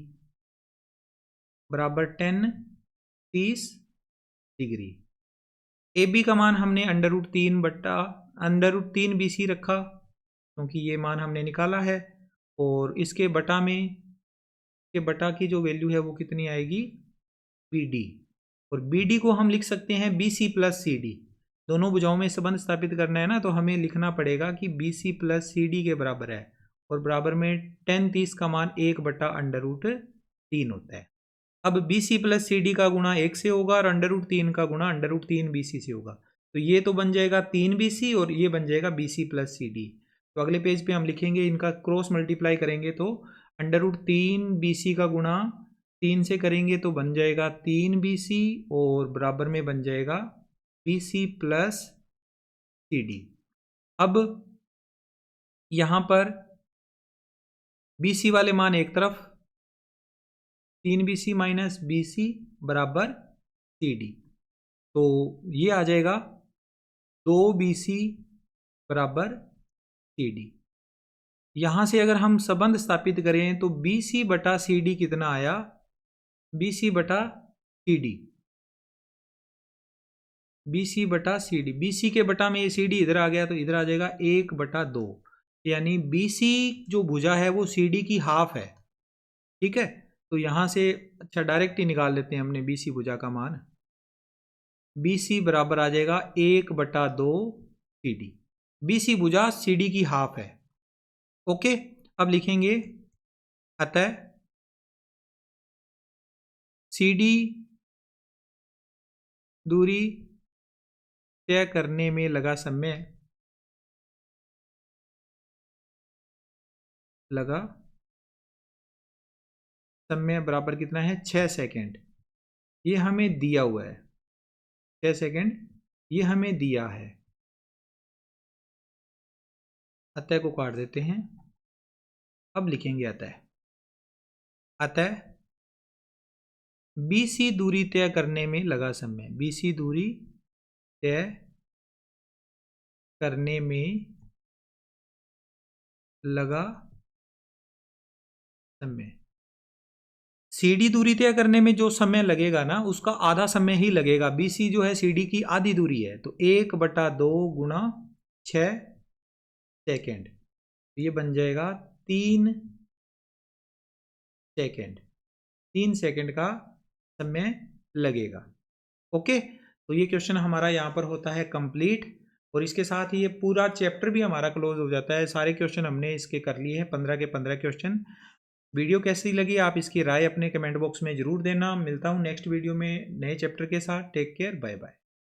A: बराबर tan 30 डिग्री। ए बी का मान हमने √3 बटा √3 बी सी रखा, क्योंकि ये मान हमने निकाला है। और इसके बटा में, के बटा की जो वैल्यू है वो कितनी आएगी, बी डी। और बी डी को हम लिख सकते हैं B C plus C D. दोनों भुजाओं में संबंध स्थापित करना है ना, तो हमें लिखना पड़ेगा कि B C plus C D के बराबर है। और बराबर में tan 30 का मान 1 बटा √3 होता है। अब B C plus C D का गुणा 1 से होगा और √3 का गुणा √3 बी सी से होगा। तो ये तो बन जाएगा 3 बी सी और ये बन जाएगा B C plus C D. तो अगले पेज पे हम लिखेंगे, इनका क्रॉस मल्टीप्लाई करेंगे तो √3 बी सी का गुणा 3 से करेंगे तो बन जाएगा 3 बी सी और बराबर में बन जाएगा B C plus C D. अब यहाँ पर बी सी वाले मान एक तरफ, 3 B C minus B C बराबर सी डी। तो ये आ जाएगा 2 बी सी बराबर सी डी। यहाँ से अगर हम संबंध स्थापित करें तो बी सी बटा सी डी कितना आया, बी सी बटा सी डी, बी सी बटा सी डी। बी सी के बटा में ये सी डी इधर आ गया, तो इधर आ जाएगा 1/2, यानी बी सी जो भुजा है वो सी डी की हाफ है, ठीक है। तो यहाँ से अच्छा डायरेक्ट ही निकाल लेते हैं हमने बी सी भुजा का मान। बी सी बराबर आ जाएगा 1/2 सी डी। बी सी भुजा सी डी की हाफ है, ओके। अब लिखेंगे अतः सी डी दूरी तय करने में लगा समय बराबर कितना है 6 सेकंड। ये हमें दिया हुआ है 6 सेकंड, ये हमें दिया है। अतः को काट देते हैं। अब लिखेंगे अतः BC दूरी तय करने में लगा समय, BC दूरी तय करने में लगा समय। CD दूरी तय करने में जो समय लगेगा ना, उसका आधा समय ही लगेगा। BC जो है CD की आधी दूरी है, तो 1/2 गुणा 6 सेकेंड, ये बन जाएगा 3 सेकेंड। 3 सेकेंड का समय लगेगा। ओके, तो ये क्वेश्चन हमारा यहाँ पर होता है कंप्लीट, और इसके साथ ही ये पूरा चैप्टर भी हमारा क्लोज हो जाता है। सारे क्वेश्चन हमने इसके कर लिए हैं, 15 के 15 क्वेश्चन। वीडियो कैसी लगी आप इसकी राय अपने कमेंट बॉक्स में जरूर देना। मिलता हूँ नेक्स्ट वीडियो में नए चैप्टर के साथ। Take care, bye bye.